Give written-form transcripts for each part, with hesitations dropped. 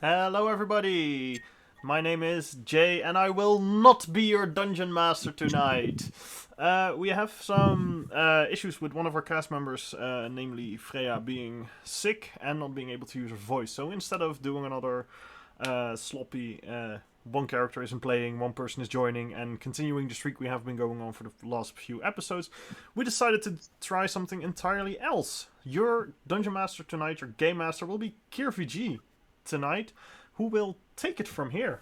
Hello, everybody. My name is Jay, and I will not be your dungeon master tonight. We have some issues with one of our cast members, namely Freya, being sick and not being able to use her voice. So instead of doing another sloppy one character isn't playing, one person is joining, and continuing the streak we have been going on for the last few episodes, we decided to try something entirely else. Your dungeon master tonight, your game master, will be KirVG tonight, who will take it from here.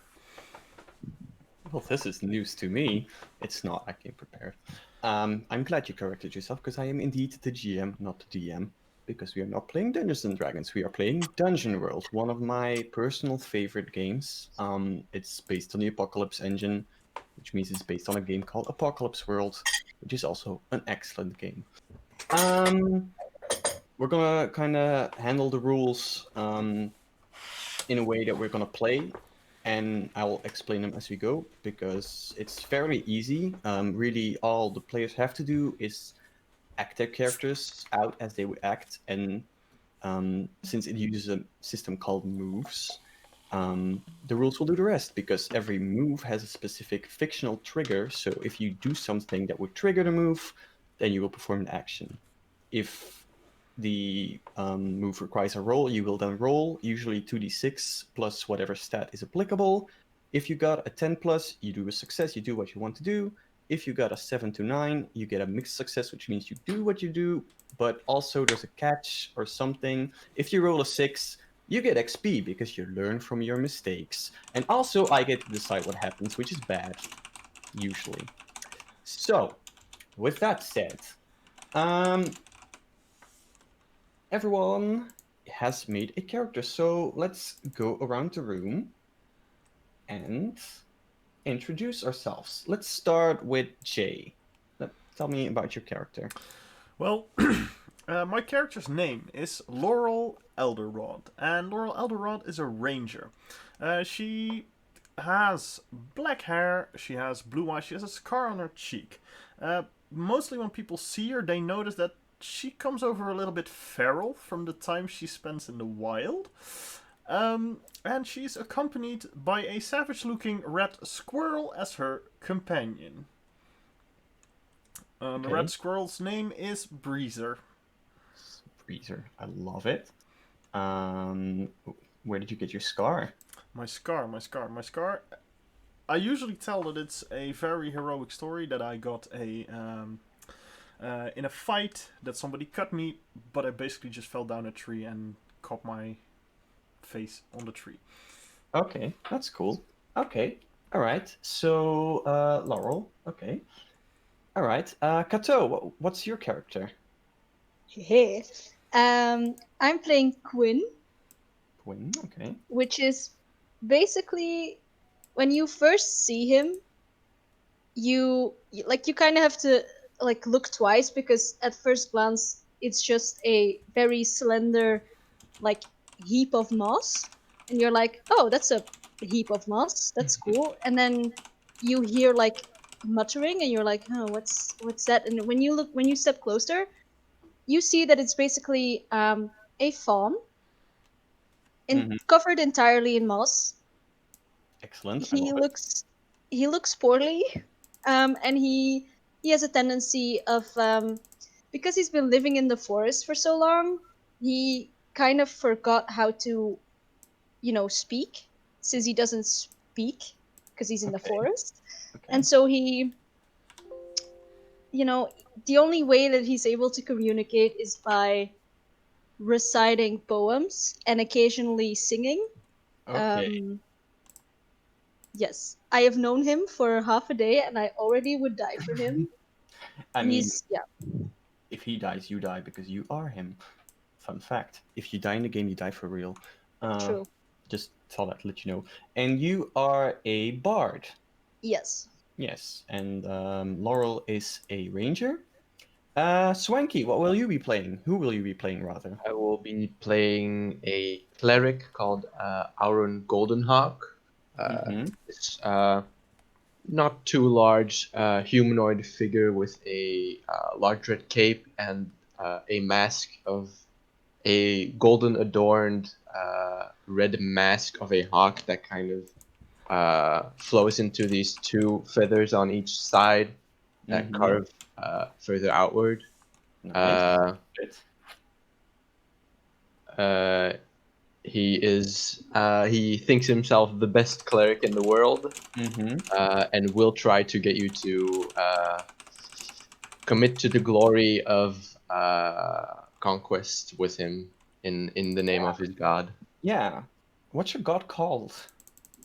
Well, this is news to me. It's not. I came prepared. I'm glad you corrected yourself because I am indeed the GM, not the DM. Because we are not playing Dungeons and Dragons, we are playing Dungeon World, one of my personal favorite games. It's based on the Apocalypse engine, which means it's based on a game called Apocalypse World, which is also an excellent game. We're gonna kind of handle the rules in a way that we're gonna play, and I'll explain them as we go because it's fairly easy. Really, all the players have to do is act their characters out as they would act, and since it uses a system called moves, the rules will do the rest because every move has a specific fictional trigger. So if you do something that would trigger the move, then you will perform the action. If the move requires a roll, you will then roll, usually 2d6 plus whatever stat is applicable. If you got a 10 plus, you do a success, you do what you want to do. If you got a 7 to 9, you get a mixed success, which means you do what you do, but also there's a catch or something. If you roll a 6, you get XP because you learn from your mistakes. And also, I get to decide what happens, which is bad, usually. So, with that said, everyone has made a character, so let's go around the room and introduce ourselves. Let's start with Jay. Tell me about your character. Well, my character's name is Laurel Elderrod, and Laurel Elderrod is a ranger. She has black hair, she has blue eyes, she has a scar on her cheek. Mostly when people see her, they notice that she comes over a little bit feral from the time she spends in the wild. And she's accompanied by a savage looking red squirrel as her companion. The Okay, red squirrel's name is Breezer. Freezer. I love it. Where did you get your scar? My scar. I usually tell that it's a very heroic story that I got in a fight that somebody cut me, but I basically just fell down a tree and caught my face on the tree. Okay, that's cool. Okay, all right. So, Laurel. Okay, all right. Kato, what's your character? Hey. I'm playing Quinn, Quinn. Okay. which is basically when you first see him, you kind of have to like look twice because at first glance it's just a very slender like heap of moss, and you're like, oh, that's a heap of moss. That's cool. And then you hear like muttering, and you're like, oh, what's that? And when you step closer, you see that it's basically a fawn Hmm. covered entirely in moss. Excellent. I He love it. looks he looks poorly, and he has a tendency of because he's been living in the forest for so long, he kind of forgot how to speak, since he doesn't speak because he's in the Okay. forest, Okay. and so he you know the only way that he's able to communicate is by reciting poems and occasionally singing. Okay. Um, yes, I have known him for half a day, and I already would die for him. I mean, Yeah, if he dies, you die because you are him. Fun fact: if you die in the game, you die for real. Uh, true. just thought I'd let you know. And you are a bard. Yes. Yes, and Laurel is a ranger. Swanky, what will you be playing? Who will you be playing, rather? I will be playing a cleric called Auron Goldenhawk. Mm-hmm. It's not too large humanoid figure with a large red cape and a mask of a golden adorned red mask of a hawk that kind of flows into these two feathers on each side that Mhm. carve further outward. Nice. Uh, Good. uh, he thinks himself the best cleric in the world, Mhm. and will try to get you to commit to the glory of conquest with him in the name of his god. Yeah. What's your god called?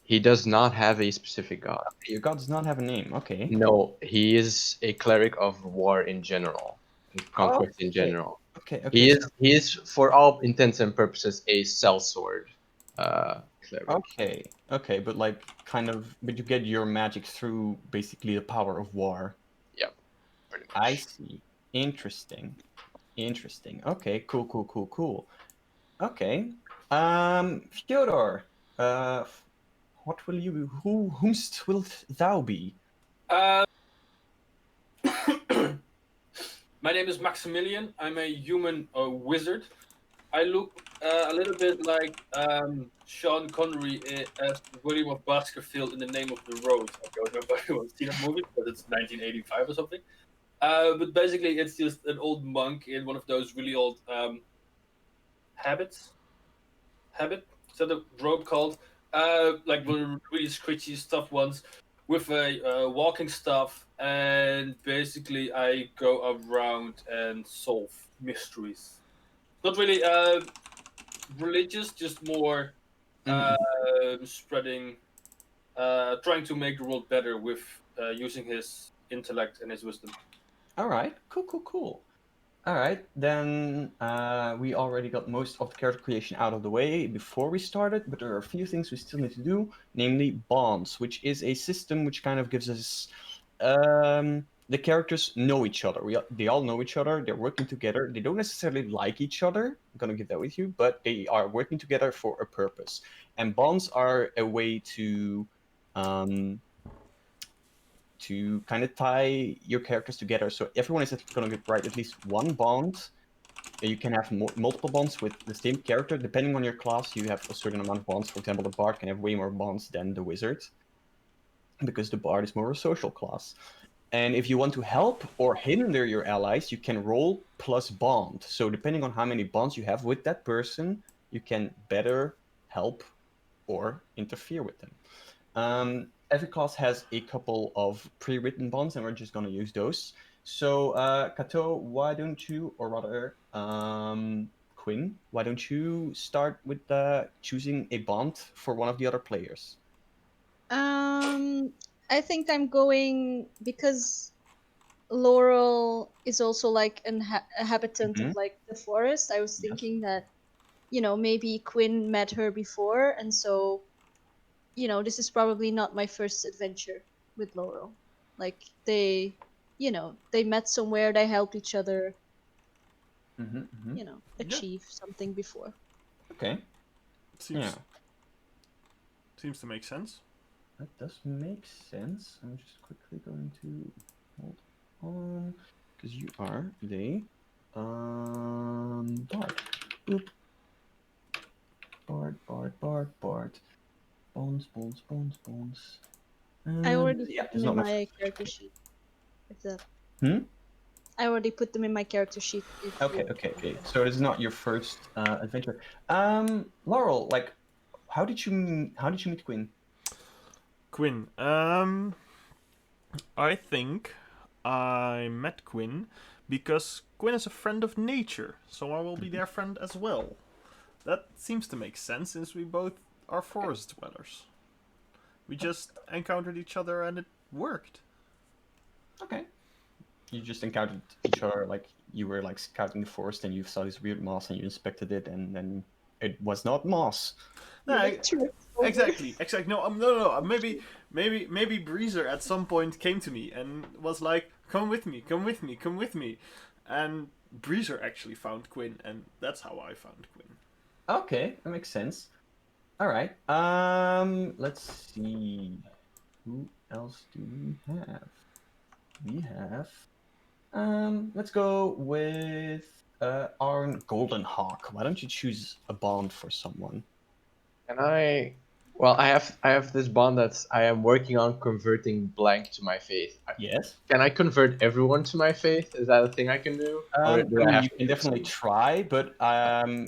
He does not have a specific god. Your god does not have a name. Okay. No, he is a cleric of war in general, and conquest in Okay. general. Okay. He Okay. is he is for all intents and purposes a sellsword cleric. Okay. Okay. But like, kind of. But you get your magic through basically the power of war. Yep, pretty I much. see. Interesting. Interesting. Okay. Cool. Cool. Cool. Cool. Okay. Fyodor. What will you? Whomst wilt thou be? Uh, my name is Maximilian. I'm a human wizard. I look a little bit like Sean Connery as William of Baskerville in The Name of the Rose. I don't know if anyone's seen that movie, but it's 1985 or something. But basically, it's just an old monk in one of those really old habits. Habit? Is that a robe called? Like one of the really scritchy stuff ones with a walking staff, and basically I go around and solve mysteries. Not really religious, just more Mhm. spreading, trying to make the world better with using his intellect and his wisdom. All right. Cool. Cool. Cool. All right, then we already got most of the character creation out of the way before we started, but there are a few things we still need to do, namely bonds, which is a system which kind of gives us the characters know each other. They all know each other. They're working together. They don't necessarily like each other. I'm gonna give that with you, but they are working together for a purpose. And bonds are a way um, to kind of tie your characters together. So everyone is going to write at least one bond. You can have multiple bonds with the same character. Depending on your class, you have a certain amount of bonds. For example, the bard can have way more bonds than the wizard, because the bard is more a social class. And if you want to help or hinder your allies, you can roll plus bond. So depending on how many bonds you have with that person, you can better help or interfere with them. Every class has a couple of pre-written bonds, and we're just going to use those. So, Kato, why don't you, or rather, Quinn, why don't you start with choosing a bond for one of the other players? Um, I think I'm going because Laurel is also like a habitant of Mhm. like the forest. I was Yes. thinking that, maybe Quinn met her before, and so, this is probably not my first adventure with Laurel. Like they met somewhere, they helped each other, Mhm. Mhm. Yeah, achieve something before. Okay. Yeah, seems seems to make sense. that does make sense. I'm just quickly going to hold on, because you are the bard. Boop. Bard. Bones, bones, bones, bones. I already Yeah, put there's them in not much. my character sheet. If that, Hmm? I already put them in my character sheet. If Okay, you okay, want okay. them. So this is not your first adventure. Laurel, like, how did you meet Quinn? Quinn. I think I met Quinn because Quinn is a friend of nature, so I will be their friend as well. That seems to make sense since we both are forest dwellers. We just encountered each other and it worked. Okay. You just encountered each other, like you were like scouting the forest and you saw this weird moss and you inspected it and then it was not moss. You No, like tripped over. exactly. No, no. Maybe Breezer at some point came to me and was like, "Come with me, come with me, come with me," and Breezer actually found Quinn, and that's how I found Quinn. Okay, that makes sense. All right. Let's see. Who else do we have? We have let's go with Arn Golden Hawk. Why don't you choose a bond for someone? Can I? Well, I have this bond that's I am working on converting blank to my faith. Yes. Can I convert everyone to my faith? Is that a thing I can do? Or do I have You to can do definitely some- try, but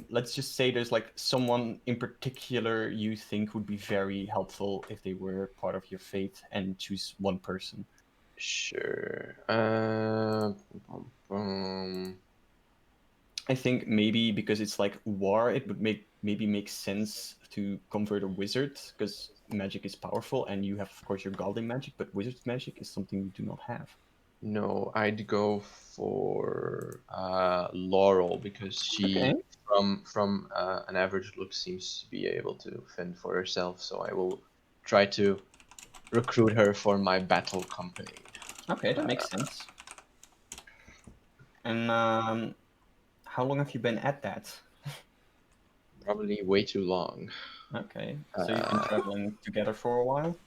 let's just say there's like someone in particular you think would be very helpful if they were part of your fate, and choose one person. Sure. I think maybe because it's like war, it would maybe make sense to convert a wizard, because magic is powerful, and you have, of course, your godly magic, but wizard's magic is something you do not have. No, I'd go for Laurel because she, Okay. from an average look, seems to be able to fend for herself. So I will try to recruit her for my battle company. Okay, that makes sense. And how long have you been at that? Probably way too long. Okay, so you've been traveling together for a while?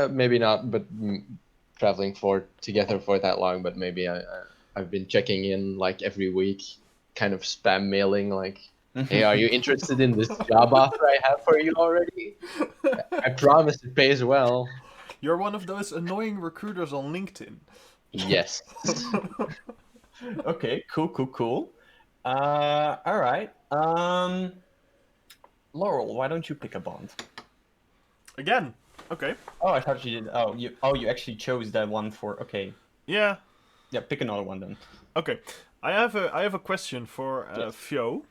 Maybe not, but traveling for together for that long. But maybe I've been checking in like every week, kind of spam mailing like, "Hey, are you interested in this job offer I have for you already? I promise it pays well." You're one of those annoying recruiters on LinkedIn. Yes. Okay, cool. All right. Laurel, why don't you pick a bond? Again. Okay. Oh, I thought you did. You actually chose that one for. Okay, Yeah. yeah, pick another one then. Okay. I have a question for Yes. Fio.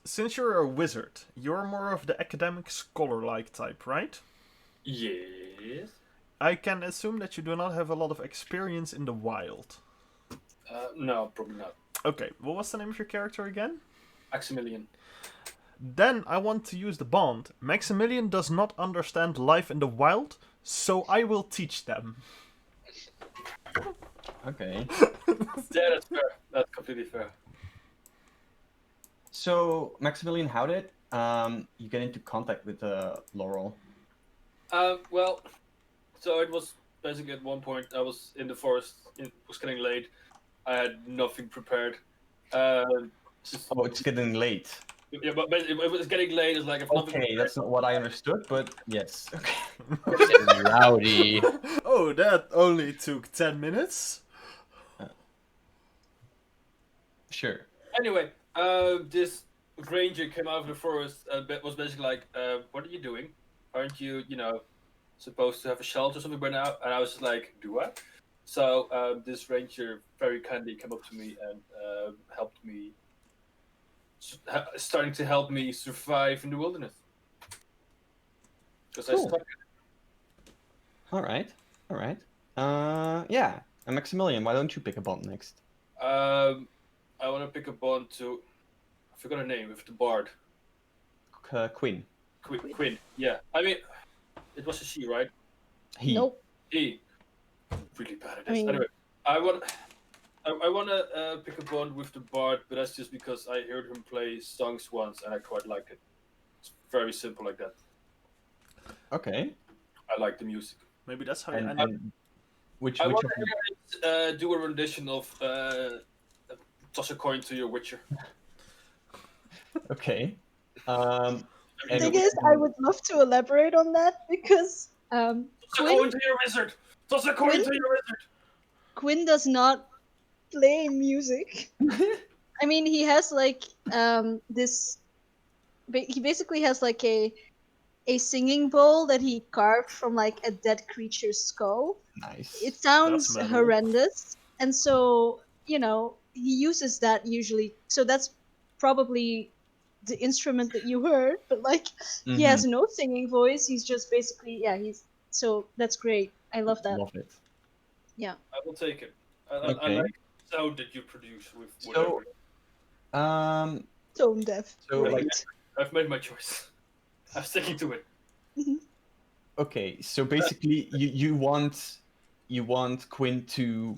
Since you're a wizard, you're more of the academic scholar-like type, right? Yes. I can assume that you do not have a lot of experience in the wild. No, probably not. Okay, what was the name of your character again? Maximilian. Then I want to use the bond. Maximilian does not understand life in the wild, so I will teach them. Okay. Yeah, that's fair. That's completely fair. So Maximilian, how did you get into contact with Laurel? Well, so it was basically at one point I was in the forest. It was getting late. I had nothing prepared. Just, Oh, it's getting late. yeah, but basically, it was getting late. It's like if nothing Okay, prepared. that's not what I understood, but yes. Okay. Rowdy. Oh, that only took 10 minutes? Sure. Anyway, this ranger came out of the forest and was basically like, "What are you doing? Aren't you, supposed to have a shelter or something by now?" And I was just like, "Do I?" So this ranger very kindly came up to me and helped me, starting to help me survive in the wilderness. Because Cool. I stuck. All right. Yeah. And Maximilian, why don't you pick a bond next? I want to pick a bond to. I forgot her name. With the bard, Quinn. Quinn. Yeah, I mean, it was a she, right? He. Nope. He. Really bad at I this. mean- Anyway, I want. I want to pick a bond with the bard, but that's just because I heard him play songs once and I quite liked it. It's very simple like that. Okay. I like the music. Maybe that's how you And, end up. and which I which want of you? to do a rendition of Toss a Coin to Your Witcher. Okay. The And thing is, I would love to elaborate on that because Toss a Quinn, coin to your wizard! Toss a coin Quinn? to your wizard! Quinn does not play music. I mean, he has like this. He basically has like a singing bowl that he carved from like a dead creature's skull. nice. It sounds metal. horrendous, and so he uses that usually. So that's probably the instrument that you heard, but like he has no singing voice. He's just basically he's so that's great. I love that. Love it. Yeah. I will take it. I Okay. like the sound that you produce with So, whatever. Tone deaf. So, like- Great. I've made my choice. I'm sticking to it. okay. So basically, you want Quinn to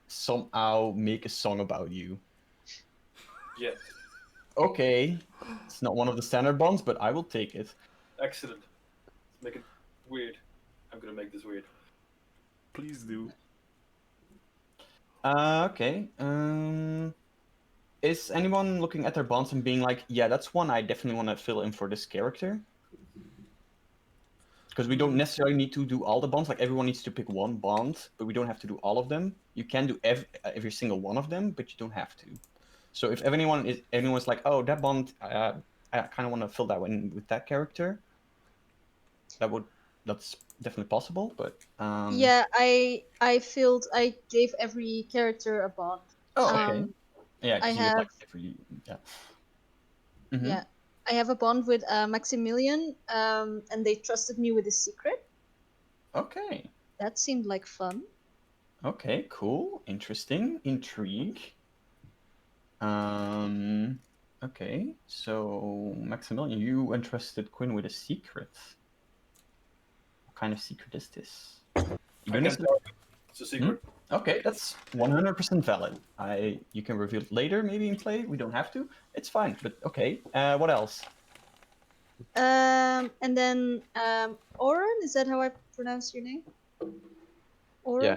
somehow make a song about you. Yeah, Okay. It's not one of the standard bonds, but I will take it. excellent. Let's make it weird. I'm gonna make this weird. Please do. Okay. Is anyone looking at their bonds and being like, yeah, that's one I definitely want to fill in for this character? Because we don't necessarily need to do all the bonds. Like everyone needs to pick one bond, but we don't have to do all of them. You can do every single one of them, but you don't have to. So if anyone's like, oh, that bond, I kind of want to fill that one with that character. That's definitely possible. But Yeah, I gave every character a bond. Oh, okay. Yeah, I because you have like have every Mhm. yeah, I have a bond with Maximilian, and they trusted me with a secret. Okay. That seemed like fun. Okay, cool. Interesting. Intrigue. Okay, so Maximilian, you entrusted Quinn with a secret. What kind of secret is this? You I don't can need tell you. It's a secret. Okay, that's 100% valid. You can reveal it later, maybe in play. We don't have to. It's fine. But okay. What else? And then Oren, is that how I pronounce your name? Oren? Yeah.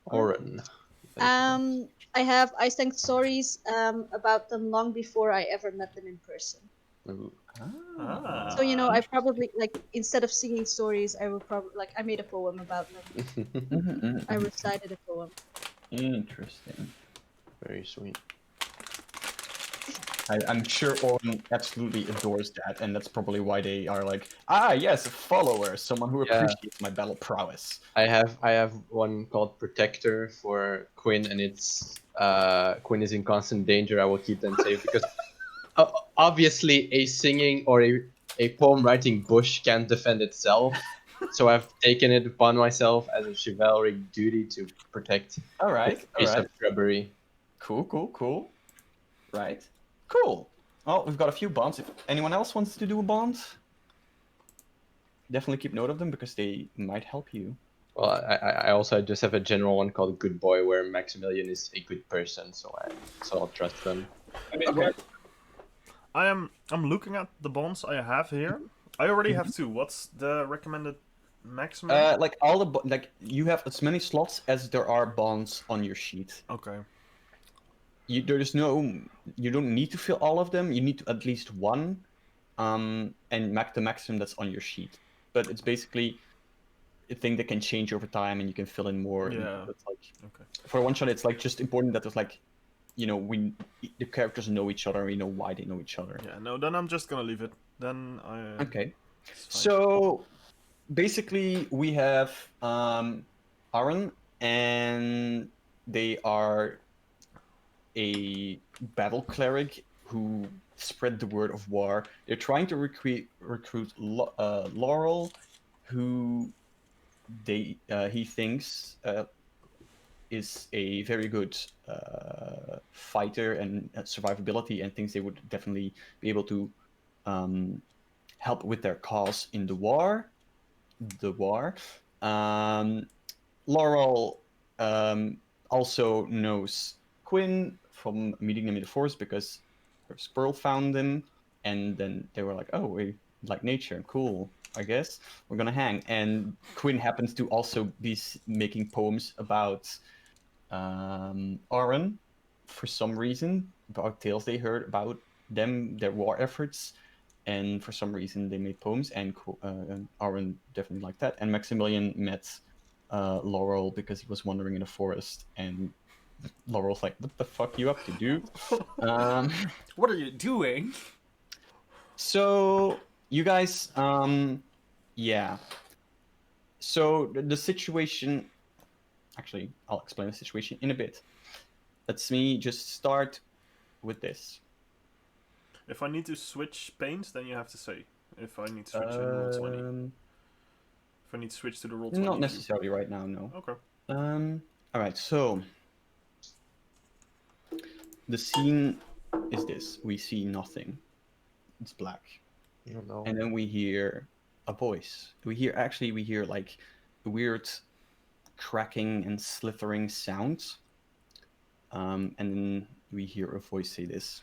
Oren. I sang stories about them long before I ever met them in person. Ooh. Ah. So I probably instead of singing stories, I will probably I made a poem about them. I recited a poem. Interesting. Very sweet. I'm sure Oren absolutely adores that, and that's probably why they are like, yes, a follower, someone who appreciates my battle prowess. I have one called Protector for Quinn, and it's Quinn is in constant danger. I will keep them safe because obviously a singing or a poem writing bush can't defend itself. So I've taken it upon myself as a chivalric duty to protect this piece of shrubbery. Cool. Right. Cool. Well, we've got a few bonds. If anyone else wants to do a bond, definitely keep note of them because they might help you. Well, I also just have a general one called Good Boy, where Maximilian is a good person, so I'll trust them. I mean, I'm looking at the bonds I have here. I already have two. What's the recommended maximum? You have as many slots as there are bonds on your sheet. Okay. You don't need to fill all of them. You need to at least one, and the maximum that's on your sheet. But it's basically a thing that can change over time, and you can fill in more. Yeah. It's Okay. For one shot, it's just important that there's the characters know each other. We know why they know each other. Yeah. No. Then I'm just gonna leave it. Then I. Okay. So basically, we have Aaron, and they are a battle cleric who spread the word of war. They're trying to recruit Laurel, who he thinks is a very good fighter and survivability, and thinks they would definitely be able to help with their cause in the war. Laurel also knows Quinn from meeting them in the forest because her squirrel found them, and then they were like, "Oh, we like nature, cool. I guess we're gonna hang." And Quinn happens to also be making poems about Aaron for some reason, about tales they heard about them, their war efforts, and for some reason they made poems, and Aaron definitely liked that. And Maximilian met Laurel because he was wandering in the forest, and Laurel's like, "What the fuck you up to, dude?" What are you doing? So you guys, yeah. So the situation. Actually, I'll explain the situation in a bit. Let's me just start with this. If I need to switch paints, then you have to say. If I need to switch in roll 20. If I need to switch to the roll 20. Not necessarily right now, no. Okay. Alright, so the scene is this. We see nothing. It's black. Oh, no. And then we hear a voice. We hear like weird cracking and slithering sounds. And then we hear a voice say this.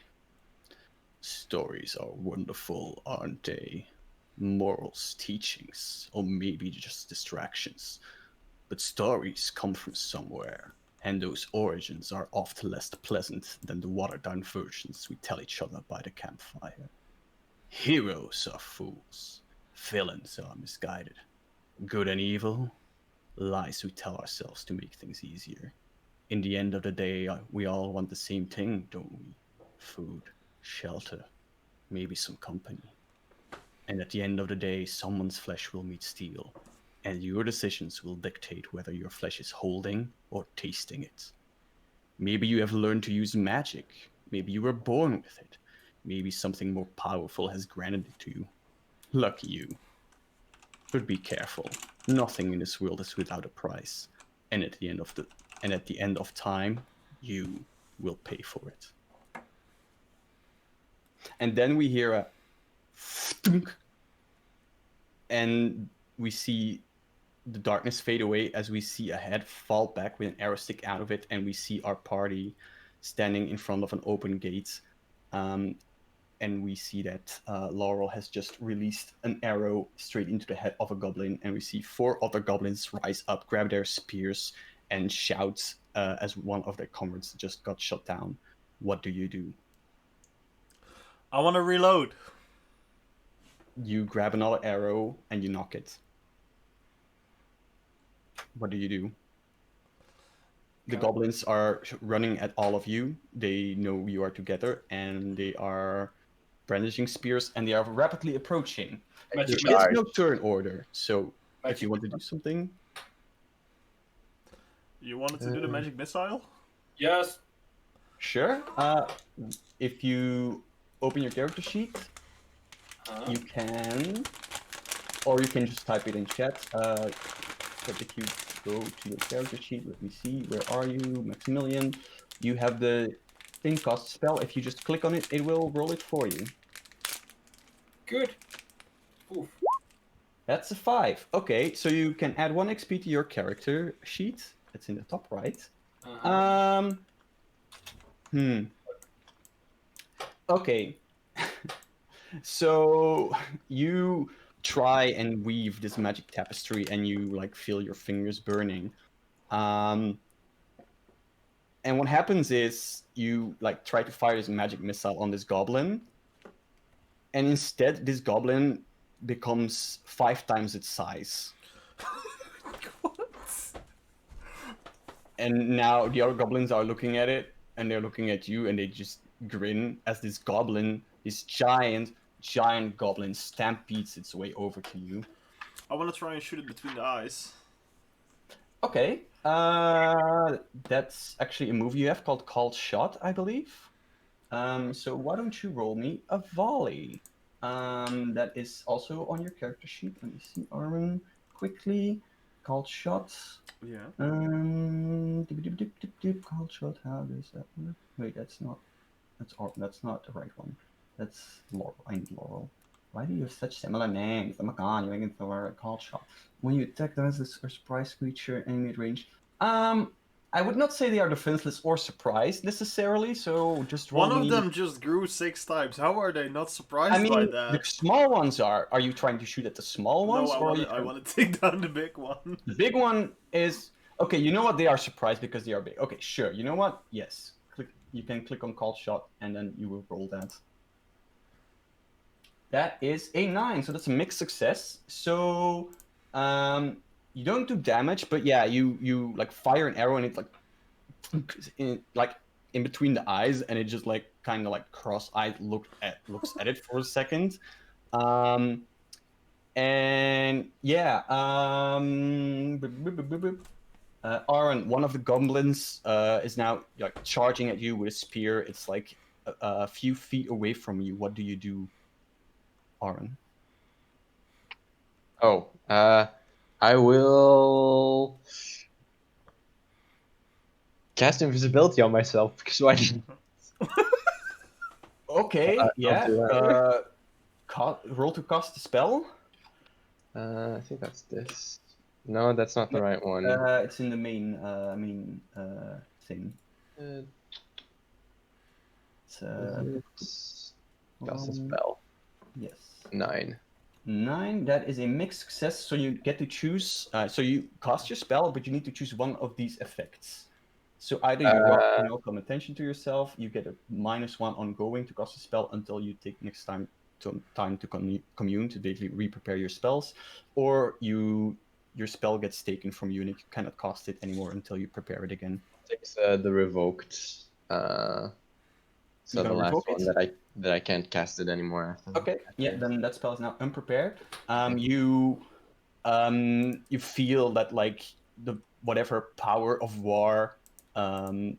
Stories are wonderful, aren't they? Morals, teachings, or maybe just distractions. But stories come from somewhere. And those origins are oft less pleasant than the watered-down versions we tell each other by the campfire. Heroes are fools, villains are misguided. Good and evil, lies we tell ourselves to make things easier. In the end of the day, we all want the same thing, don't we? Food, shelter, maybe some company. And at the end of the day, someone's flesh will meet steel, and your decisions will dictate whether your flesh is holding or tasting it. Maybe you have learned to use magic. Maybe you were born with it. Maybe something more powerful has granted it to you. Lucky you. But be careful. Nothing in this world is without a price. And at the end of time, you will pay for it. And then we hear a thunk, and we see the darkness fade away as we see a head fall back with an arrow stick out of it, and we see our party standing in front of an open gate. And we see that Laurel has just released an arrow straight into the head of a goblin, and we see 4 other goblins rise up, grab their spears, and shout as one of their comrades just got shot down. What do you do? I want to reload. You grab another arrow and you knock it. What do you do? The goblins are running at all of you. They know you are together, and they are brandishing spears, and they are rapidly approaching. Magic There is charge. no turn order, so if Magic you want to do something, You wanted to do the magic missile? Yes. sure. If you open your character sheet, you can, or you can just type it in chat. But if you go to your character sheet, let me see, where are you, Maximilian? You have the thing cast spell. If you just click on it, it will roll it for you. Good. Oof. That's a 5. Okay, so you can add 1 XP to your character sheet. It's in the top right. Okay. So you try and weave this magic tapestry, and you like feel your fingers burning. And what happens is you like try to fire this magic missile on this goblin, and instead this goblin becomes 5 times its size. And now the other goblins are looking at it, and they're looking at you, and they just grin as this goblin, this giant goblin, stampedes its way over to you. I want to try and shoot it between the eyes. Okay, that's actually a move you have called Shot, I believe. So why don't you roll me a volley? That is also on your character sheet. Let me see, Armin, quickly. Called Shot. Yeah. Called Shot. How does that work? Wait, that's not the right one. That's Laurel. I need Laurel. Why do you have such similar names? Oh my god, you're making the call shot. When you attack those or surprise creature in mid-range. I would not say they are defenseless or surprised necessarily, so just roll One of me- them just grew 6 times. How are they not surprised I mean, by the that? small ones are. Are you trying to shoot at the small ones? No, I or are you want to take down the big one. The big one is okay. You know what? They are surprised because they are big. Okay, sure. You know what? Yes. You can click on call shot, and then you will roll that. That is a 9, so that's a mixed success. So you don't do damage, but yeah, you like fire an arrow, and it like in between the eyes, and it just like kind of like cross-eyed looks at it for a second. And yeah, Aaron, one of the goblins is now like charging at you with a spear. It's like a few feet away from you. What do you do, Aaron? Oh, I will cast invisibility on myself because why? Okay, I'll yeah. do that. Roll to cast the spell. I think that's this. No, that's not the right one. It's in the main thing. Uh, It's, Cast a spell. Yes. 9. 9. That is a mixed success. So you get to choose. So you cast your spell, but you need to choose one of these effects. So either you rock come attention to yourself, you get a -1 ongoing to cast a spell until you take next time to commune to basically re-prepare your spells, or your spell gets taken from you and you cannot cast it anymore until you prepare it again. Takes the revoked. So the last one that I can't cast it anymore after. Okay, then that spell is now unprepared. You feel that like the whatever power of war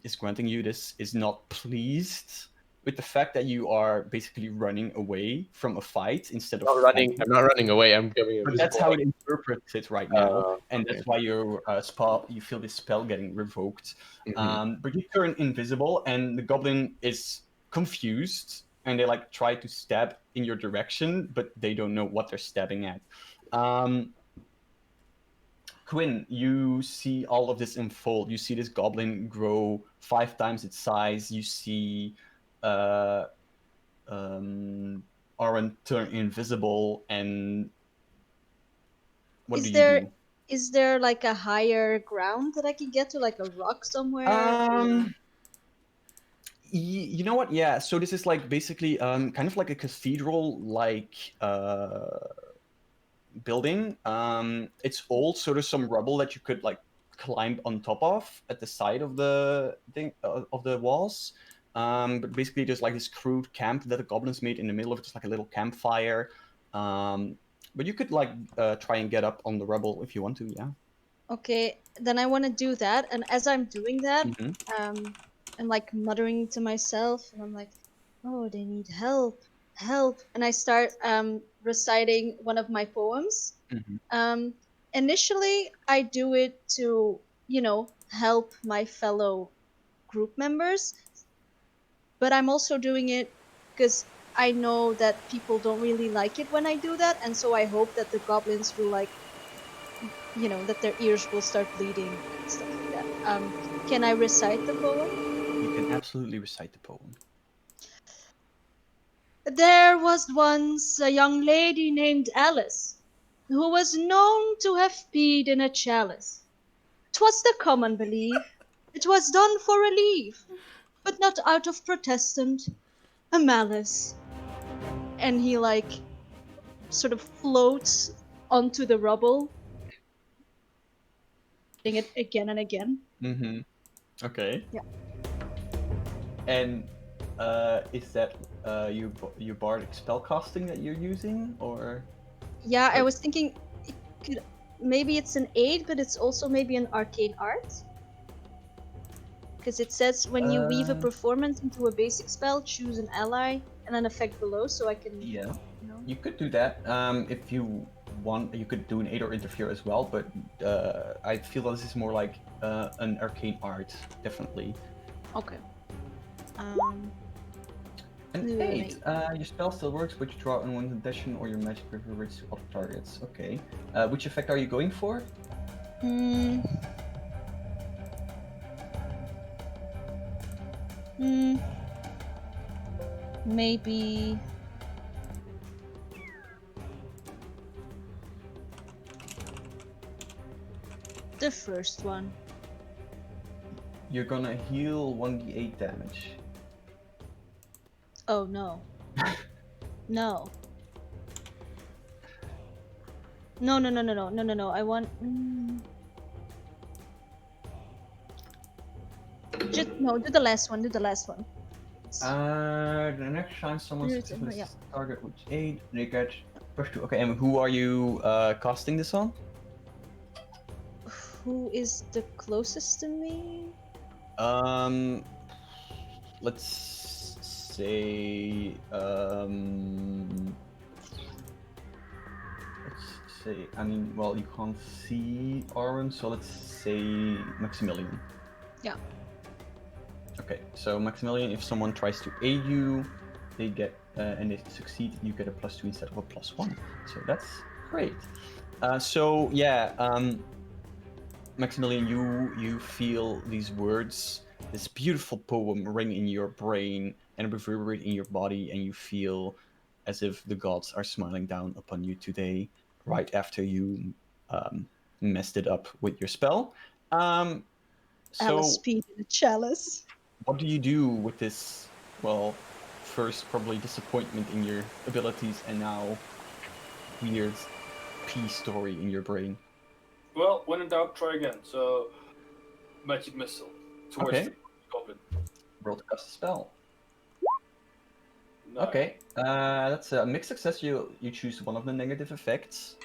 is granting you this is not pleased with the fact that you are basically running away from a fight instead of running. I'm not running away. I'm coming. But that's how it interprets it right now, and okay. that's why your you feel this spell getting revoked. Mhm. But you turn invisible, and the goblin is confused, and they like try to stab in your direction, but they don't know what they're stabbing at. Quinn, you see all of this unfold. You see this goblin grow 5 times its size. You see Aaron turn invisible, and what do you do? Is there like a higher ground that I can get to, like a rock somewhere? You know what? Yeah. So this is like basically kind of like a cathedral-like building. It's old, so there's some rubble that you could like climb on top of at the side of the thing of the walls. But basically, there's like this crude camp that the goblins made in the middle of it, just like a little campfire. But you could like try and get up on the rubble if you want to. Yeah. Okay, then I want to do that, and as I'm doing that, Mhm. I'm like muttering to myself, and I'm like, "Oh, they need help, help!" And I start reciting one of my poems. Mhm. Initially, I do it to, help my fellow group members, but I'm also doing it because I know that people don't really like it when I do that, and so I hope that the goblins will like, that their ears will start bleeding and stuff like that. Can I recite the poem? You can absolutely recite the poem. There was once a young lady named Alice, who was known to have peed in a chalice. 'Twas the common belief, it was done for relief, but not out of Protestant a malice. And he like sort of floats onto the rubble, doing it again and again. Mm-hmm. Okay. Yeah. And is that your bardic spellcasting that you're using, or? Yeah, I was thinking it could maybe it's an aid, but it's also maybe an arcane art. Because it says when you weave a performance into a basic spell, choose an ally and an effect below, so I can. Yeah, you could do that. If you want, you could do an aid or interfere as well. But I feel that this is more like an arcane art, definitely. Okay. An aid. Your spell still works, but you draw in one addition, or your magic reverberates to other targets. Okay. Which effect are you going for? Maybe. The first one. You're gonna heal 1d8 damage. Oh no. No. No. I want. Just no. Do the last one. The next time someone successfully target with aid, they get +2. Okay, and who are you casting this on? Who is the closest to me? Let's say I mean, well, you can't see Aaron, so let's say Maximilian. Yeah. Okay, so Maximilian, if someone tries to aid you, they get and they succeed, you get a +2 instead of a +1. So that's great. So yeah, Maximilian, you feel these words, this beautiful poem ring in your brain and reverberate in your body, and you feel as if the gods are smiling down upon you today, right after you messed it up with your spell. Alice So, peed in a chalice. what do you do with this? Well, first probably disappointment in your abilities, and now weird pea story in your brain. Well, when in doubt, try again. So, magic missile towards Okay. the goblin. Roll to cast a spell. No. Okay, that's a mixed success. You choose one of the negative effects.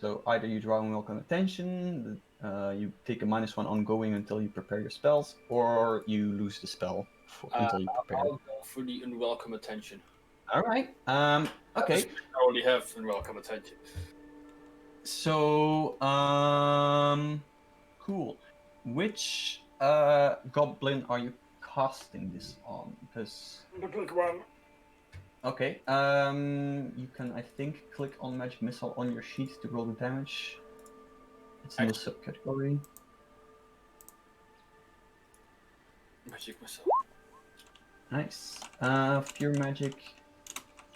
So either you draw unwelcome attention, you take a -1 ongoing until you prepare your spells, or you lose the spell until you prepare. I'll go for the unwelcome attention. All right. Okay. I already have unwelcome attention. So, cool. Which goblin are you casting this on? Because okay, you can I think click on magic missile on your sheet to roll the damage. It's in the subcategory. Magic missile. Nice. Pure magic.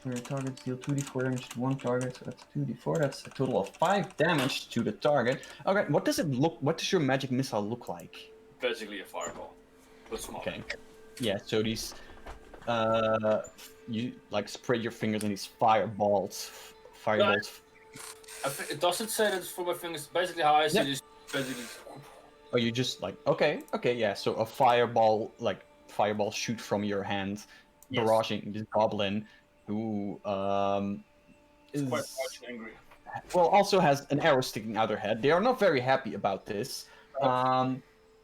Your targets deal 2d4 damage to one target, so that's 2d4. That's a total of 5 damage to the target. Okay, what does it look? What does your magic missile look like? Basically a fireball, but small. Okay. Yeah. So these, you like spread your fingers and these fireballs. Does it say that it's for my fingers? Basically, how I see this. Basically. Oh, you just like okay, yeah. So a fireball shoot from your hand, Yes. barraging this goblin, who It's is quite large and angry. well also has an arrow sticking out their head. They are not very happy about this.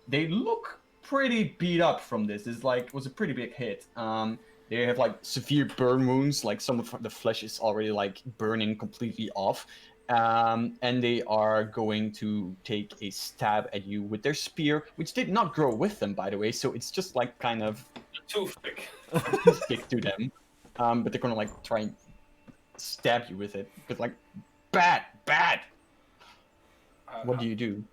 They look pretty beat up from this. It's like it was a pretty big hit. They have like severe burn wounds, like some of the flesh is already like burning completely off. And they are going to take a stab at you with their spear, which did not grow with them, by the way. So it's just like kind of Toothpick. stick to them. But they're gonna like try and stab you with it. But like, bad. What do you do?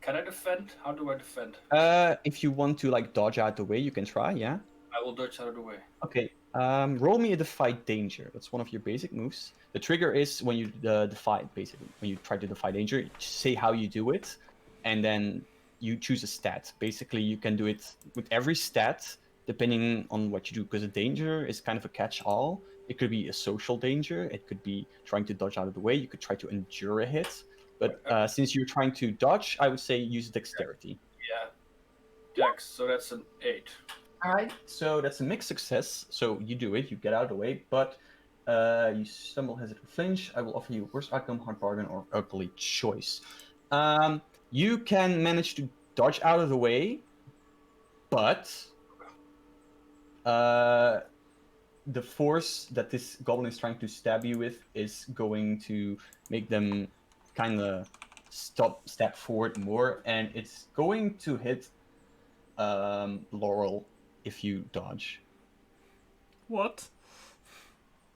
Can I defend? How do I defend? If you want to like dodge out the way, you can try. Yeah. I will dodge out of the way. Okay. Roll me a defy danger. That's one of your basic moves. The trigger is when you defy, basically. When you try to defy danger, say how you do it, and then you choose a stat. Basically, you can do it with every stat, depending on what you do, because a danger is kind of a catch-all. It could be a social danger. It could be trying to dodge out of the way. You could try to endure a hit. But since you're trying to dodge, I would say use dexterity. Yeah. Dex, so that's an 8. All right, so that's a mixed success. So you do it, you get out of the way, but you stumble, hesitate, or flinch. I will offer you worst outcome, hard bargain, or ugly choice. You can manage to dodge out of the way, but the force that this goblin is trying to stab you with is going to make them kind of step forward more, and it's going to hit Laurel if you dodge. What?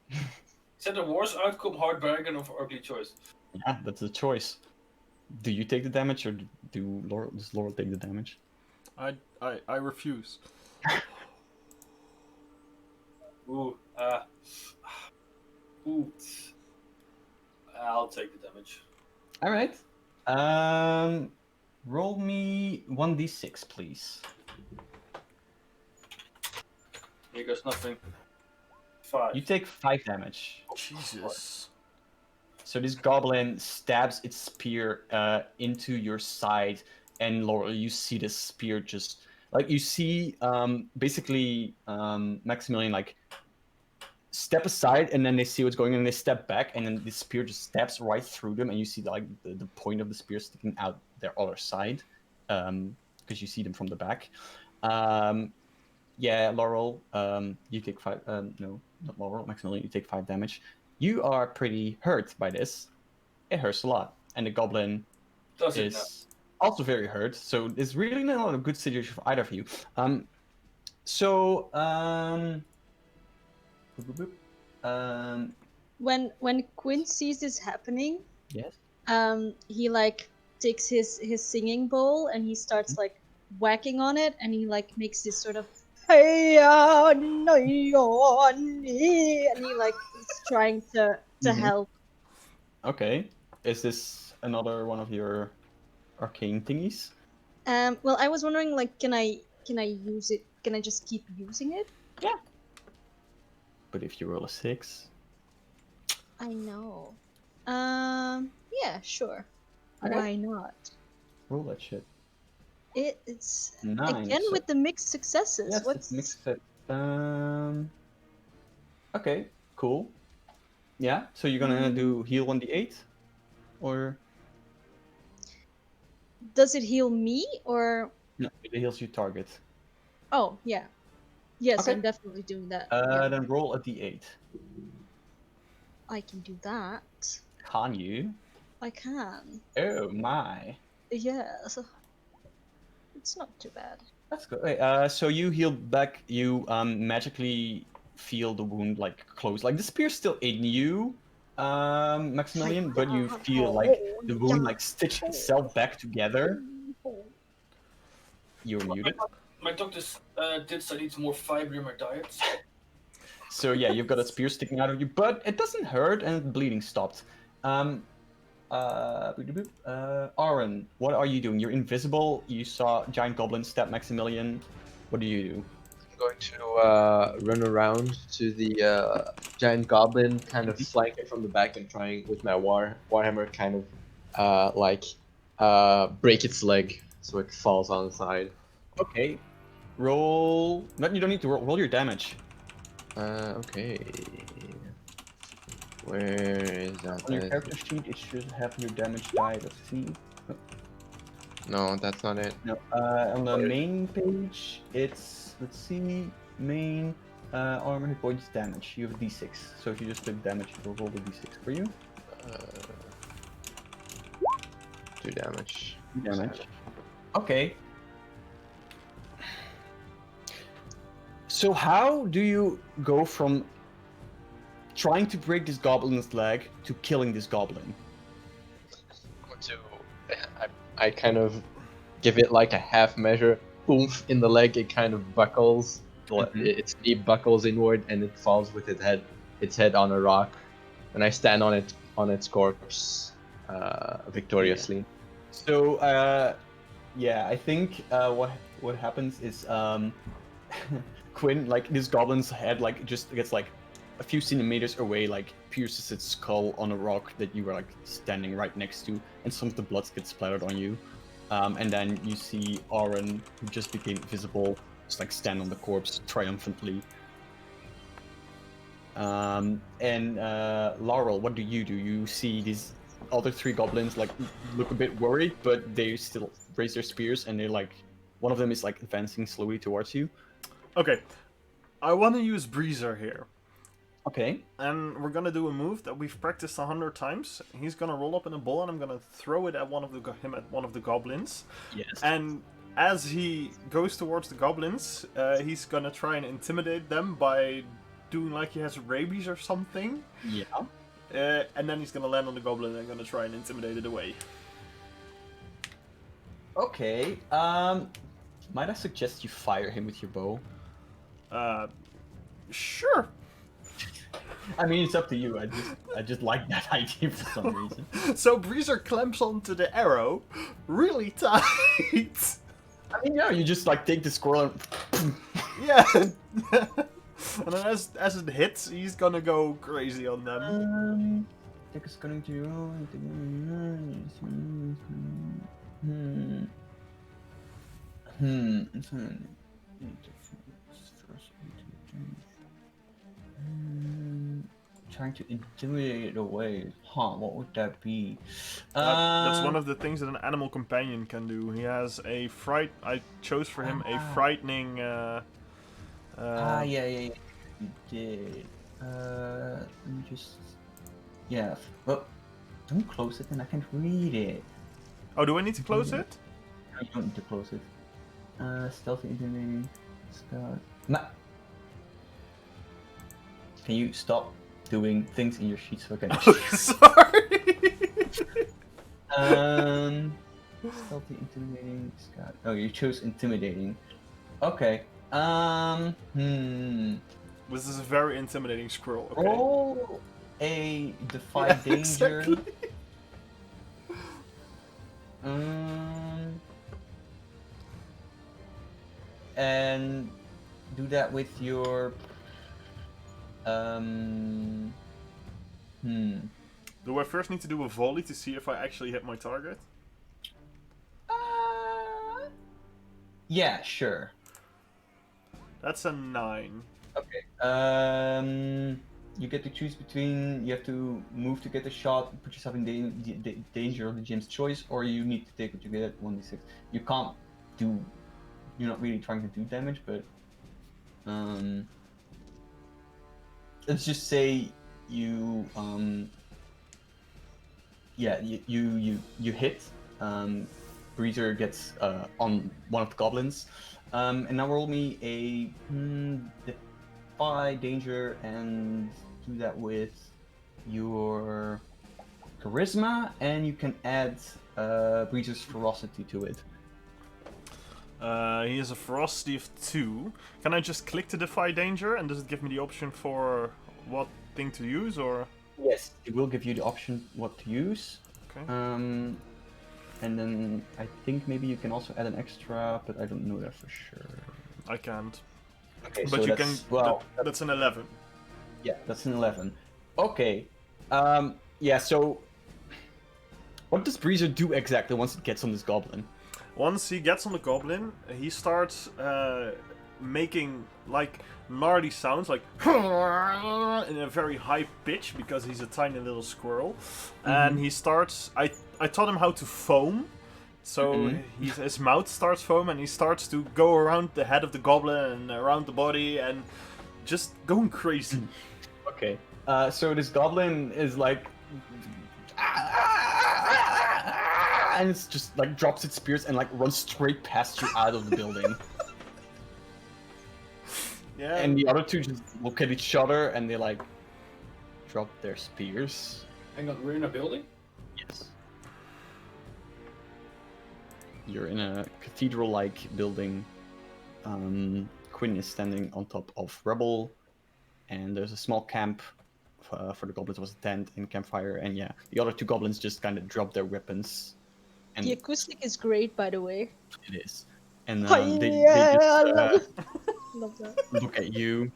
Is that the worst outcome, hard bargain, or ugly choice? Yeah, that's a choice. Do you take the damage, or does Laurel take the damage? I refuse. Ooh, I'll take the damage. All right. Roll me 1d6, please. Here goes nothing. 5. You take 5 damage. Jesus. So this goblin stabs its spear into your side, and Laurel, you see this spear just like you see basically Maximilian like step aside, and then they see what's going on, and they step back, and then the spear just stabs right through them, and you see like the point of the spear sticking out their other side, because you see them from the back. Yeah, Laurel, you take 5. No, not Laurel, Maximilian, you take 5 damage. You are pretty hurt by this. It hurts a lot, and the goblin is also very hurt. So it's really not a good situation for either of you. When Quinn sees this happening, Yes. he like takes his singing bowl and he starts like whacking on it, and he like makes this sort of and he like is trying to help. Okay. Is this another one of your arcane thingies? Well, I was wondering, like, can I use it? Can I just keep using it? But if you roll a 6, I know. Yeah, sure. Okay. Why not? roll that shit. It's 9. again so- with the mixed successes. Yes, What's it makes it. Okay, cool. Yeah, so you're gonna do heal 1d8? Or. does it heal me or? No, it heals your target. Oh yeah, yes, Okay. I'm definitely doing that. Yeah, Then roll a d8. I can do that. Can you? I can. Oh my. Yes, it's not too bad. That's good. Wait, so you heal back, you magically feel the wound like close. Like the spear's still in you, Maximilian, but you feel like the wound like stitch itself back together. You're muted. My doctors did say I need some more fiber in my diet. So yeah, you've got a spear sticking out of you, but it doesn't hurt and the bleeding stopped. Aaron, what are you doing? You're invisible. You saw giant goblins stab Maximilian. What do you do? I'm going to run around to the giant goblin, kind of flank it from the back, and trying with my warhammer, kind of break its leg so it falls on the side. Okay. Roll. No, you don't need to roll. Roll your damage. Okay. Where is that? On your character sheet, it should have your damage die. Let's see. No, that's not it. No. On the main page, it's main armor hit points damage. You have a d6. So if you just took damage, it will roll the d6 for you. 2 damage. Damage. Okay. So how do you go from trying to break this goblin's leg to killing this goblin? I kind of give it like a half measure. Oomph in the leg, it kind of buckles. Its knee buckles inward, and it falls with its head on a rock. And I stand on its corpse, victoriously. Yeah. So I think what happens is Quinn, like this goblin's head, like just gets like a few centimeters away, like pierces its skull on a rock that you were like standing right next to, and some of the blood gets splattered on you. And then you see Aaron, who just became visible, just like stand on the corpse triumphantly. And Laurel, what do? You see these other 3 goblins like look a bit worried, but they still raise their spears, and they're like, one of them is like advancing slowly towards you. Okay, I want to use Breezer here. Okay. And we're gonna do a move that we've practiced 100 times. He's gonna roll up in a ball, and I'm gonna throw it at one of the goblins. Yes. And as he goes towards the goblins, he's gonna try and intimidate them by doing like he has rabies or something. Yeah. And then he's gonna land on the goblin and gonna try and intimidate it away. Okay. Might I suggest you fire him with your bow? Sure. I mean, it's up to you. I just like that idea for some reason. So Breezer clamps onto the arrow really tight. I mean, yeah, you just like take the squirrel and... Yeah. And then as it hits, he's gonna go crazy on them. I think it's going to roll. Trying to intimidate it away. Huh, what would that be? That's one of the things that an animal companion can do. He has a fright. I chose for him a frightening. Yeah. You did. Let me just. Yeah. Well, don't close it, and I can't read it. Oh, do I need to close it? No, you don't need to close it. Stealthy, intimidating, scout. Nah. Can you stop doing things in your sheet so I can? Sorry. Stealthy, intimidating, scout. Oh, you chose intimidating. Okay. This is a very intimidating squirrel. Okay. Roll a defy Yeah, danger. exactly. and do that with your. Do I first need to do a volley to see if I actually hit my target? Yeah, sure. That's a 9. Okay. You get to choose between you have to move to get the shot, put yourself in danger of the GM's choice, or you need to take what you get 1d6. You can't do. You're not really trying to do damage, but let's just say you you hit. Breezer gets on one of the goblins, and now roll me a defy danger and do that with your charisma, and you can add Breezer's ferocity to it. He has a ferocity of 2. Can I just click to defy danger, and does it give me the option for what thing to use, or? Yes, it will give you the option what to use. Okay. And then I think maybe you can also add an extra, but I don't know that for sure. I can't. Okay, But so you that's, can. well, That's an 11. yeah, that's an 11. Okay. Yeah, so what does Breezer do exactly once it gets on this goblin? Once he gets on the goblin, he starts making like gnarly sounds, like in a very high pitch because he's a tiny little squirrel, and he starts. I taught him how to foam, so his mouth starts foam, and he starts to go around the head of the goblin and around the body and just going crazy. Okay. So this goblin is like, and it's just like drops its spears and like runs straight past you out of the building. Yeah. And the other two just look at each other and they like drop their spears. Hang on, we're in a building? Yes. You're in a cathedral-like building. Quinn is standing on top of rubble, and there's a small camp for the goblins. Was a tent and campfire, and yeah, the other two goblins just kind of drop their weapons. And The acoustic is great, by the way. it is, and Oh, they yeah, just I love it. Love that. look at you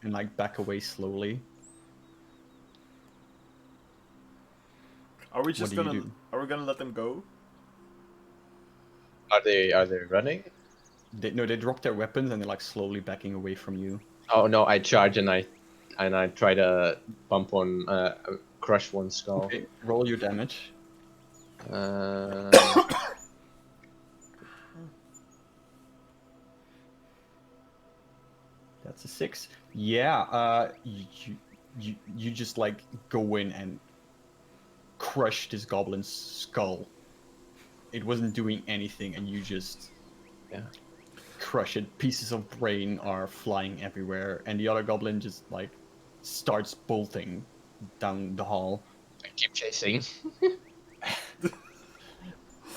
and like back away slowly. Are we just What do you gonna? do? Are we gonna let them go? Are they running? They drop their weapons and they're like slowly backing away from you. Oh no, I charge and I try to bump on crush one skull. Okay, roll your damage. That's a 6. Yeah, you just like go in and crush this goblin's skull. It wasn't doing anything, and you just crush it. Pieces of brain are flying everywhere, and the other goblin just like starts bolting down the hall. I keep chasing.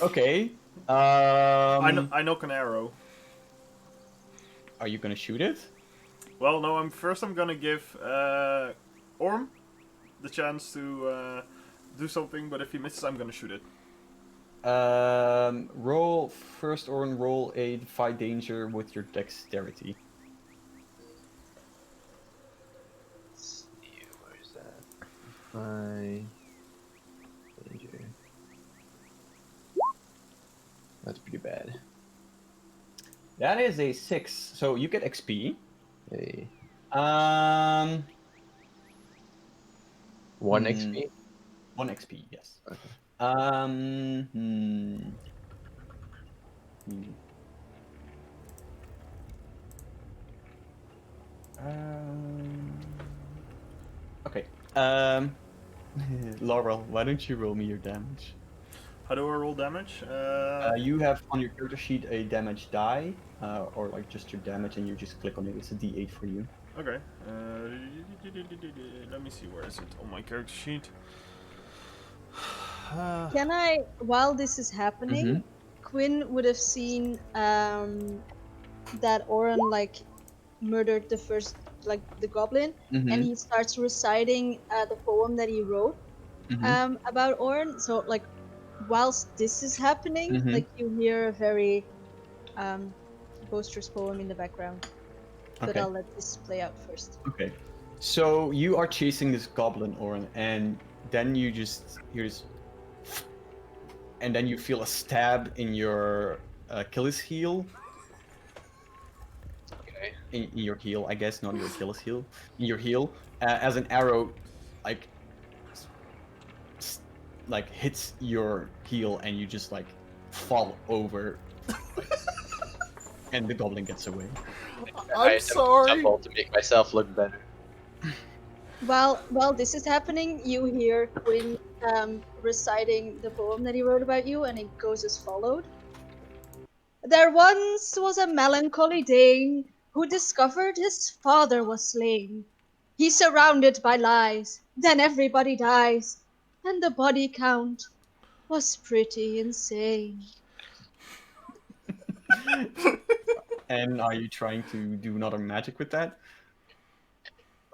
Okay. I knock an arrow. Are you gonna shoot it? Well, no. I'm gonna give Orm the chance to do something, but if he misses, I'm gonna shoot it. Roll first, or roll a defy danger with your dexterity. Where is that? My danger. That's pretty bad. That is a 6, so you get XP. Hey. 1 XP? 1 XP, yes. Okay. Okay. Laurel, why don't you roll me your damage? How do I roll damage? You have on your character sheet a damage die, or like just your damage, and you just click on it. It's a D8 for you. Okay. Let me see, where is it on my character sheet? Can I, while this is happening, Quinn would have seen that Oren like murdered the first, like the goblin, and he starts reciting the poem that he wrote about Oren. So like, whilst this is happening, like you hear a very Boaster's poem in the background. But Okay. I'll let this play out first. Okay. So you are chasing this goblin, Orin, and then you just here's, and then you feel a stab in your Achilles heel. Okay. In your heel, I guess, not your Achilles heel. In your heel, as an arrow, like, like hits your heel, and you just like fall over, like, and the goblin gets away. I'm attempt to sorry. stumble to make myself look better. While this is happening, you hear Quinn reciting the poem that he wrote about you, and it goes as followed. There once was a melancholy Dane who discovered his father was slain. He's surrounded by lies, then everybody dies, and the body count was pretty insane. And are you trying to do another magic with that?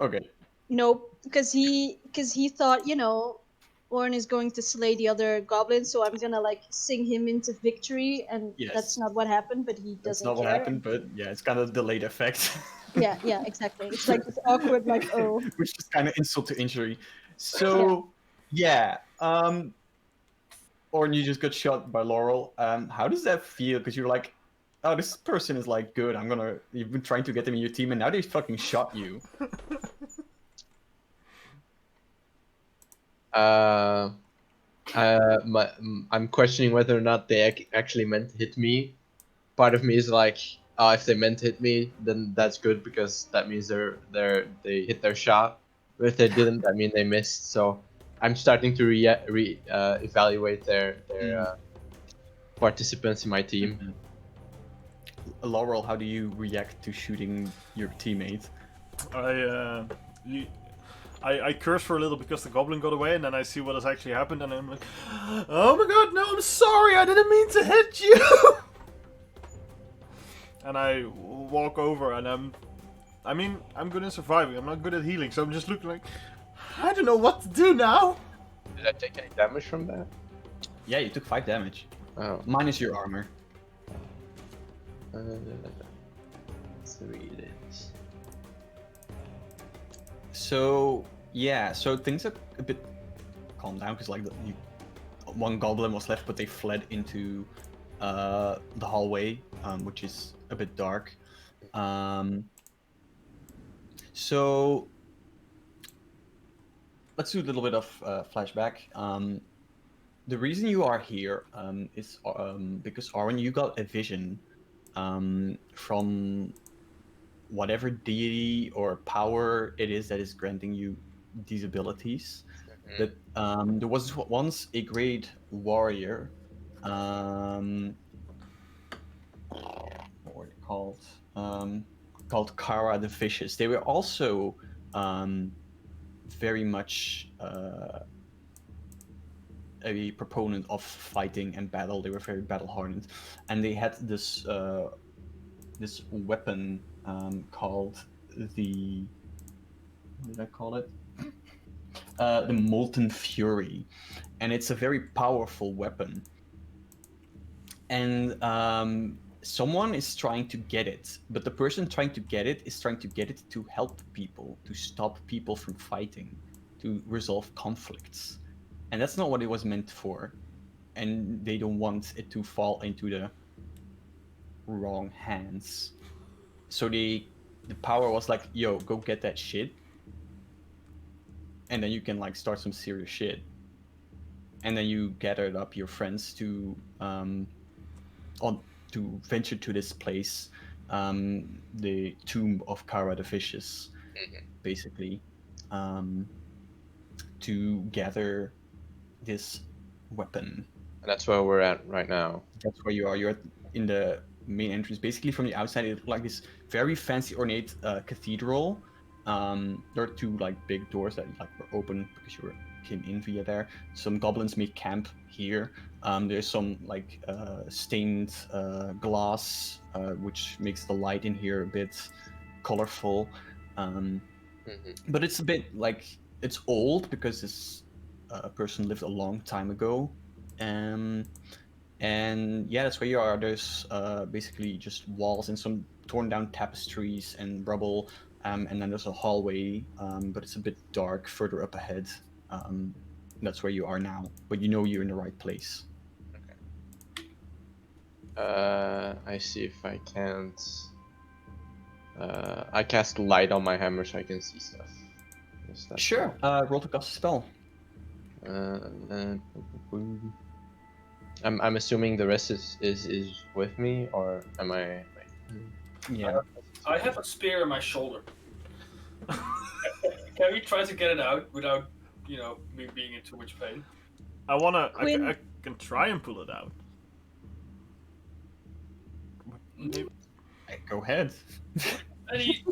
Okay. Nope, because he thought, Orn is going to slay the other goblins, so I'm gonna like sing him into victory, and Yes. that's not what happened, but he That's doesn't not what care. happened, but yeah, it's kind of delayed effect. Yeah, exactly. It's like this awkward, like, oh. Which is kind of insult to injury. So yeah, or you just got shot by Laurel. How does that feel? Because you're like, oh, this person is like good. You've been trying to get them in your team, and now they fucking shot you. I'm questioning whether or not they actually meant to hit me. Part of me is like, oh, if they meant to hit me, then that's good because that means they hit their shot. But if they didn't, that means they missed. So I'm starting to evaluate their participants in my team. Mhm. Laurel, how do you react to shooting your teammate? I curse for a little because the goblin got away, and then I see what has actually happened, and I'm like, oh my god, no, I'm sorry, I didn't mean to hit you! And I walk over, and I'm good at surviving, I'm not good at healing, so I'm just looking like, I don't know what to do now! Did I take any damage from that? Yeah, you took 5 damage. Oh. Minus your armor. 3 it is. So yeah, so things are a bit calmed down because like one goblin was left, but they fled into the hallway, which is a bit dark. So let's do a little bit of flashback. The reason you are here is because Arwen, you got a vision from whatever deity or power it is that is granting you these abilities. That there was once a great warrior, what were they called? Called Kara the Vicious. They were also very much a proponent of fighting and battle. They were very battle hardened, and they had this this weapon called the, what did I call it? The Molten Fury, and it's a very powerful weapon. And someone is trying to get it, but the person trying to get it is trying to get it to help people, to stop people from fighting, to resolve conflicts, and that's not what it was meant for. And they don't want it to fall into the wrong hands. So the power was like, yo, go get that shit, and then you can like start some serious shit. And then you gathered up your friends to venture to this place, the tomb of Kara the Vicious, basically, to gather this weapon. And that's where we're at right now. That's where you are. You're in the main entrance. Basically, from the outside, it looked like this very fancy, ornate cathedral. There are 2 like big doors that like were open because you came in via there. Some goblins made camp here. There's some like stained glass, which makes the light in here a bit colorful. But it's a bit like, it's old because this person lived a long time ago. And And yeah, that's where you are. There's basically just walls and some torn down tapestries and rubble, and then there's a hallway, but it's a bit dark further up ahead. That's where you are now, but you know you're in the right place. I see if I can't. I cast light on my hammer so I can see stuff. Is that Sure. Roll to cast a spell. uh, I'm assuming the rest is with me, or am I? Yeah. I have a spear in my shoulder. Can we try to get it out without, me being in too much pain? Quinn, I can try and pull it out. Maybe. Go ahead. Any,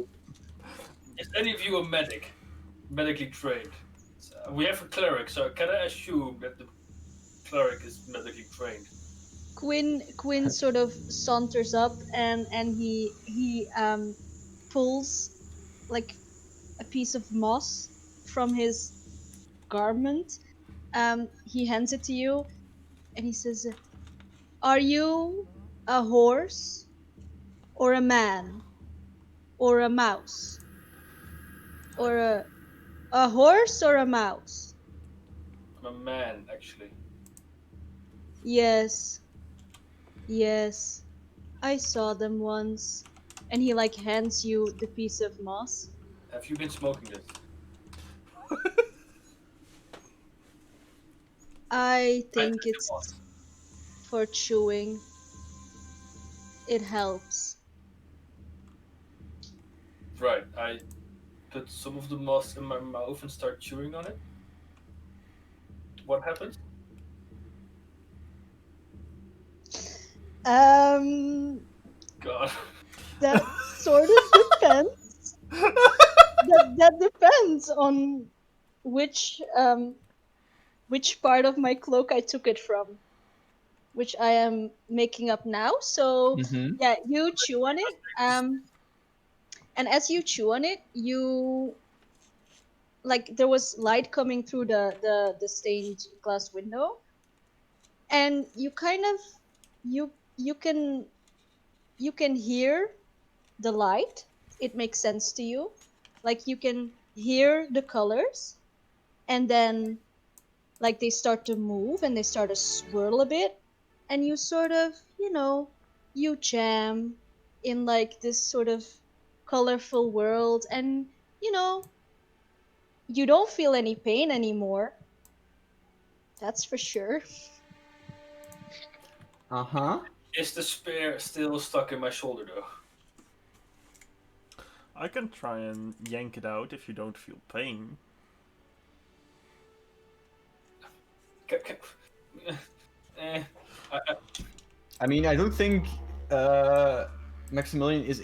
is any of you a medic? Medically trained? We have a cleric, so can I assume that the cleric is medically trained? Quinn sort of saunters up and he pulls like a piece of moss from his garment. He hands it to you and he says, "Are you a horse or a man or a mouse or a horse or a mouse?" I'm a man, actually. Yes, yes, I saw them once. And he like hands you the piece of moss. Have you been smoking this? I I think think it it's was. for chewing. It helps. Right, I put some of the moss in my mouth and start chewing on it. What happens? God. That sort of depends. That depends on which part of my cloak I took it from, which I am making up now. So Mm-hmm. yeah, you chew on it. And as you chew on it, you like there was light coming through the stained glass window, and you kind of you can you can hear the light. It makes sense to you. Like you can hear the colors, and then like they start to move and they start to swirl a bit, and you sort of, you jam in like this sort of colorful world, and you know, you don't feel any pain anymore. That's for sure. Uh-huh. Is the spear still stuck in my shoulder, though? I can try and yank it out if you don't feel pain. Eh, I mean, I don't think Maximilian is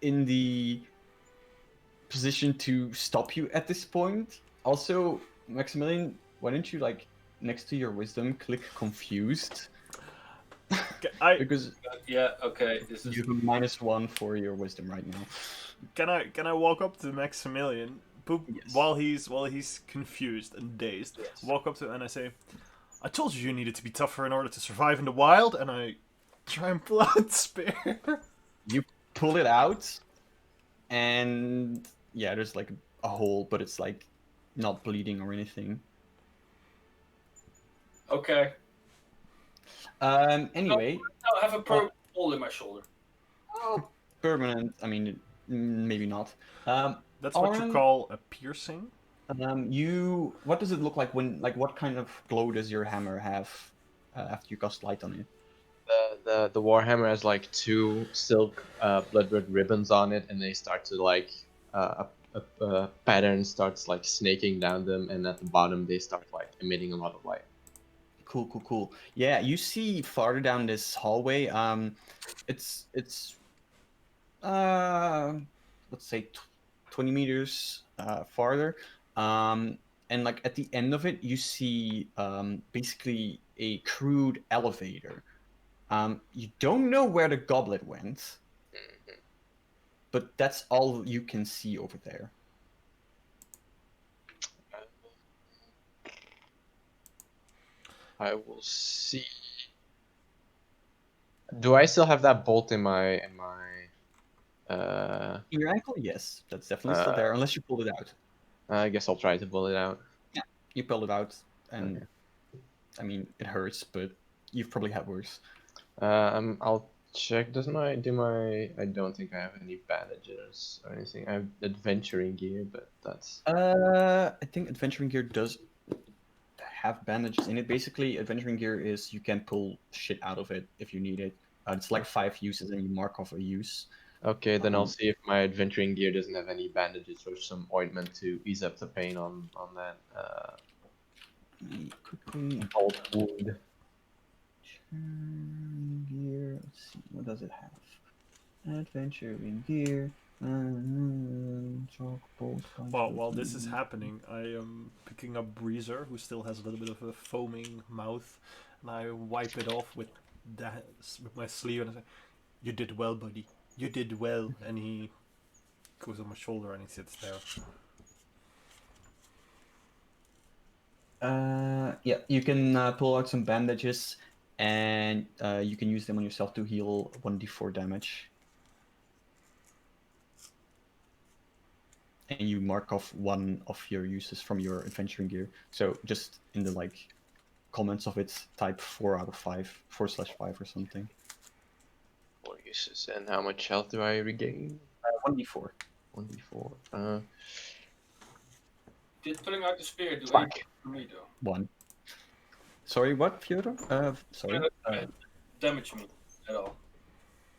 in the position to stop you at this point. Also, Maximilian, why don't you like next to your wisdom click confused? Because yeah, okay. This is you have a -1 for your wisdom right now. Can I walk up to Maximilian Yes. while he's confused and dazed? Yes. Walk up to him and I say, "I told you needed to be tougher in order to survive in the wild," and I try and pull out the spear. You pull it out, and yeah, there's like a hole, but it's like not bleeding or anything. okay. Anyway, Now I have a hole in my shoulder. oh, permanent. I mean, maybe not. That's what you Oren, call a piercing. what does it look like what kind of glow does your hammer have after you cast light on it? The warhammer has like two silk blood red ribbons on it, and they start to like a pattern starts like snaking down them, and at the bottom they start like emitting a lot of light. Cool. Yeah, you see farther down this hallway. It's let's say 20 meters farther. And like at the end of it, you see basically a crude elevator. You don't know where the goblet went, but that's all you can see over there. I will see Do I still have that bolt in my Your ankle, yes, that's definitely still there, unless you pulled it out. I guess I'll try to pull it out. You pulled it out, and Okay. I mean it hurts, but you've probably had worse. I'll check. I don't think I have any bandages or anything. I have adventuring gear, but that's. I think adventuring gear does have bandages in it. Basically, adventuring gear is you can pull shit out of it if you need it. It's like 5 uses, and you mark off a use. Okay, then I'll see if my adventuring gear doesn't have any bandages or some ointment to ease up the pain on that Quickly, bolt wound. adventuring gear. Let's see, what does it have? Adventuring gear. Chalk, bolt, Well, while this is happening, I am picking up Breezer, who still has a little bit of a foaming mouth, and I wipe it off with my sleeve, and I say, "You did well, buddy. You did well." And he goes on my shoulder and he sits there. Yeah, you can pull out some bandages, and you can use them on yourself to heal 1d4 damage. And you mark off one of your uses from your adventuring gear. So just in the comments of it, type 4 out of 5, 4/5 or something. 4 uses. And how much health do I regain? 1d4. 1d4. Did pulling out the spear do Fuck. anything for me though? 1. Sorry, what, Fyodor? Sorry. Damage me at all?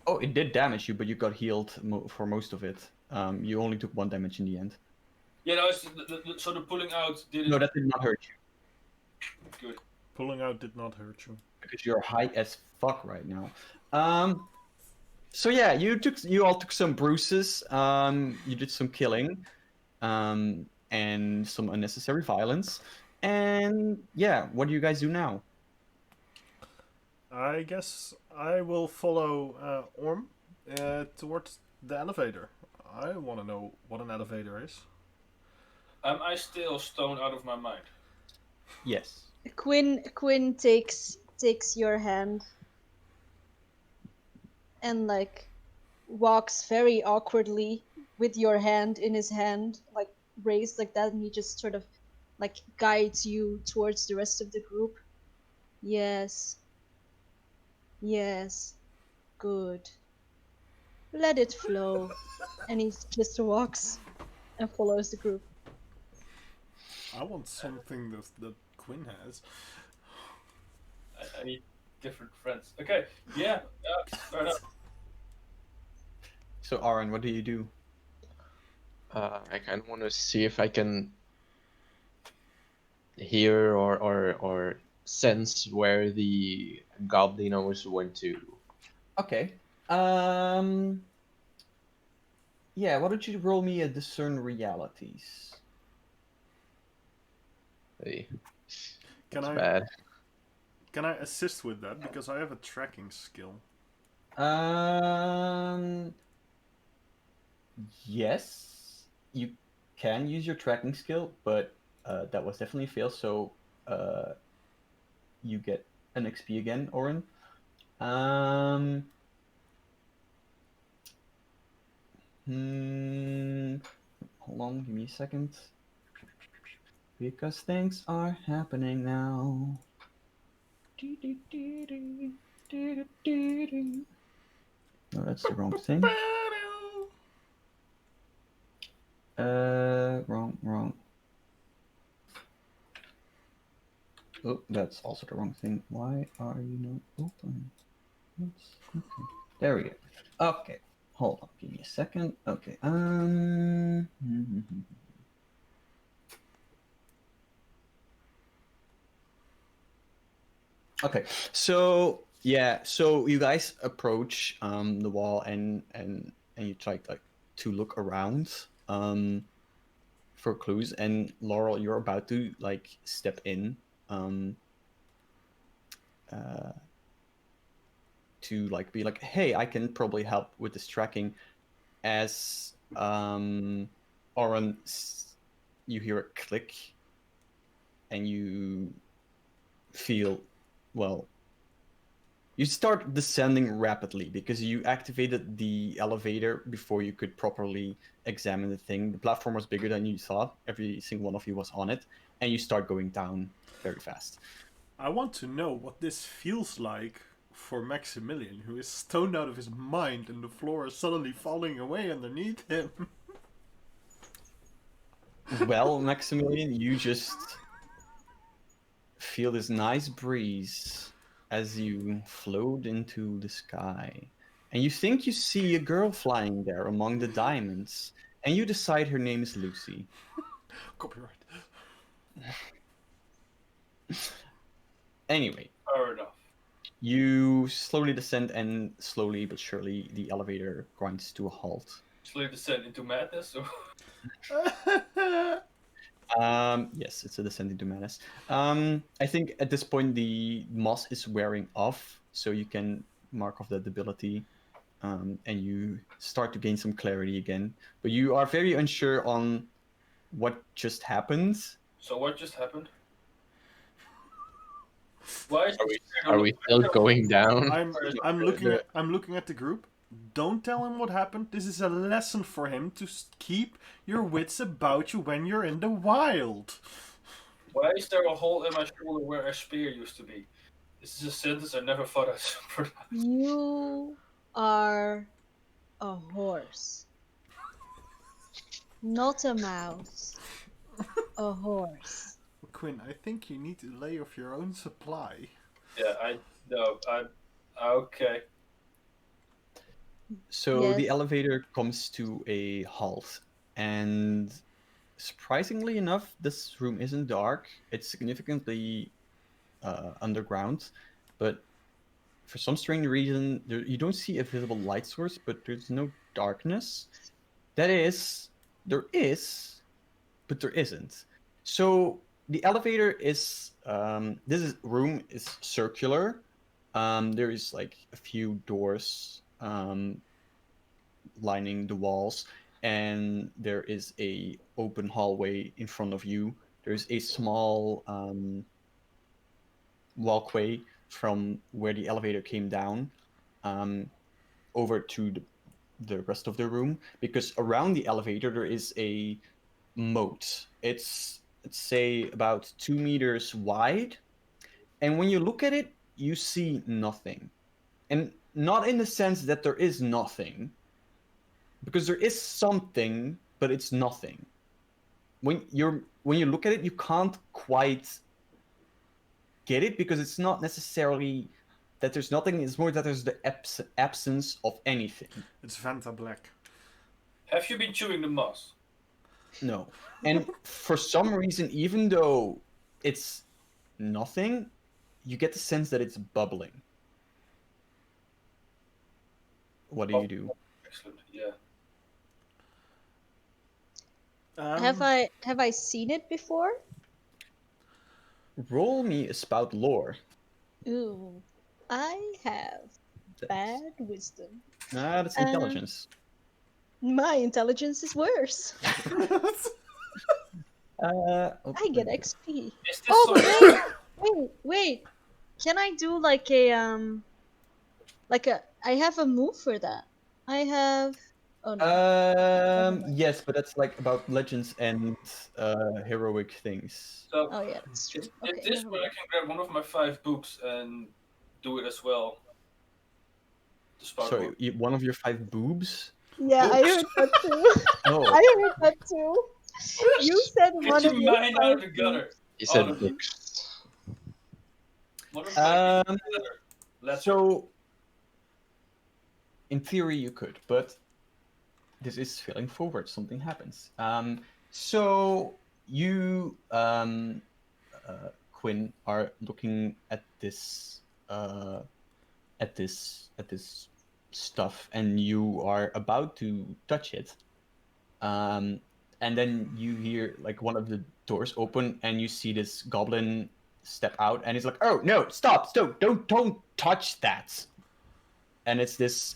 Oh, it did damage you, but you got healed for most of it. You only took 1 damage in the end. Yeah, no, so the pulling out didn't. No, that did not hurt you. Good. Pulling out did not hurt you. Because you're high as fuck right now. So yeah, you all took some bruises. You did some killing, and some unnecessary violence. And yeah, what do you guys do now? I guess I will follow Orm towards the elevator. I want to know what an elevator is. Am I still stoned out of my mind? Yes. Quinn takes your hand and walks very awkwardly with your hand in his hand, raised like that, and he just sort of guides you towards the rest of the group. Yes. Yes. Good. Let it flow. And he just walks and follows the group. I want something that Quinn has. I need different friends. Okay, yeah, fair enough. So Aaron, what do you do? I kind of want to see if I can hear or sense where the goblinos went to. Okay. Yeah, why don't you roll me a discern realities? Hey, Can that's I bad. can I assist with that because I have a tracking skill? Yes, you can use your tracking skill, but that was definitely a fail. So you get an XP again, Oren. Hold on, give me a second. Because things are happening now. No, that's the wrong thing. Wrong. Oh, that's also the wrong thing. Why are you not open? Okay. There we go. Okay. Hold on. Give me a second. Okay. Okay. So yeah. So you guys approach the wall and you try to look around for clues. And Laurel, you're about to step in to be like, hey, I can probably help with this tracking. As Oren, you hear a click, and you feel, well, You start descending rapidly because you activated the elevator before you could properly examine the thing. The platform was bigger than you thought. Every single one of you was on it, and you start going down very fast. I want to know what this feels like for Maximilian, who is stoned out of his mind and the floor is suddenly falling away underneath him. Well, Maximilian, you just feel this nice breeze as you float into the sky. And you think you see a girl flying there among the diamonds, and you decide her name is Lucy. Copyright. Anyway, Fair enough. you slowly descend, and slowly but surely the elevator grinds to a halt. Slowly descend into madness. Or... Yes, it's a descent into madness. I think at this point the moss is wearing off, so you can mark off that ability, and you start to gain some clarity again. But you are very unsure on what just happened. So what just happened? Why is Are we still going down? I'm looking at the group. Don't tell him what happened. This is a lesson for him to keep your wits about you when you're in the wild. Why is there a hole in my shoulder where a spear used to be? This is a sentence I never thought I'd pronounce. You are a horse. Not a mouse. A horse. Quinn, I think you need to lay off your own supply. Yeah, okay. So Yes. the elevator comes to a halt, and surprisingly enough, this room isn't dark. It's significantly underground, but for some strange reason, you don't see a visible light source, but there's no darkness. There is, but there isn't. So the elevator is, room is circular. There is like a few doors lining the walls, and there is a open hallway in front of you. There's a small walkway from where the elevator came down over to the rest of the room, because around the elevator there is a moat. It's, let's say, about 2 meters wide, and when you look at it, you see nothing. And not in the sense that there is nothing, because there is something, but it's nothing. When you look at it, you can't quite get it, because it's not necessarily that there's nothing, it's more that there's the absence of anything. It's Vanta Black. Have you been chewing the moss? No. And for some reason, even though it's nothing, you get the sense that it's bubbling. What do you do? Excellent, yeah. Have I seen it before? Roll me a spout lore. Ooh, I have bad wisdom. That's intelligence. My intelligence is worse. I get XP. Is this Oh wait! Can I do like a I have a move for that. I have. Oh no. Yes, but that's like about legends and heroic things. So, Oh yeah, that's true. is Okay, this never where I mind. can grab one of my 5 books and do it as well? The spout Sorry, book. one of your 5 boobs? Yeah, I heard that too. Oh, I heard that too. You said Get one your of your mind out of the 5 gutter. He said Oh, books. One of my Um, Let's so in theory you could, but this is failing forward. Something happens. So you, Quinn, are looking at this stuff, and you are about to touch it, and then you hear like one of the doors open, and you see this goblin step out, and he's like, "Oh no! Stop! Don't touch that!" And it's this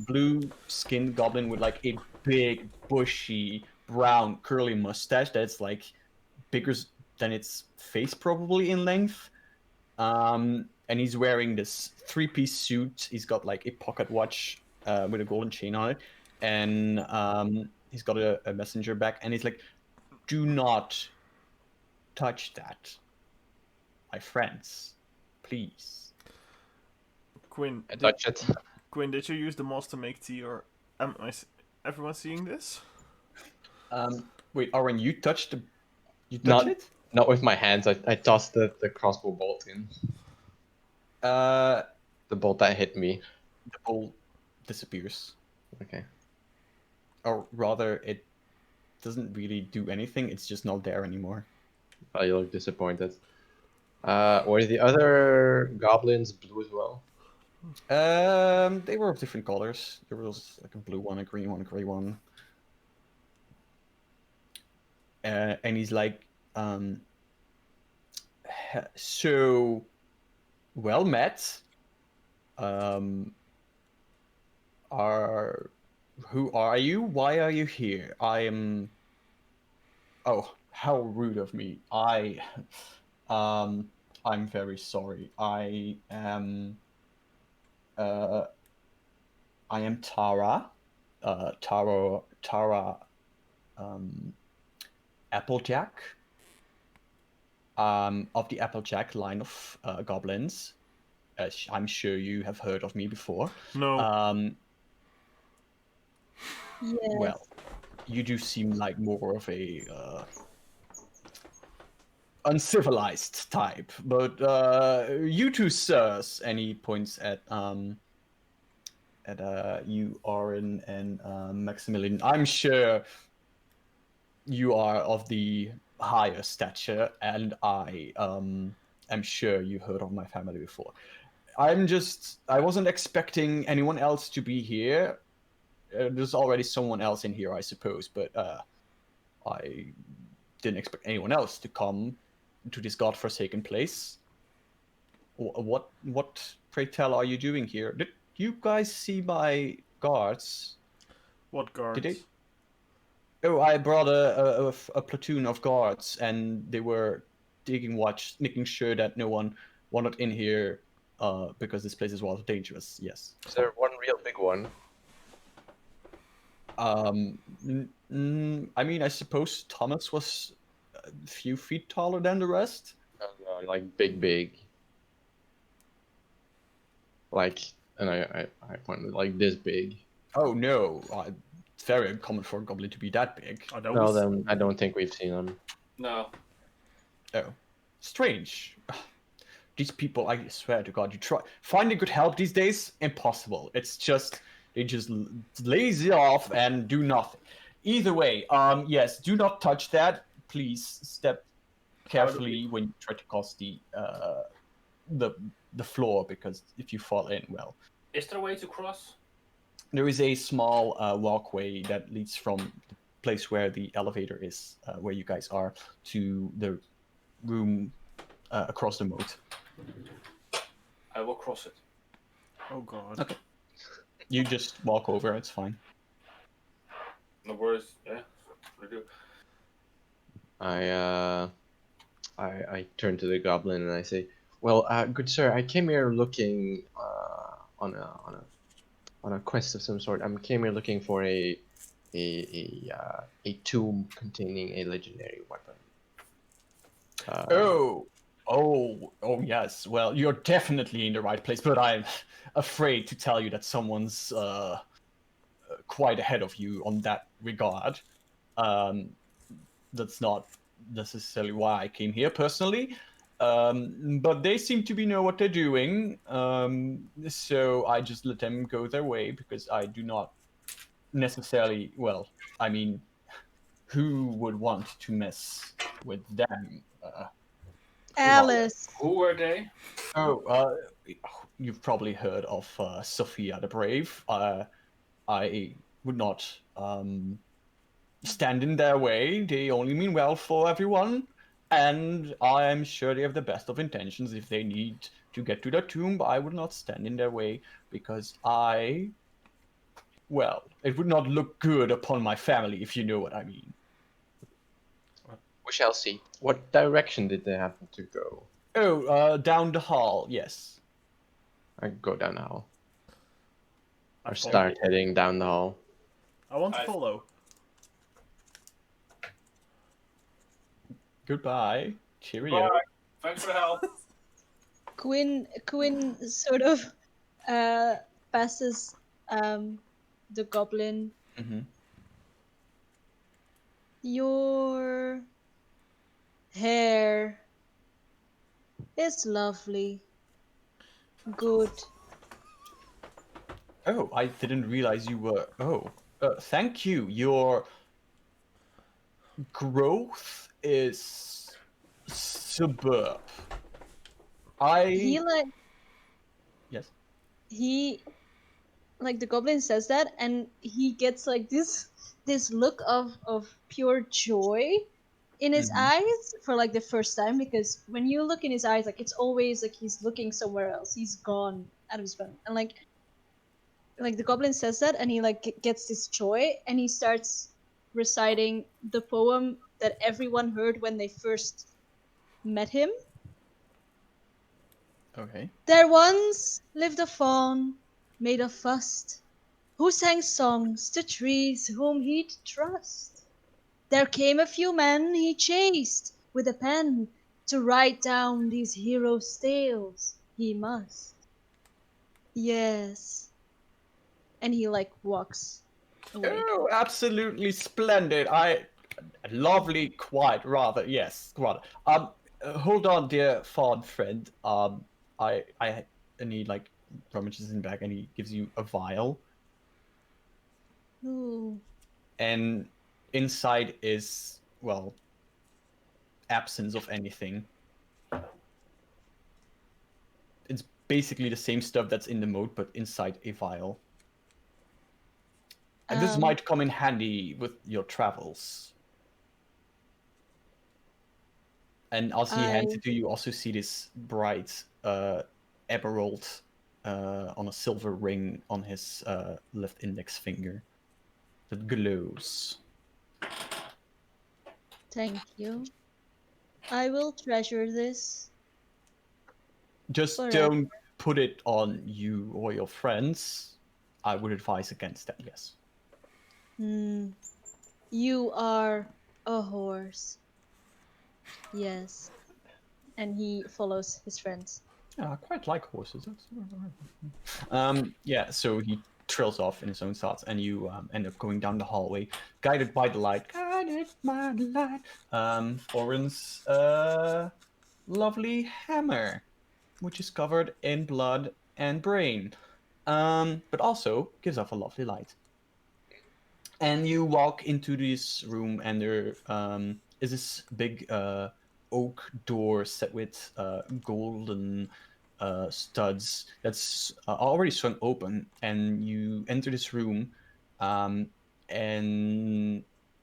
blue-skinned goblin with like a big, bushy, brown, curly mustache that's like bigger than its face probably in length. and he's wearing this 3-piece suit. He's got like a pocket watch with a golden chain on it, and he's got a messenger bag, and he's like, "Do not touch that, my friends, please." Quinn, I touch it. Quinn, did you use the moss to make tea, or everyone seeing this? Wait, Aaron, you touched Not- it? Not with my hands. I tossed the crossbow bolt in. The The bolt that hit me. bolt disappears, Okay. or rather, it doesn't really do anything. It's just not there anymore. Oh, you look disappointed. Were the other goblins blue as well? They were of different colors. There was like a blue one, a green one, a gray one. And he's like, so, well met. Who are you? Why are you here? I am. Oh, how rude of me. I'm very sorry. I am Tara. Tara, Applejack. Of the Applejack line of goblins. I'm sure you have heard of me before. No. Yes. Well, you do seem like more of a uncivilized type, but you two, sirs, and he points at you, Orin, and Maximilian. I'm sure you are of the higher stature, and I am sure you heard of my family before. I wasn't expecting anyone else to be here. There's already someone else in here, I suppose, but I didn't expect anyone else to come to this godforsaken place. What, pray tell, are you doing here? Did you guys see my guards? What guards? Did they? Oh, I brought a platoon of guards, and they were taking watch, making sure that no one wandered in here, because this place is rather dangerous. Yes. Is there one real big one? I mean, I suppose Thomas was a few feet taller than the rest. Like big. Like, and I pointed like this big. Oh no, it's very uncommon for a goblin to be that big. Oh, that No, was... then I don't think we've seen them. No. Oh, strange. These people, I swear to God, you try finding good help these days, impossible. It's just they just lazy off and do nothing. Either way, yes, do not touch that. Please step carefully when you try to cross the floor, because if you fall in, well. Is there a way to cross? There is a small walkway that leads from the place where the elevator is, where you guys are, to the room across the moat. I will cross it. Oh god. Okay. You just walk over, it's fine. No worries. Yeah. What do I do? I turn to the goblin and I say, "Well, good sir, I came here looking on a quest of some sort. I came here looking for a tomb containing a legendary weapon." Oh, yes. Well, you're definitely in the right place, but I'm afraid to tell you that someone's quite ahead of you on that regard. That's not necessarily why I came here personally, but they seem to know what they're doing. So I just let them go their way, because I do not necessarily. Well, I mean, who would want to mess with them? Alice. Who were they? You've probably heard of Sophia the Brave. I would not stand in their way. They only mean well for everyone, and I am sure they have the best of intentions. If they need to get to the tomb, I would not stand in their way, because it would not look good upon my family, if you know what I mean. We shall see. What direction did they happen to go? Oh, down the hall, yes. I go down the hall. I Or follow. start heading down the hall. I want to follow. Goodbye. Cheerio. Bye. Thanks for the help. Quinn sort of passes the goblin. Mm-hmm. Your hair is lovely. Good. Oh, I didn't realize you were. Oh, thank you. Your growth is superb. He Yes. he like the goblin says that, and he gets like this look of pure joy in his Mhm. eyes for like the first time, because when you look in his eyes, like it's always like he's looking somewhere else. He's gone out of his brain, and like the goblin says that, and he like gets this joy, and he starts reciting the poem that everyone heard when they first met him. Okay. There once lived a faun made of fust, who sang songs to trees whom he'd trust. There came a few men he chased with a pen to write down these heroes' tales. He must. Yes. And he like walks away. Oh, absolutely splendid. Lovely, quite rather. Yes, rather. Hold on, dear fond friend. I need like rummages in bag, and he gives you a vial, Ooh. and inside is well, absence of anything. It's basically the same stuff that's in the moat, but inside a vial. And this might come in handy with your travels. And as he hands it to you, you also see this bright emerald on a silver ring on his left index finger that glows. Thank you. I will treasure this. Just forever. don't put it on you or your friends. I would advise against that, yes. You are a horse. Yes. And he follows his friends. Yeah, I quite like horses. Yeah, so he trails off in his own thoughts, and you end up going down the hallway, guided by the light. Guided by the light. Oren's lovely hammer, which is covered in blood and brain, but also gives off a lovely light. And you walk into this room, and there is this big oak door set with golden studs that's already swung open. And you enter this room, and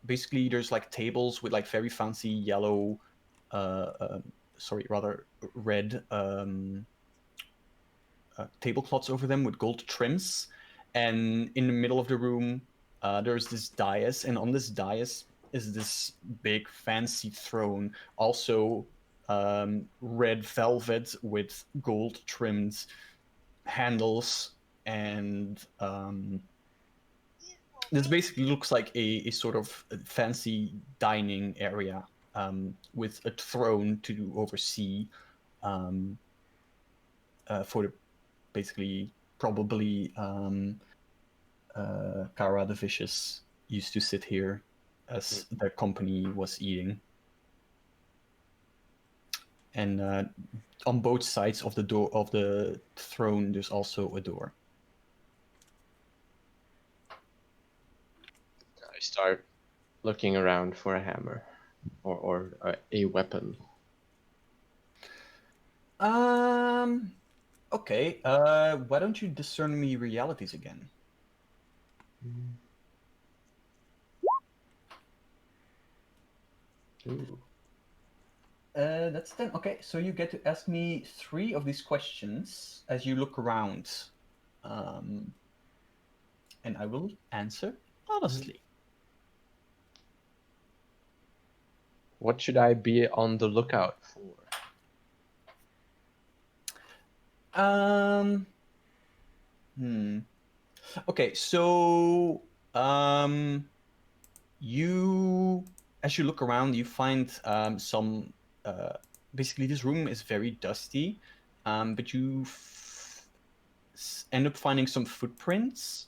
basically there's like tables with like very fancy yellow, sorry, rather red tablecloths over them with gold trims. And in the middle of the room, there's this dais, and on this dais is this big fancy throne, also red velvet with gold trimmed handles. And this basically looks like a sort of fancy dining area, with a throne to oversee, for the basically probably Kara the Vicious used to sit here as their company was eating. And on both sides of the door of the throne, there's also a door. I start looking around for a hammer or a weapon. Okay. Why don't you discern me realities again? Ooh. That's 10. Okay, so you get to ask me 3 of these questions as you look around. And I will answer honestly. What should I be on the lookout for? Okay, so you, as you look around, you find some. Basically, this room is very dusty, but you end up finding some footprints,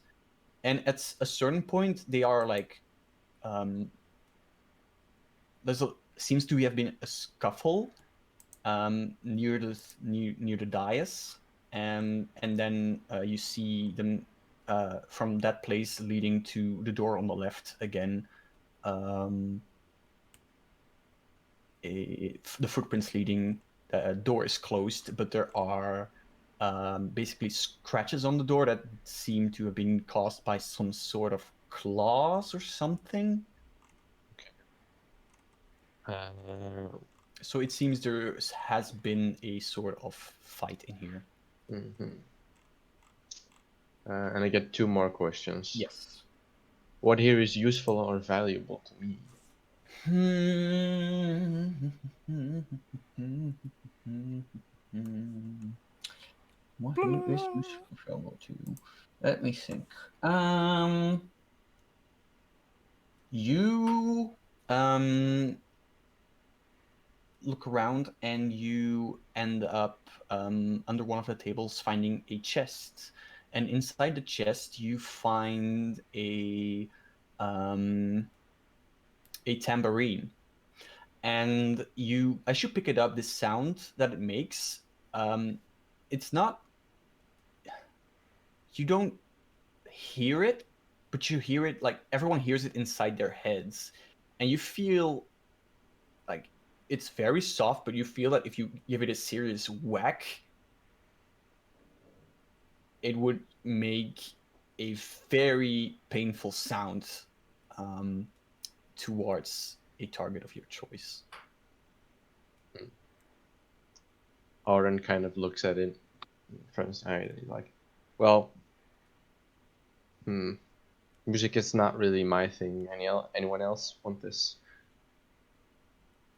and at a certain point, they are like seems to have been a scuffle near the dais, and then you see them from that place leading to the door on the left again. The footprints leading, the door is closed, but there are basically scratches on the door that seem to have been caused by some sort of claws or something. So it seems there has been a sort of fight in here. And I get 2 more questions. Yes. What here is useful or valuable to me? What is useful to you? Let me think. You look around and you end up under one of the tables finding a chest, and inside the chest you find a tambourine, and you, as you pick it up, the sound that it makes, it's not, you don't hear it, but you hear it, like everyone hears it inside their heads, and you feel like it's very soft, but you feel that if you give it a serious whack, it would make a very painful sound towards a target of your choice. Oren kind of looks at it from his side, like, well, music is not really my thing. Anyone else want this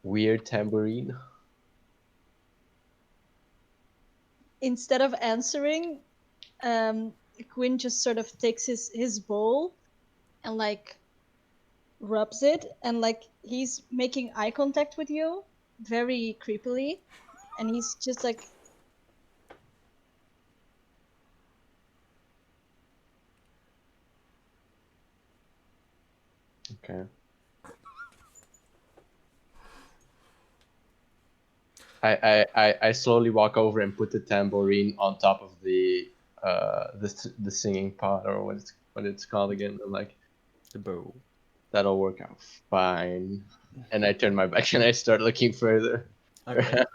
weird tambourine? Instead of answering, Quinn just sort of takes his bowl and like rubs it, and like he's making eye contact with you very creepily, and he's just like, Okay. I slowly walk over and put the tambourine on top of the singing pot, or what it's called again. I'm like, The bow. that'll work out fine. And I turn my back and I start looking further. Okay.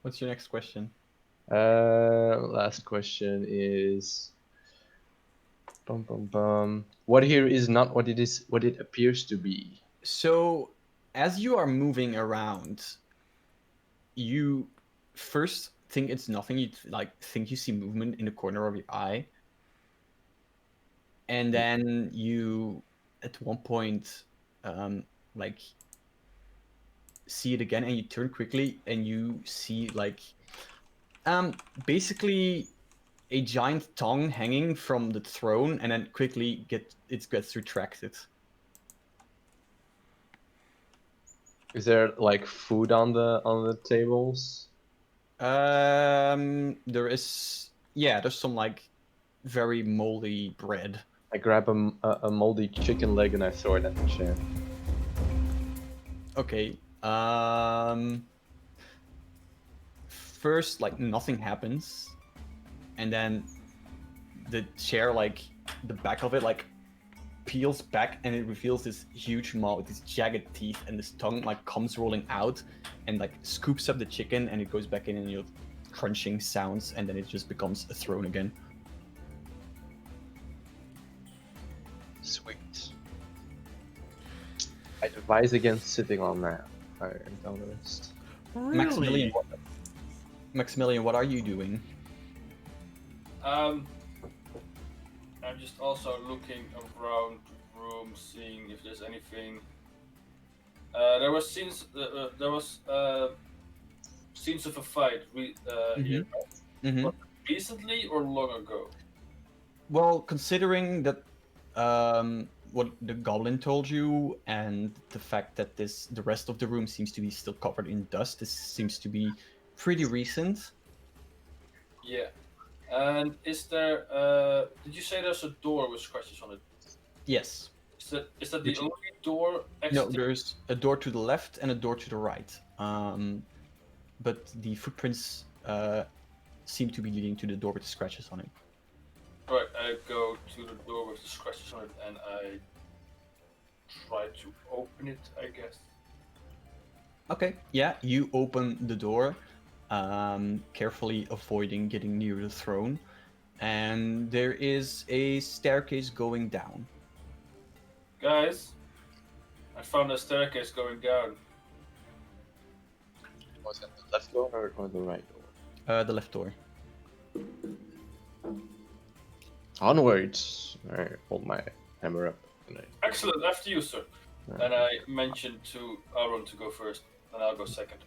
What's your next question? Last question is, what here is not what it appears to be. So, as you are moving around, you first think it's nothing. You think you see movement in the corner of your eye, and then you, at one point, like see it again, and you turn quickly, and you see like, basically a giant tongue hanging from the throne, and then quickly gets retracted. Is there like food on the tables? There is, yeah, there's some like very moldy bread. I grab a moldy chicken leg and I throw it at the chair. Okay. First, like nothing happens, and then the chair, like the back of it, like peels back, and it reveals this huge maw with these jagged teeth, and this tongue like comes rolling out and like scoops up the chicken, and it goes back in, and you know, crunching sounds, and then it just becomes a throne again. Sweet. I advise against sitting on that. I noticed. Really? Maximilian, what are you doing? I'm just also looking around the room, seeing if there's anything. There was scenes. Scenes of a fight. Here. Mm-hmm. Recently or long ago? Well, considering that what the goblin told you and the fact that the rest of the room seems to be still covered in dust, this seems to be pretty recent. Yeah. And is there? Did you say there's a door with scratches on it? Yes. Is that Did the you- only door? No, Exiting? there's a door to the left and a door to the right. But the footprints seem to be leading to the door with the scratches on it. Right. I go to the door with the scratches on it, and I try to open it. I guess. Okay, yeah, you open the door, carefully avoiding getting near the throne, and there is a staircase going down. Guys, I found a staircase going down. Was it the left door or the right door? The left door. Onwards! I hold my hammer up. And I... Excellent. After you, sir. And I mentioned to Aaron to go first, and I'll go second.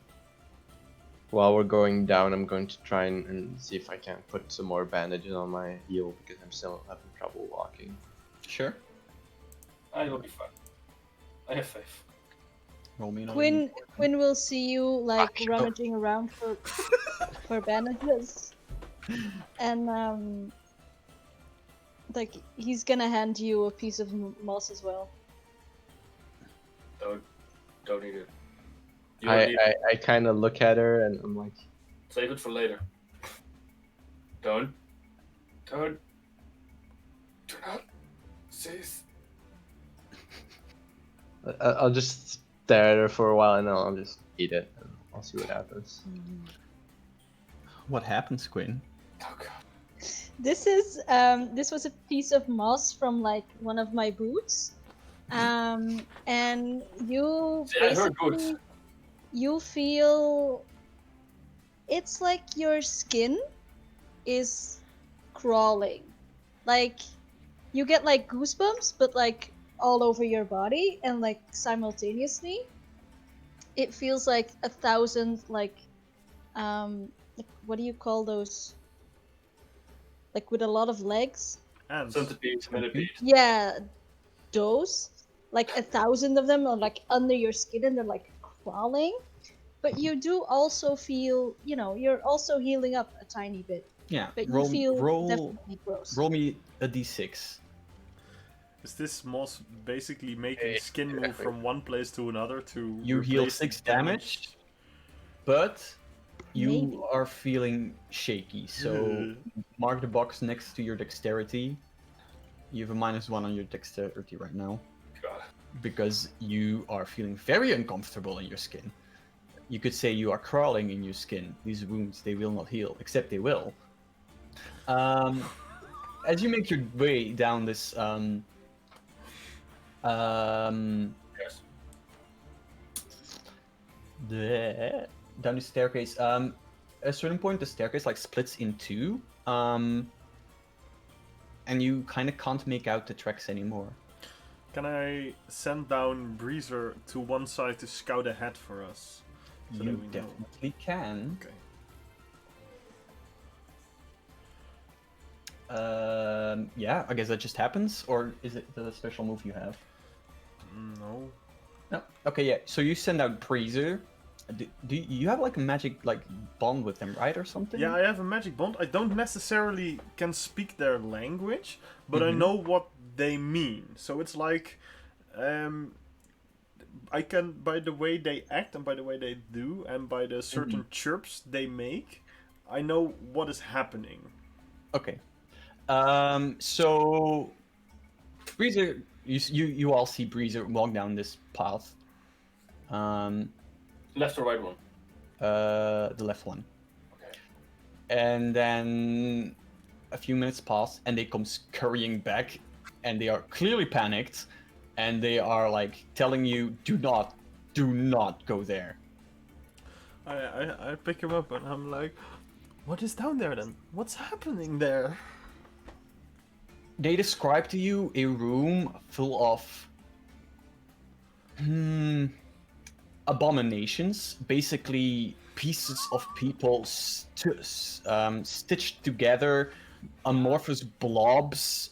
While we're going down, I'm going to try and see if I can put some more bandages on my heel because I'm still having trouble walking. Sure. You'll be fine. I have faith. Roll me another Quinn will see you like Ah, rummaging around for bandages, and like he's gonna hand you a piece of moss as well. Don't need it. You don't need it. I kind of look at her and I'm like, Save it for later. Don't. Do not cease. I'll just stare at her for a while and then I'll just eat it and I'll see what happens. What happens, Quinn? Oh god. This was a piece of moss from like one of my boots, and you See, I heard boots. basically you feel it's like your skin is crawling, like you get like goosebumps, but like all over your body and like simultaneously. It feels like 1,000 like what do you call those? Like with a lot of legs. And Centipede, millipede. Yeah, those. Like 1,000 of them are like under your skin and they're like crawling. But you do also feel, you're also healing up a tiny bit. Yeah, But you feel roll definitely gross. me a d6. is this moss basically making Hey, skin move from one place to another to You heal replace 6 the damage, but you Maybe. are feeling shaky. So mark the box next to your dexterity. You have a -1 on your dexterity right now God. because you are feeling very uncomfortable in your skin. You could say you are crawling in your skin. These wounds, they will not heal, except they will. As you make your way down this Yes. down the staircase, at a certain point the staircase like splits in two, and you kind of can't make out the tracks anymore. Can I send down Breezer to one side to scout ahead for us? So that You we know. definitely can. Okay. Yeah, I guess that just happens, or is it the special move you have? No. No. Okay, yeah. So you send out Breezer. Do you have like a magic like bond with them, right, or something? Yeah, I have a magic bond. I don't necessarily can speak their language, but I Mhm. know what they mean. So it's like, I can, by the way they act and by the way they do and by the certain chirps they make, I know what is happening. Okay. So Breezer, you all see Breezer walk down this path. Left or right one? The left one. Okay. And then a few minutes pass, and they come scurrying back, and they are clearly panicked, and they are like telling you, do not go there. I pick him up and I'm like, what is down there then? What's happening there? They describe to you a room full of abominations, basically pieces of people stitched together amorphous blobs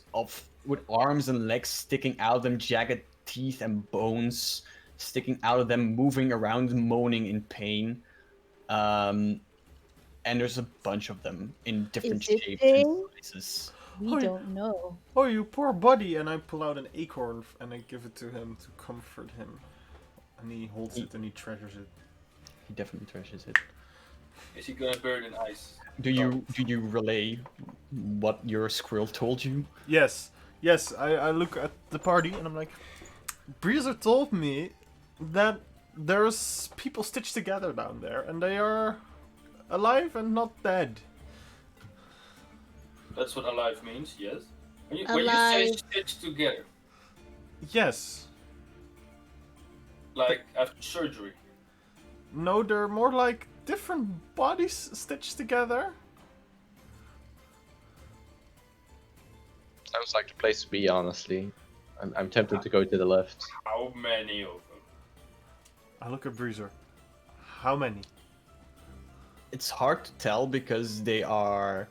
with arms and legs sticking out of them, jagged teeth and bones sticking out of them, moving around, moaning in pain. And there's a bunch of them in different Is it shapes pain? and sizes. We Hi. don't know. Oh, you poor buddy! And I pull out an acorn and I give it to him to comfort him. And he holds it and he treasures it. He definitely treasures it. Is he gonna burn in ice? Do you relay what your squirrel told you? Yes, yes. I look at the party and I'm like, Breezer told me that there's people stitched together down there and they are alive and not dead. That's what alive means, yes. When you say Alive. stitched together, Yes. like after surgery. No, they're more like different bodies stitched together. Sounds like the place to be, honestly. I'm tempted to go to the left. How many of them? I look at Breezer. How many? It's hard to tell because they are.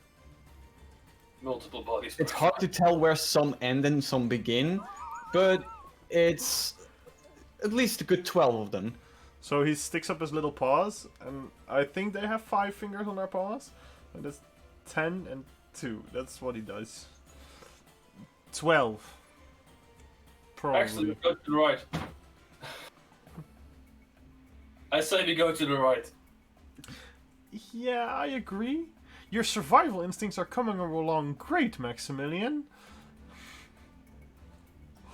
Multiple bodies. It's hard to tell where some end and some begin, but it's at least a good 12 of them. So he sticks up his little paws, and I think they have 5 fingers on their paws. And that's 10 and 2. That's what he does. 12. Probably. Actually, go to the right. I say we go to the right. Yeah, I agree. Your survival instincts are coming along great, Maximilian.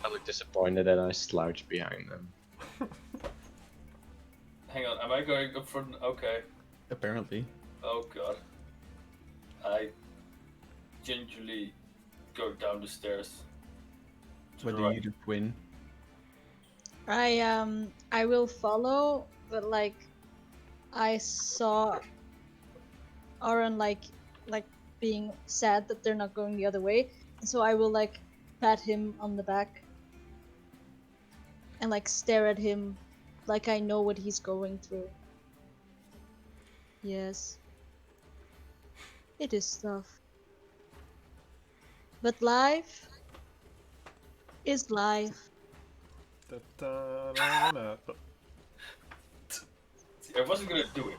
I look disappointed and I slouch behind them. Hang on, am I going up front? Okay. Apparently. Oh god. I gingerly go down the stairs. To What the do right. you do, Quinn? I will follow, but like I saw Aaron like being sad that they're not going the other way, and so I will like pat him on the back and like stare at him like I know what he's going through. Yes. It is tough. But life is life. Da-da-da-da. See, I wasn't gonna do it.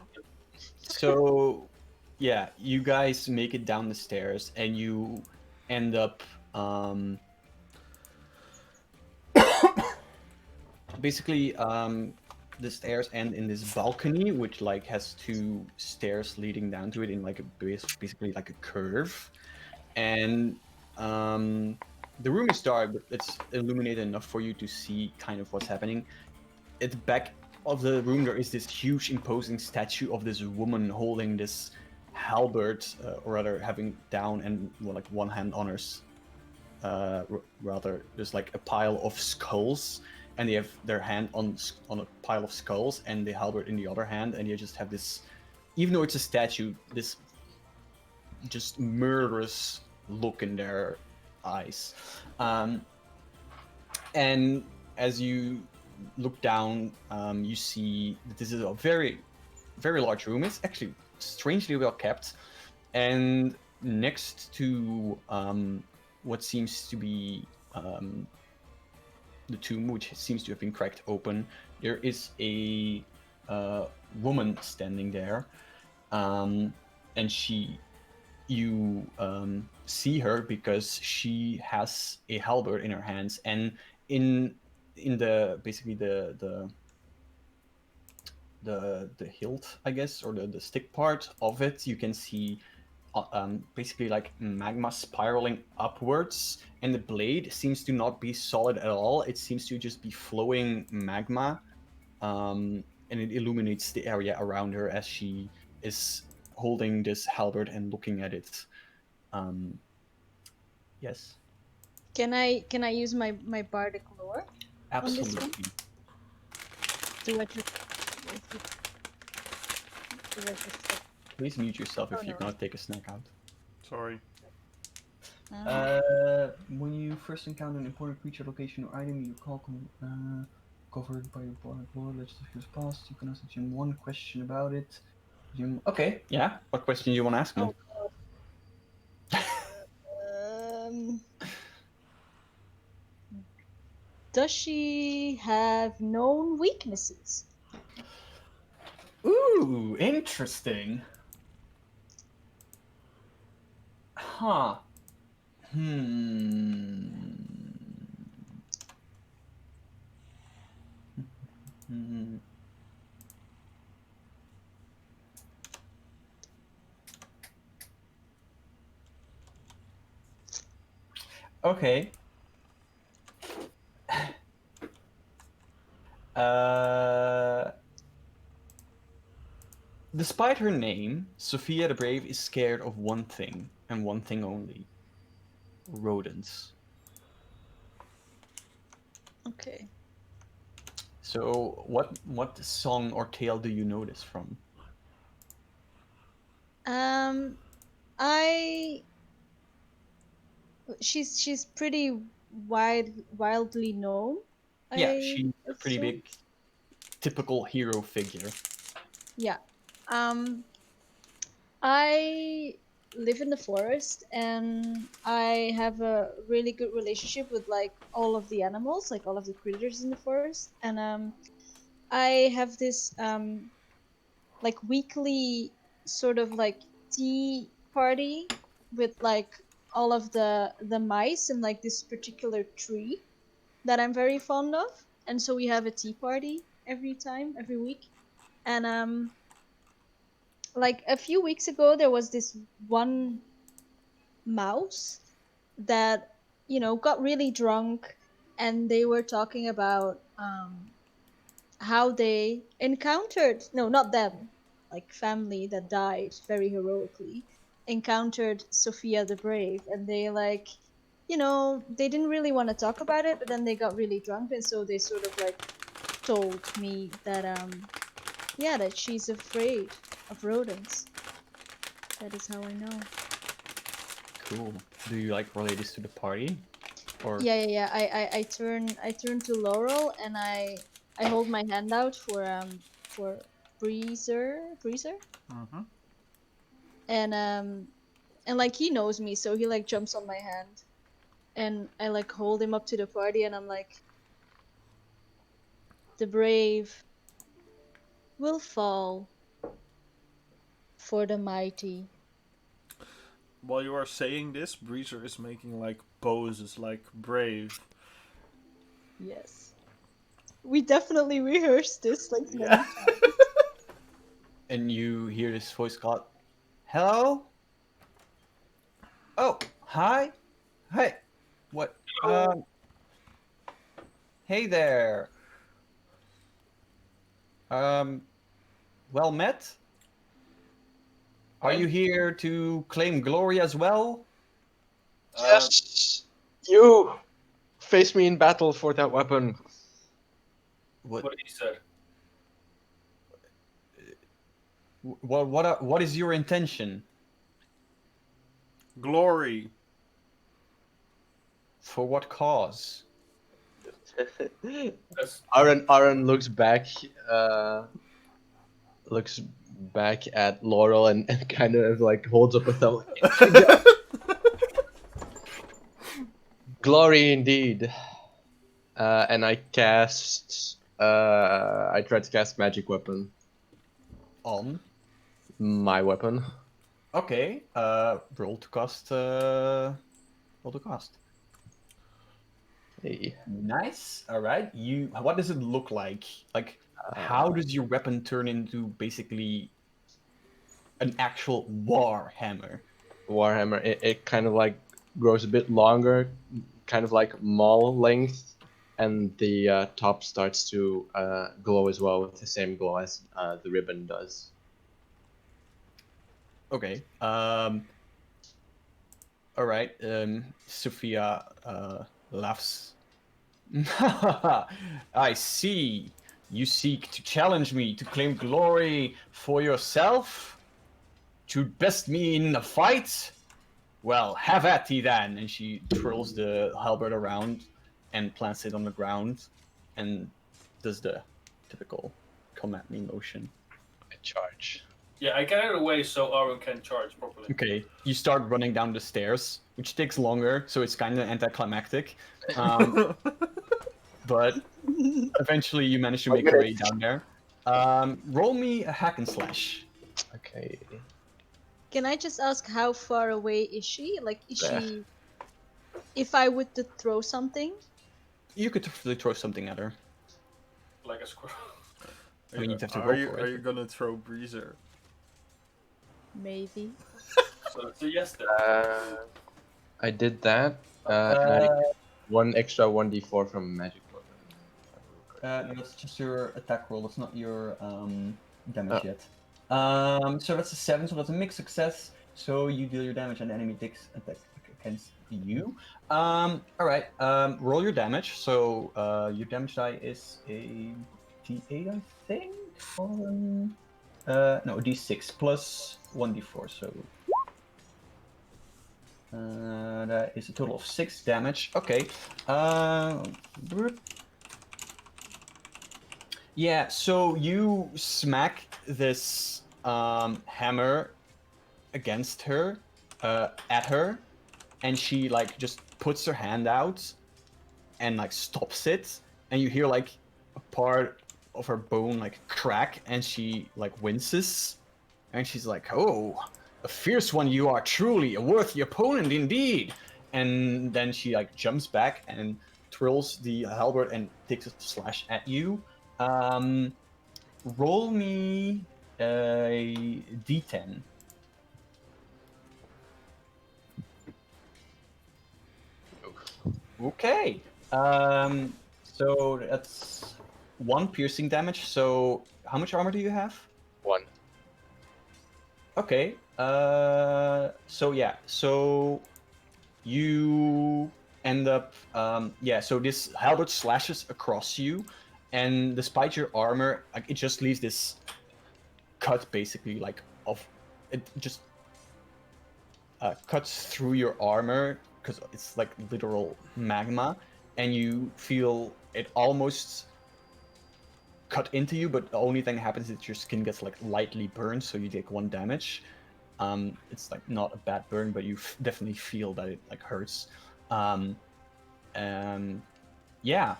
So, yeah, you guys make it down the stairs and you end up basically the stairs end in this balcony which like has 2 stairs leading down to it in like a basically like a curve, and the room is dark but it's illuminated enough for you to see kind of what's happening. At the back of the room there is this huge imposing statue of this woman holding this halberd, or rather having down and well, like one hand on her rather there's like a pile of skulls, and they have their hand on a pile of skulls and the halberd in the other hand, and you just have this, even though it's a statue, this just murderous look in their eyes. And as you look down, you see that this is a very, very large room. It's actually strangely well kept, and next to what seems to be the tomb, which seems to have been cracked open, there is a woman standing there, and you see her because she has a halberd in her hands, and in the basically the hilt, I guess, or the stick part of it, you can see basically like magma spiraling upwards, and the blade seems to not be solid at all. It seems to just be flowing magma, and it illuminates the area around her as she is holding this halberd and looking at it. Yes. Can I use my bardic lore? this one? Absolutely. Do I just Please mute yourself if Oh, you're no. gonna take a snack out. Sorry. When you first encounter an important creature, location, or item you recall covered by your bardic lore, let's discuss past. You can ask Jim one question about it. Jim, okay, yeah. What question do you want to ask me? Oh, does she have known weaknesses? Ooh, interesting. Huh. Hmm. Hmm. Okay. Despite her name, Sophia the Brave is scared of one thing, and one thing only. Rodents. Okay. So, what song or tale do you know this from? I she's pretty wildly known. Yeah, I she's a pretty assume. big, typical hero figure. Yeah. I live in the forest and I have a really good relationship with like all of the animals, like all of the critters in the forest. And I have this like weekly sort of like tea party with like all of the mice in like this particular tree that I'm very fond of. And so we have a tea party every week. And like a few weeks ago there was this one mouse that got really drunk, and they were talking about how they encountered, no, not them, like family that died very heroically encountered Sophia the Brave, and they like they didn't really want to talk about it, but then they got really drunk, and so they sort of like told me that yeah, that she's afraid of rodents. That is how I know. Cool. Do you like relate this to the party? Or Yeah. I turn to Laurel, and I hold my hand out for Breezer, Mm-hmm. and like he knows me, so he like jumps on my hand, and I like hold him up to the party, and I'm like, the brave will fall for the mighty. While you are saying this, Breezer is making like poses, like brave. Yes, we definitely rehearsed this like many Yeah. times. and you hear this voice called, "Hello? Oh, hi. Hey. What? Hey there. Um, well met. Are you here to claim glory as well?" Yes, you face me in battle for that weapon. What? What he said. What is your intention? Glory. For what cause? That's Aaron looks back at Laurel and kind of like holds up a thumb. Like, glory indeed. And I cast. I tried to cast magic weapon. On. My weapon. Okay. Roll to cast. Roll to cast. Hey. Nice. All right. You. What does it look like? Like, how does your weapon turn into basically an actual war hammer? Warhammer. It kind of like grows a bit longer, kind of like maul length, and the top starts to glow as well with the same glow as the ribbon does. Okay. All right. Sophia laughs. I see. You seek to challenge me to claim glory for yourself? To best me in a fight? Well, have at thee then. And she twirls the halberd around and plants it on the ground and does the typical come at me motion. I charge. yeah. I get it away so Aaron can charge properly. Okay, you start running down the stairs, which takes longer, so it's kind of anticlimactic. but eventually you manage to make your way down there. Roll me a hack and slash. Okay. Can I just ask how far away is she? Like, is There. she? If I would to throw something, You could throw something at her. Like a squirrel. I mean, you'd have to are roll you for are it. you gonna throw Breezer? maybe. So yes then. I did that. And I one extra 1d4 from magic weapon. No, that's just your attack roll. That's not your damage Oh. yet. So that's a 7. So that's a mixed success. So you deal your damage, and the enemy takes attack against you. All right. Roll your damage. So your damage die is a d8, I think. No, d6 plus 1d4. So that is a total of 6 damage. Okay. Yeah, so you smack this hammer against her, at her, and she like just puts her hand out and like stops it, and you hear like a part of her bone like crack, and she like winces, and she's like, "Oh, a fierce one you are, truly a worthy opponent indeed." And then she like jumps back and twirls the halberd and takes a slash at you. Roll me a d10. Okay. So that's 1 piercing damage. So how much armor do you have? 1. Okay. So yeah. So you end up. Yeah. So this halberd slashes across you, and despite your armor, like it just leaves this cut, basically, like of it just cuts through your armor because it's like literal magma, and you feel it almost cut into you, but the only thing that happens is your skin gets like lightly burned, so you take 1 damage. It's like not a bad burn, but you definitely feel that it like hurts. Yeah.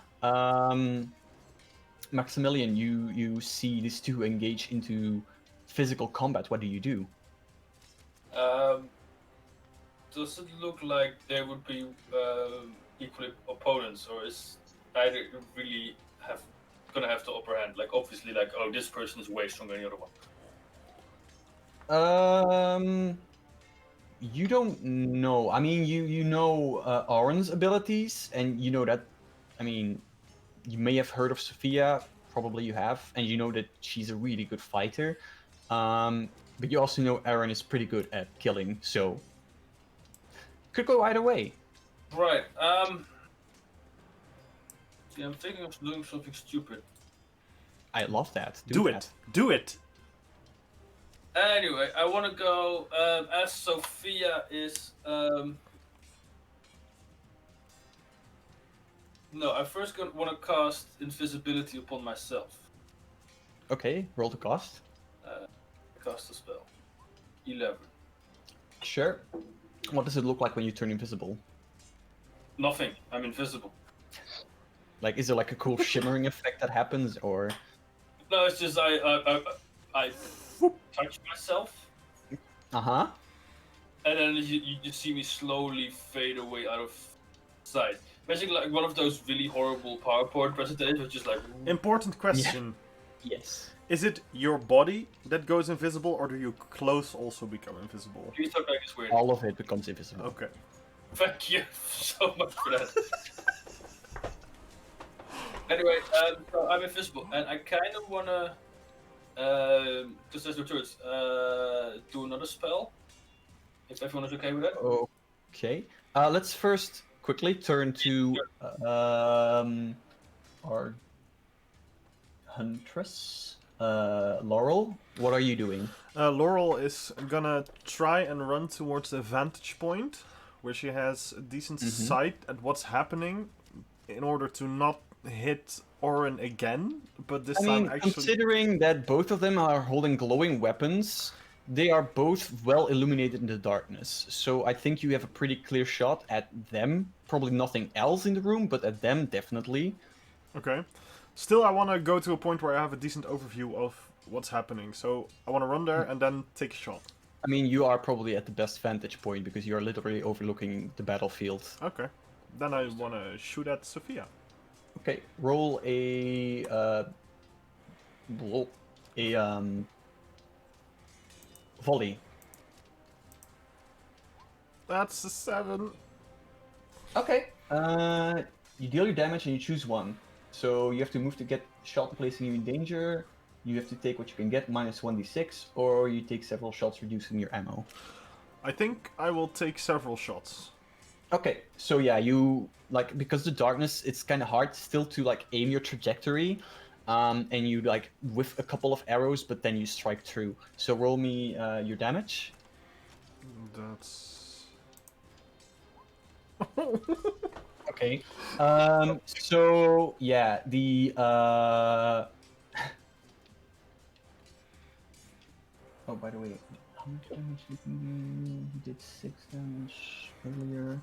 Maximilian, you see these two engage into physical combat. What do you do? Does it look like they would be equally opponents, or is either really gonna have the upper hand? Like obviously, like oh, this person is way stronger than the other one. You don't know. I mean, you know Auron's abilities, and you know that. I mean, you may have heard of Sophia. Probably you have, and you know that she's a really good fighter. But you also know Aaron is pretty good at killing, so could go either way. Right. See, I'm thinking of doing something stupid. I love that. Do that. it. Do it. Anyway, I want to go as Sophia is. No, I first want to cast invisibility upon myself. Okay, roll to cost. Cast a spell. 11. Sure. What does it look like when you turn invisible? Nothing. I'm invisible. Like, is there like a cool shimmering effect that happens, or? No, it's just I touch myself, Uh-huh. and then you just see me slowly fade away out of sight. Basically, like one of those really horrible PowerPoint presentations, which is like. Important question. Yes. Is it your body that goes invisible, or do your clothes also become invisible? Please don't make this weird. All of it becomes invisible. Okay. Thank you so much for that. Anyway, so I'm invisible, and I kind of wanna, because there's no choice, do another spell. If everyone is okay with that. Okay. Let's first quickly turn to our huntress, Laurel. What are you doing? Laurel is gonna try and run towards the vantage point, where she has a decent sight at what's happening, in order to not hit Oren again. But this time, actually, considering that both of them are holding glowing weapons, they are both well illuminated in the darkness. So I think you have a pretty clear shot at them. Probably nothing else in the room, but at them, definitely. Okay. Still, I want to go to a point where I have a decent overview of what's happening. So I want to run there and then take a shot. I mean, you are probably at the best vantage point because you are literally overlooking the battlefield. Okay. Then I want to shoot at Sophia. Okay, roll a volley. That's a 7. Okay. You deal your damage and you choose one. So you have to move to get shot placing you in danger. You have to take what you can get, minus 1d6, or you take several shots, reducing your ammo. I think I will take several shots. Okay, so yeah, you like because the darkness, it's kind of hard still to like aim your trajectory, and you like whiff a couple of arrows, but then you strike through. So roll me your damage. That's... Okay. So yeah, the Oh, by the way, how much damage did he do? He did 6 damage earlier.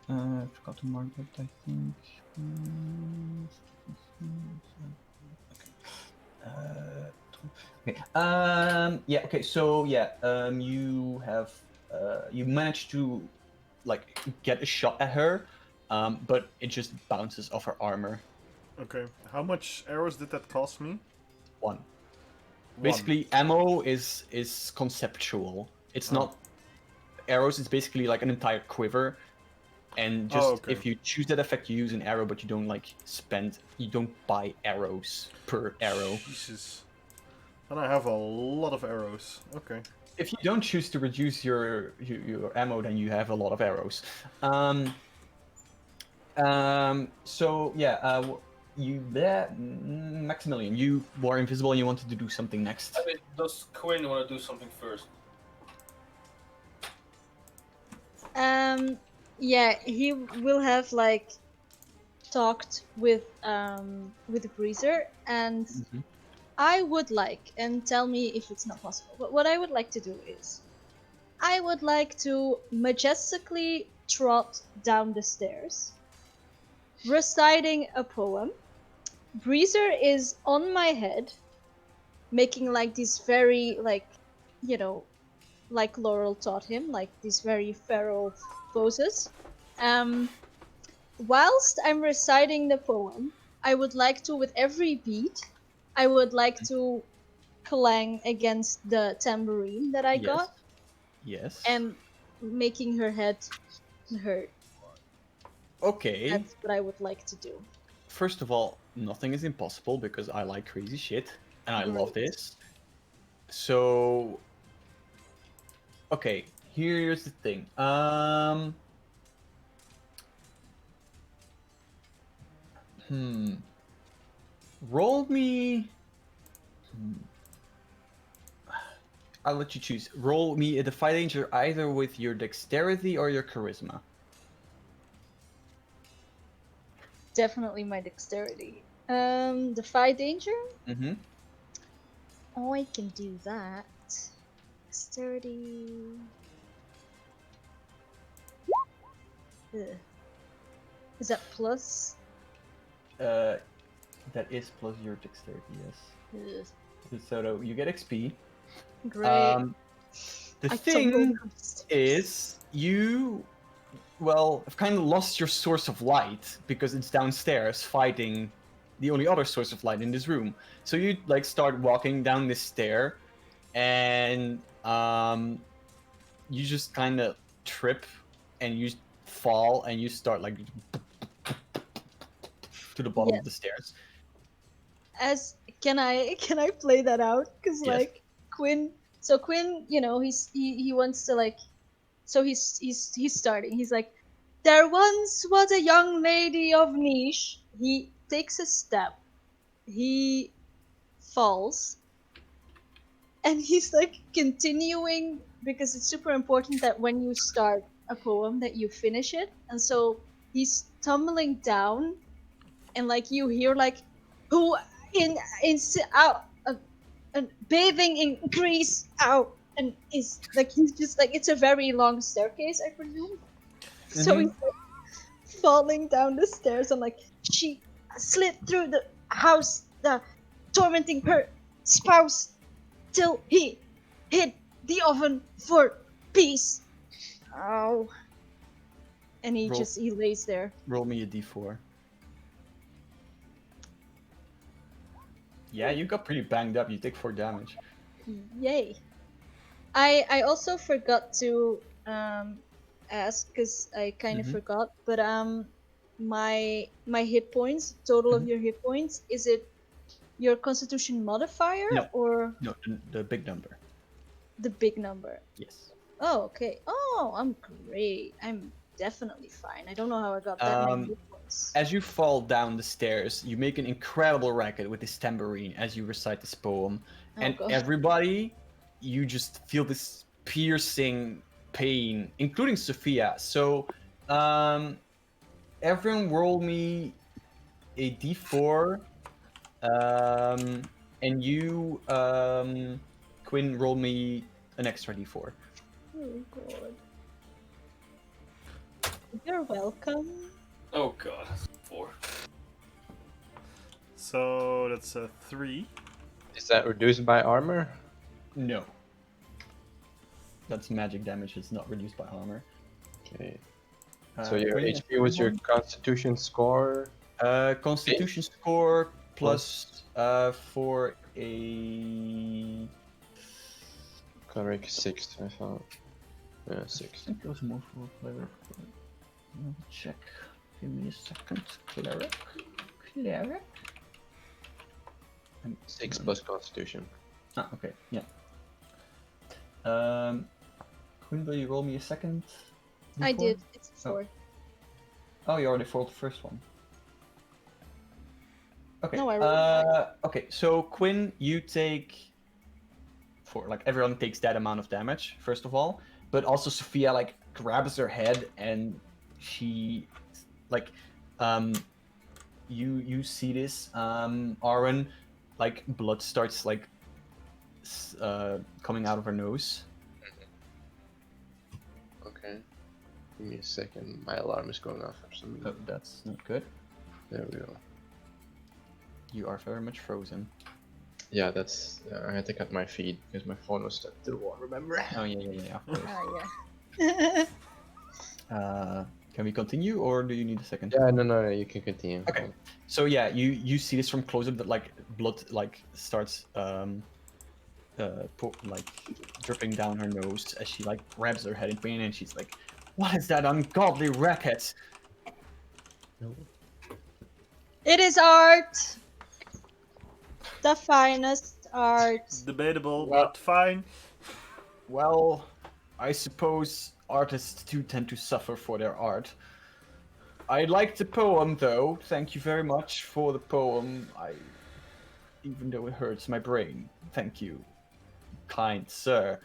I forgot to mark that, I think. Okay. Yeah. Okay. So yeah. You have you managed to like get a shot at her, but it just bounces off her armor. Okay. How much arrows did that cost me? 1. One. Basically, ammo is conceptual. It's Oh. not arrows. It's basically like an entire quiver, and just Oh, okay. if you choose that effect, you use an arrow, but you don't like spend. You don't buy arrows per arrow. Jesus. And I have a lot of arrows. Okay. If you don't choose to reduce your ammo, then you have a lot of arrows. So yeah, Maximilian, you were invisible and you wanted to do something next. I mean, does Quinn want to do something first? Yeah, he will have like talked with Breezer, and I would like, and tell me if it's not possible, but what I would like to do is I would like to majestically trot down the stairs, reciting a poem. Breezer is on my head, making like these very like, you know, like Laurel taught him, like these very feral poses. Whilst I'm reciting the poem, I would like to, with every beat, I would like to clang against the tambourine that I got, Yes. and making her head hurt. Okay. That's what I would like to do. First of all, nothing is impossible because I like crazy shit and I love Great. this. So, okay, here's the thing. Roll me. I'll let you choose. Roll me a Defy Danger either with your dexterity or your charisma. Definitely my dexterity. Defy danger? Mm-hmm. Oh, I can do that. Dexterity. Ugh. Is that plus? That is plus your dexterity, yes. Ugh. So you get XP. Great. The I thing tumbled down the stairs. is, you, well, have kind of lost your source of light because it's downstairs fighting the only other source of light in this room. So you like start walking down this stair, and you just kind of trip, and you fall, and you start like to the bottom of the stairs. As can I play that out? Because Yes. like Quinn, so Quinn, you know, he wants to like, so he's starting. He's like, there once was a young lady of niche. He takes a step, he falls, and he's like continuing because it's super important that when you start a poem that you finish it. And so he's tumbling down, and like you hear like, who in out and bathing in grease out, and is like he's just like, it's a very long staircase, I presume. So he's like falling down the stairs, and like, she slid through the house, tormenting her spouse till he hit the oven for peace. Oh. And he lays there. Roll me a d4. Yeah, you got pretty banged up. You take 4 damage. Yay. I also forgot to ask because I kind of forgot, but my hit points, total of your hit points, is it your Constitution modifier or No, the big number. the big number? Yes. Oh, okay. Oh, I'm great. I'm definitely fine. I don't know how I got that many hit points. As you fall down the stairs, you make an incredible racket with this tambourine as you recite this poem, and God. everybody, you just feel this piercing pain, including Sophia. So, everyone roll me a d4, and you, Quinn, roll me an extra d4. Oh god. You're welcome. Oh god, 4. So that's a 3. Is that reduced by armor? No. That's magic damage. It's not reduced by armor. Okay. So your Quinn, HP was your Constitution score. Constitution score plus for a. Correct, 6. I thought. Yeah, 6. I think it was more for cleric. I'll check. Give me a second. Cleric. 6 plus Constitution. Ah, okay. Yeah. Quinn, will you roll me a second? I D4? did. It's 4. Oh, you already rolled the first one. Okay. No, I rolled okay, so Quinn, you take 4. Like everyone takes that amount of damage, first of all. But also Sophia like grabs her head and she like you see this Aaron, like blood starts like coming out of her nose. Okay. Give me a second. My alarm is going off for some reason. Oh, that's not good. There we go. You are very much frozen. Yeah, that's. I had to cut my feed because my phone was stuck to the wall. Remember? Oh yeah. Of course. Oh, yeah. Can we continue, or do you need a second? Yeah, no, you can continue. Okay. So yeah, you see this from close up that like blood like starts like dripping down her nose as she like grabs her head in pain and she's like, "What is that ungodly racket?" It is art. The finest art. Debatable, Well- but fine. Well, I suppose artists do tend to suffer for their art. I liked the poem, though. Thank you very much for the poem. Even though it hurts my brain. Thank you, kind sir.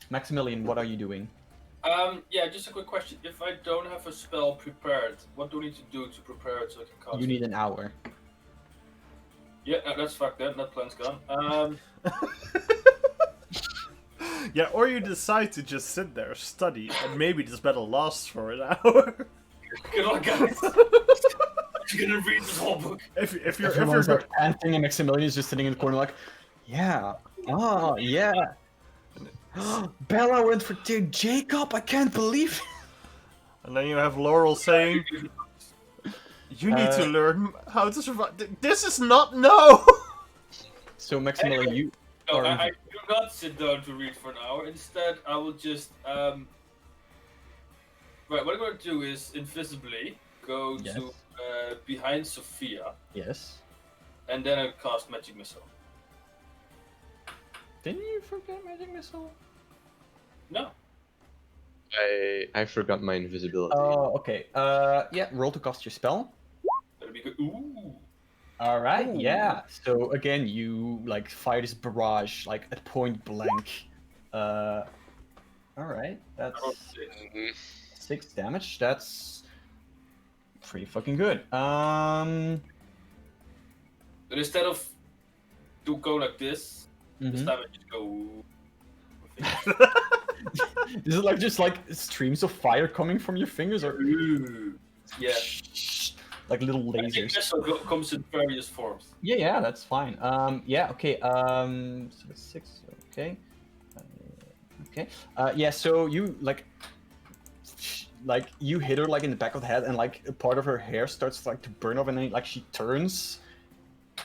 Maximilian, what are you doing? Yeah, just a quick question. If I don't have a spell prepared, what do I need to do to prepare it so I can cast You it? need an hour. Yeah, no, that's fucked then. That plan's gone. Yeah, or you decide to just sit there, study, and maybe this battle lasts for an hour. Good luck, guys. I'm gonna read this whole book. If you're Everyone's like panting and Maximilian is just sitting in the corner like, yeah, oh, yeah. Bella went for dear Jacob, I can't believe it. and then you have Laurel saying, "You need to learn how to survive." This is not no. So Maximilian, you No, are... I do not sit down to read for an hour. Instead, I will just Right, what I'm going to do is invisibly go Yes. to behind Sophia, Yes. and then I cast Magic Missile. Didn't you forget Magic Missile? No. I forgot my invisibility. Oh, okay. Yeah, roll to cast your spell. That'd be good. Ooh. All right, Ooh. yeah. So again, you like fire this barrage like at point blank. All right, that's 6 damage. That's pretty fucking good. But instead of to go like this, this Mhm. time I just go. Is it like just like streams of fire coming from your fingers, or? Ooh. Yeah. like little I think lasers. missile comes in various forms. Yeah, that's fine. Yeah, okay. So that's 6. Okay. Okay. Yeah. So you like you hit her like in the back of the head, and like a part of her hair starts like to burn off, and then like she turns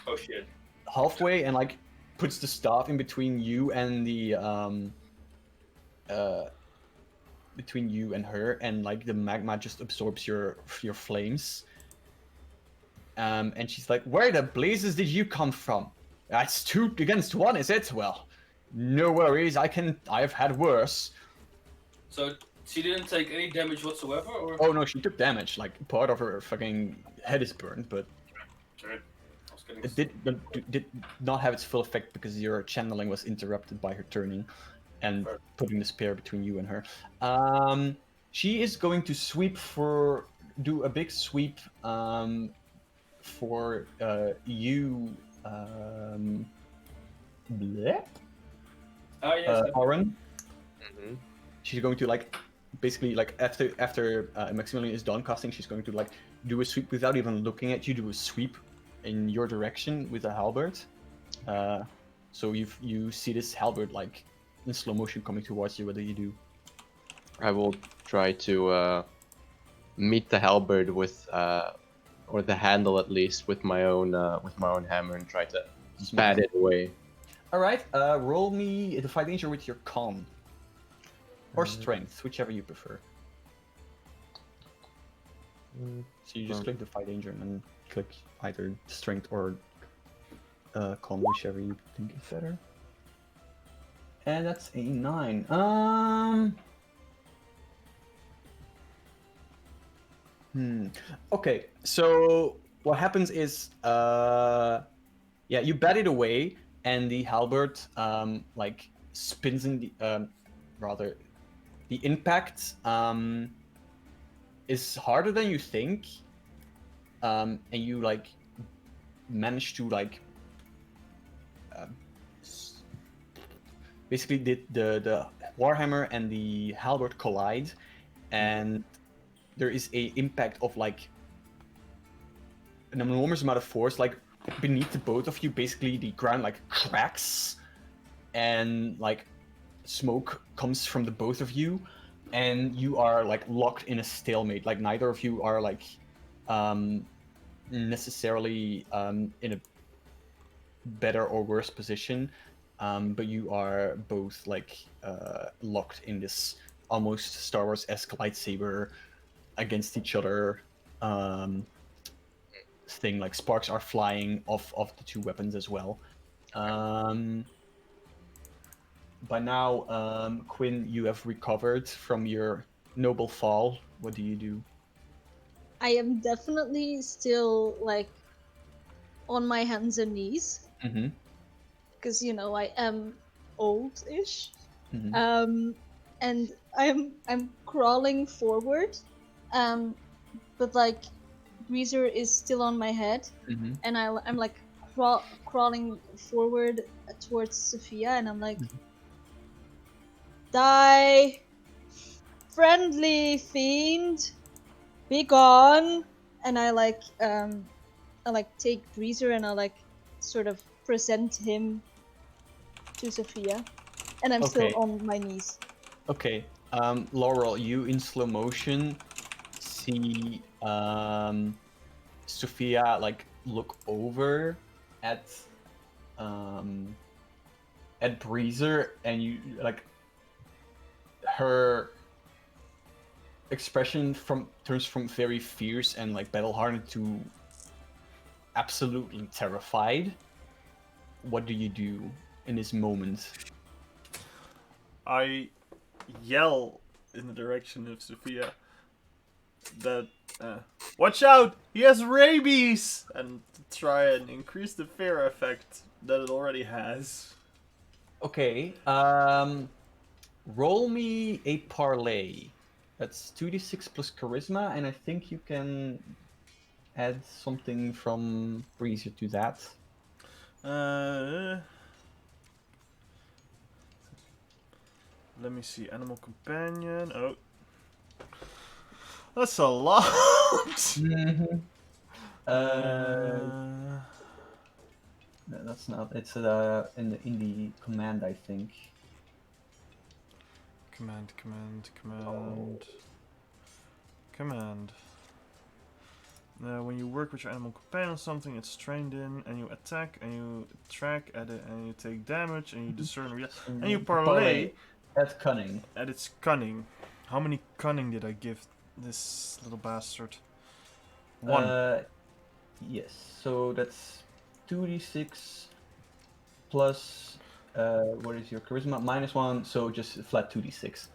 Oh shit. halfway and like puts the staff in between you and the between you and her, and like the magma just absorbs your flames. And she's like, "Where the blazes did you come from? That's 2 against 1, is it? Well, no worries. I've had worse." So she didn't take any damage whatsoever, or? Oh no, she took damage. Like part of her fucking head is burned, but Good. I was getting... it did not have its full effect because your channeling was interrupted by her turning and Fair. putting the spear between you and her. She is going to do a big sweep for you, bleh? Yes. Oren. Mm-hmm. She's going to like basically like after Maximilian is done casting, she's going to like do a sweep without even looking at you. Do a sweep in your direction with a halberd. So you see this halberd like in slow motion coming towards you. What do you do? I will try to meet the halberd with, or the handle at least, with my own hammer and try to bat it away. All right. Roll me Defy Danger with your con or strength, whichever you prefer. So you just click Defy Danger and then click either strength or con, whichever you think is better. And that's a 9. Okay, so what happens is, yeah, you bat it away, and the halberd like spins in the rather, the impact is harder than you think, and you like manage to like basically the warhammer and the halberd collide, and there is a impact of like an enormous amount of force like beneath the both of you. Basically the ground like cracks, and like smoke comes from the both of you, and you are like locked in a stalemate. Like neither of you are like necessarily in a better or worse position, but you are both like locked in this almost Star Wars-esque lightsaber against each other thing. Like sparks are flying off of the two weapons as well. By now, Quinn, you have recovered from your noble fall. What do you do? I am definitely still like on my hands and knees Mm-hmm. because you know I am old-ish. Mm-hmm. And I'm crawling forward, but like Greaser is still on my head, Mm-hmm. and I'm like crawling forward towards Sophia, and I'm like, die, friendly fiend, be gone. And I like take Greaser and I like sort of present him to Sophia, and I'm Okay. still on my knees. Okay. Laurel, you in slow motion see Sophia like look over at Breezer, and you like her expression turns from very fierce and like battle hardened to absolutely terrified. What do you do in this moment? I yell in the direction of Sophia that, watch out! He has rabies! And try and increase the fear effect that it already has. Okay, roll me a parlay. That's 2d6 plus charisma, and I think you can add something from Breezer to that. Let me see. Animal companion. Oh. That's a lot! Mm-hmm. No, that's not. It's in the command, I think. Command. Oh. Command. When you work with your animal companion on something, it's trained in, and you attack, and you track at it, and you take damage, and you discern, and you parlay That's cunning. at its cunning. How many cunning did I give this little bastard? 1. Yes. So that's 2d6 plus. What is your charisma? -1. So just flat 2d6.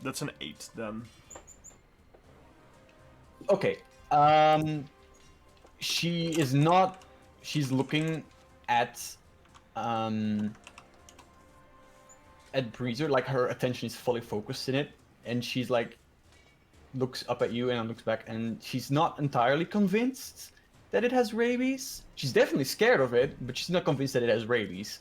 That's an 8 then. Okay. She is not. She's looking at Breezer. Like her attention is fully focused in it, and she's like looks up at you and then looks back, and she's not entirely convinced that it has rabies. She's definitely scared of it, but she's not convinced that it has rabies.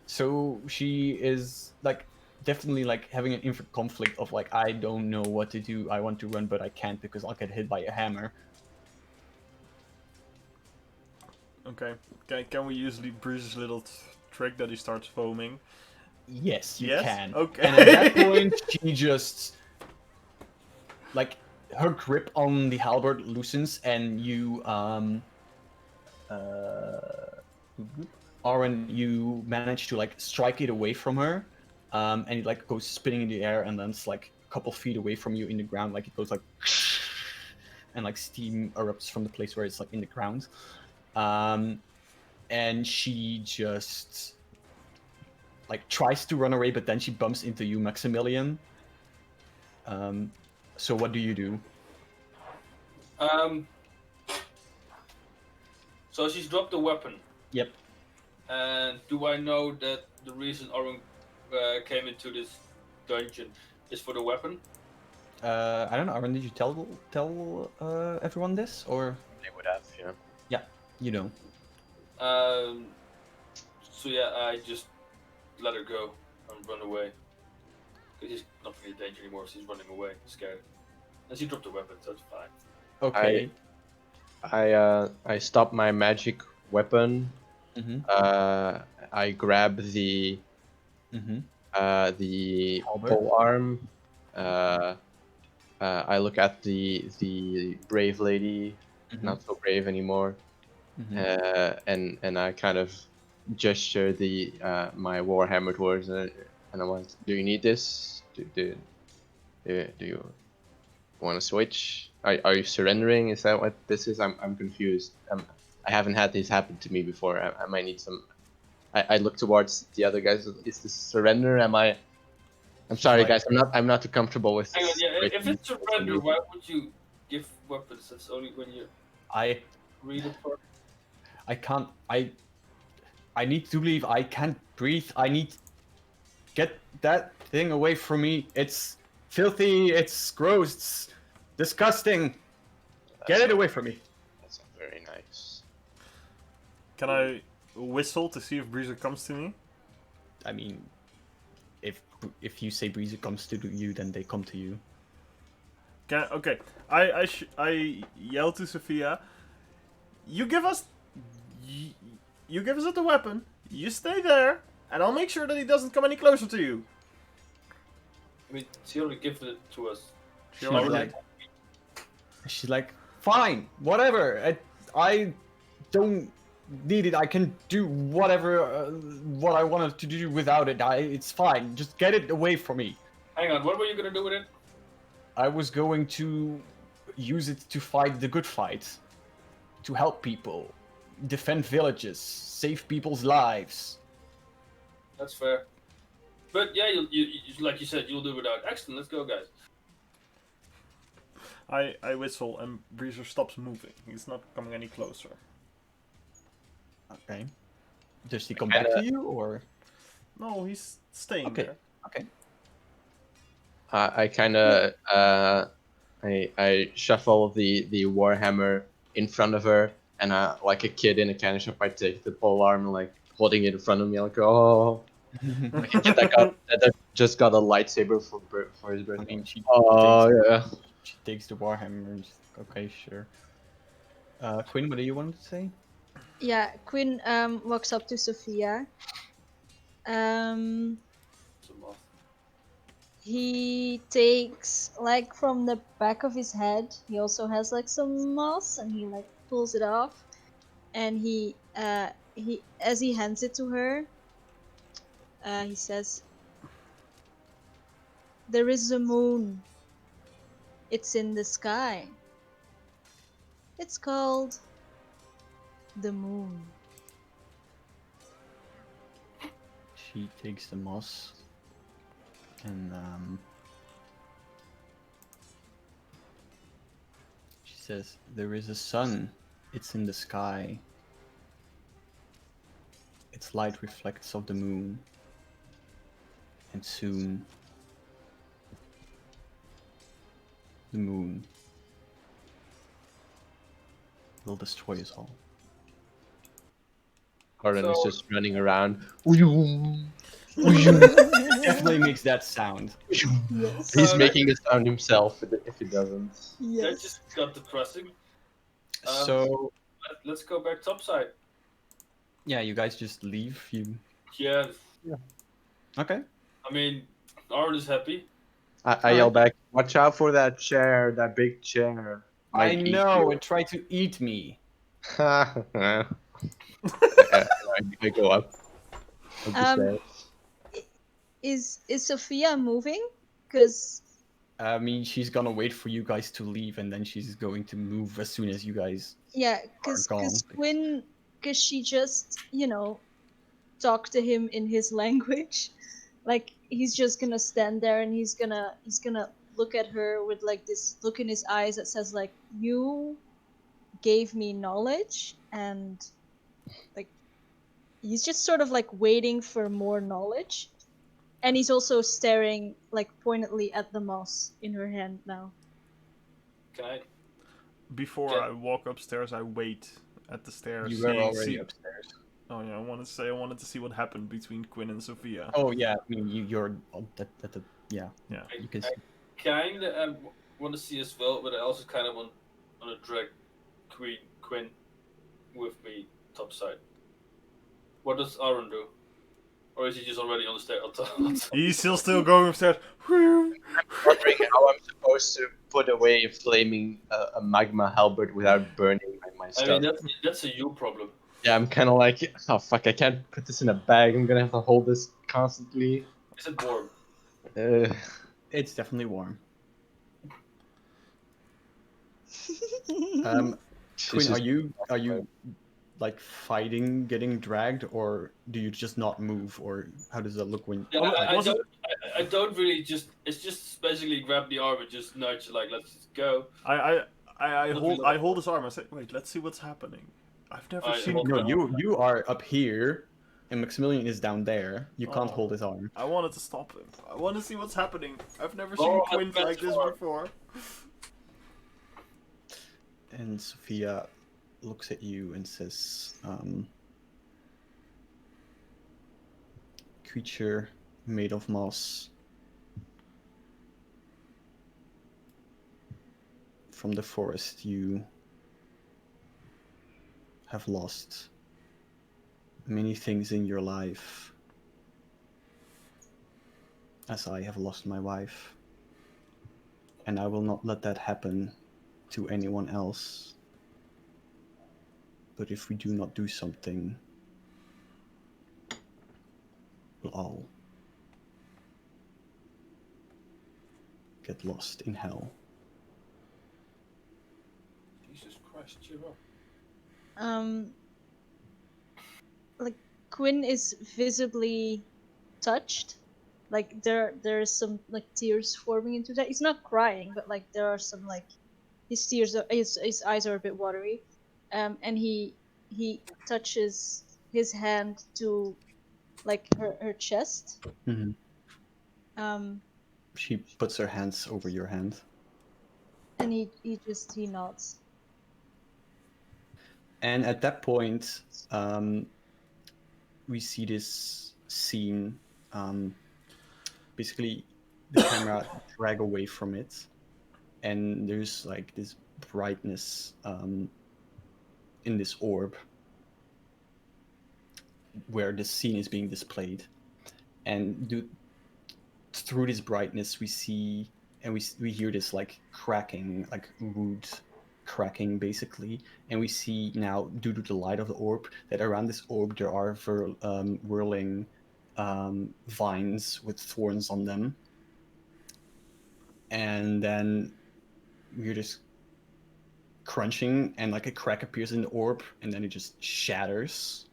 So she is like definitely like having an inner conflict of like, I don't know what to do. I want to run, but I can't because I'll get hit by a hammer. Okay. Can we use Breeze's little trick that he starts foaming? Yes, you Yes? can. Okay. And at that point, she just like her grip on the halberd loosens, and you Aaron, you manage to like strike it away from her, and it like goes spinning in the air, and then it's like a couple feet away from you in the ground, like it goes like, and like steam erupts from the place where it's like in the ground, and she just like tries to run away, but then she bumps into you, Maximilian. So what do you do? So she's dropped the weapon. Yep. And do I know that the reason Oren came into this dungeon is for the weapon? I don't know, Aaron, did you tell everyone this, or? They would have, yeah. Yeah, you know. So yeah, I just let her go and run away. Because he's not really in danger anymore, so he's running away, scared. And she dropped the weapon, so it's fine. Okay. I stop my magic weapon. Mm-hmm. I grab the Halberd. pole arm. I look at the brave lady, not so brave anymore, and I kind of gesture my warhammer towards her, and I want, do you need this? Do you want to switch? Are you surrendering? Is that what this is? I'm confused. I haven't had this happen to me before. I might need some. I look towards the other guys. Is this surrender? I'm sorry, guys. I'm not too comfortable with Hang on, this. yeah, if it's surrender, why would you give weapons? That's only when you I read it for. I can't. I need to leave. I can't breathe. I need. Get that thing away from me. It's filthy. It's gross. It's disgusting. Get it away from me. That's not very nice. Can I whistle to see if Breezer comes to me? I mean, if you say Breezer comes to you, then they come to you. Okay. I yell to Sophia. You give us the weapon. You stay there, and I'll make sure that he doesn't come any closer to you. I mean, she already given it to us. She's like, fine, whatever. I don't need it. I can do whatever what I wanted to do without it. It's fine. Just get it away from me. Hang on, what were you gonna do with it? I was going to use it to fight the good fight, to help people, defend villages, save people's lives. That's fair. But yeah, you like you said, you'll do without. Excellent. Let's go, guys. I whistle and Breezer stops moving. He's not coming any closer. Okay. Does he come back to you, or? No, he's staying Okay. there. Okay. I kind of I shuffle the warhammer in front of her, and like a kid in a candy shop, I take the pole arm, like holding it in front of me, like, oh, like a kid that just got a lightsaber for his birthday. I mean, Oh yeah. She takes the warhammer and just, okay, sure. Quinn, what do you want to say? Yeah, Quinn walks up to Sophia. Um, Some moth. he takes like from the back of his head. He also has like some moss, and he like pulls it off. And he as he hands it to her, he says, "There is a moon. It's in the sky. It's called the moon." She takes the moss and she says, "There is a sun. It's in the sky. Its light reflects off the moon. And soon, the moon will destroy us all." Gordon is So- just running around. Definitely makes that sound. Yes. He's making the sound himself if he doesn't. That Yes. just got depressing. So, Let's go back topside. yeah, you guys just leave. You Yeah, okay? I mean, Aaron is happy. I yell back, "Watch out for that chair, that big chair." I Might eat know you." it tried to eat me. I go up. Up the Um, stairs. is Sophia moving? Because I mean, she's gonna wait for you guys to leave, and then she's going to move as soon as you guys. yeah, gone. Quinn, because she just talked to him in his language. Like he's just gonna stand there and he's gonna look at her with like this look in his eyes that says like, "You gave me knowledge," and like he's just sort of like waiting for more knowledge. And he's also staring like pointedly at the moss in her hand now. Can I? Before Yeah. I walk upstairs, I wait at the stairs. You were seeing- already see- upstairs. Oh yeah, I wanted to see what happened between Quinn and Sophia. Oh yeah, I mean you're at the yeah. Yeah. You can I see. kind of want to see as well, but I also kind of want to drag Quinn with me topside. What does Aaron do? Or is he just already on the stair? He's still going upstairs. Whew. Wondering how I'm supposed to put away a flaming a magma halberd without burning my I stuff. mean, that's a you problem. Yeah, I'm kind of like, oh fuck, I can't put this in a bag. I'm gonna have to hold this constantly. Is it warm? It's definitely warm. She's Quinn, just- are you like fighting, getting dragged, or do you just not move, or how does that look when? Yeah, Oh, was it- I don't really just. It's just basically grab the arm and just nudge, like, let's just go. I Nothing hold his arm. I say, wait, let's see what's happening. I've never I seen. hold- No, you are up here, and Maximilian is down there. You can't Oh. hold his arm. I wanted to stop him. I want to see what's happening. I've never Oh, seen that's Quinn like this hard. before. And Sophia looks at you and says, "Creature made of moss. From the forest, you have lost many things in your life, as I have lost my wife. And I will not let that happen to anyone else. But if we do not do something, we'll all get lost in hell." Jesus Christ, cheer up. Like Quinn is visibly touched. Like there's some like tears forming into that. He's not crying, but like there are some like his tears are, his eyes are a bit watery. And he touches his hand to like her chest. Mhm. Um She puts her hands over your hand. and he nods. And at that point, we see this scene. Basically, the camera drag away from it, and there's like this brightness in this orb where this scene is being displayed. And through this brightness, we see and we hear this like cracking, like wood cracking, basically. And we see now, due to the light of the orb, that around this orb there are whirling vines with thorns on them. And then we're just crunching, and like a crack appears in the orb, and then it just shatters.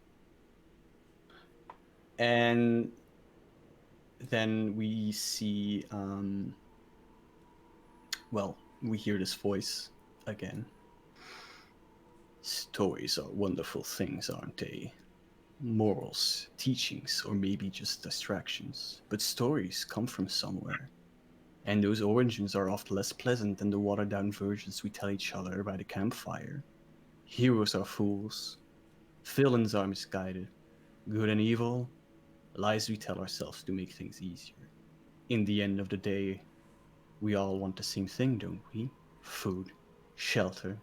And then we see, we hear this voice again. Stories are wonderful things, aren't they? Morals, teachings, or maybe just distractions. But stories come from somewhere. And those origins are oft less pleasant than the watered-down versions we tell each other by the campfire. Heroes are fools. Villains are misguided. Good and evil, lies we tell ourselves to make things easier. In the end of the day, we all want the same thing, don't we? Food, shelter,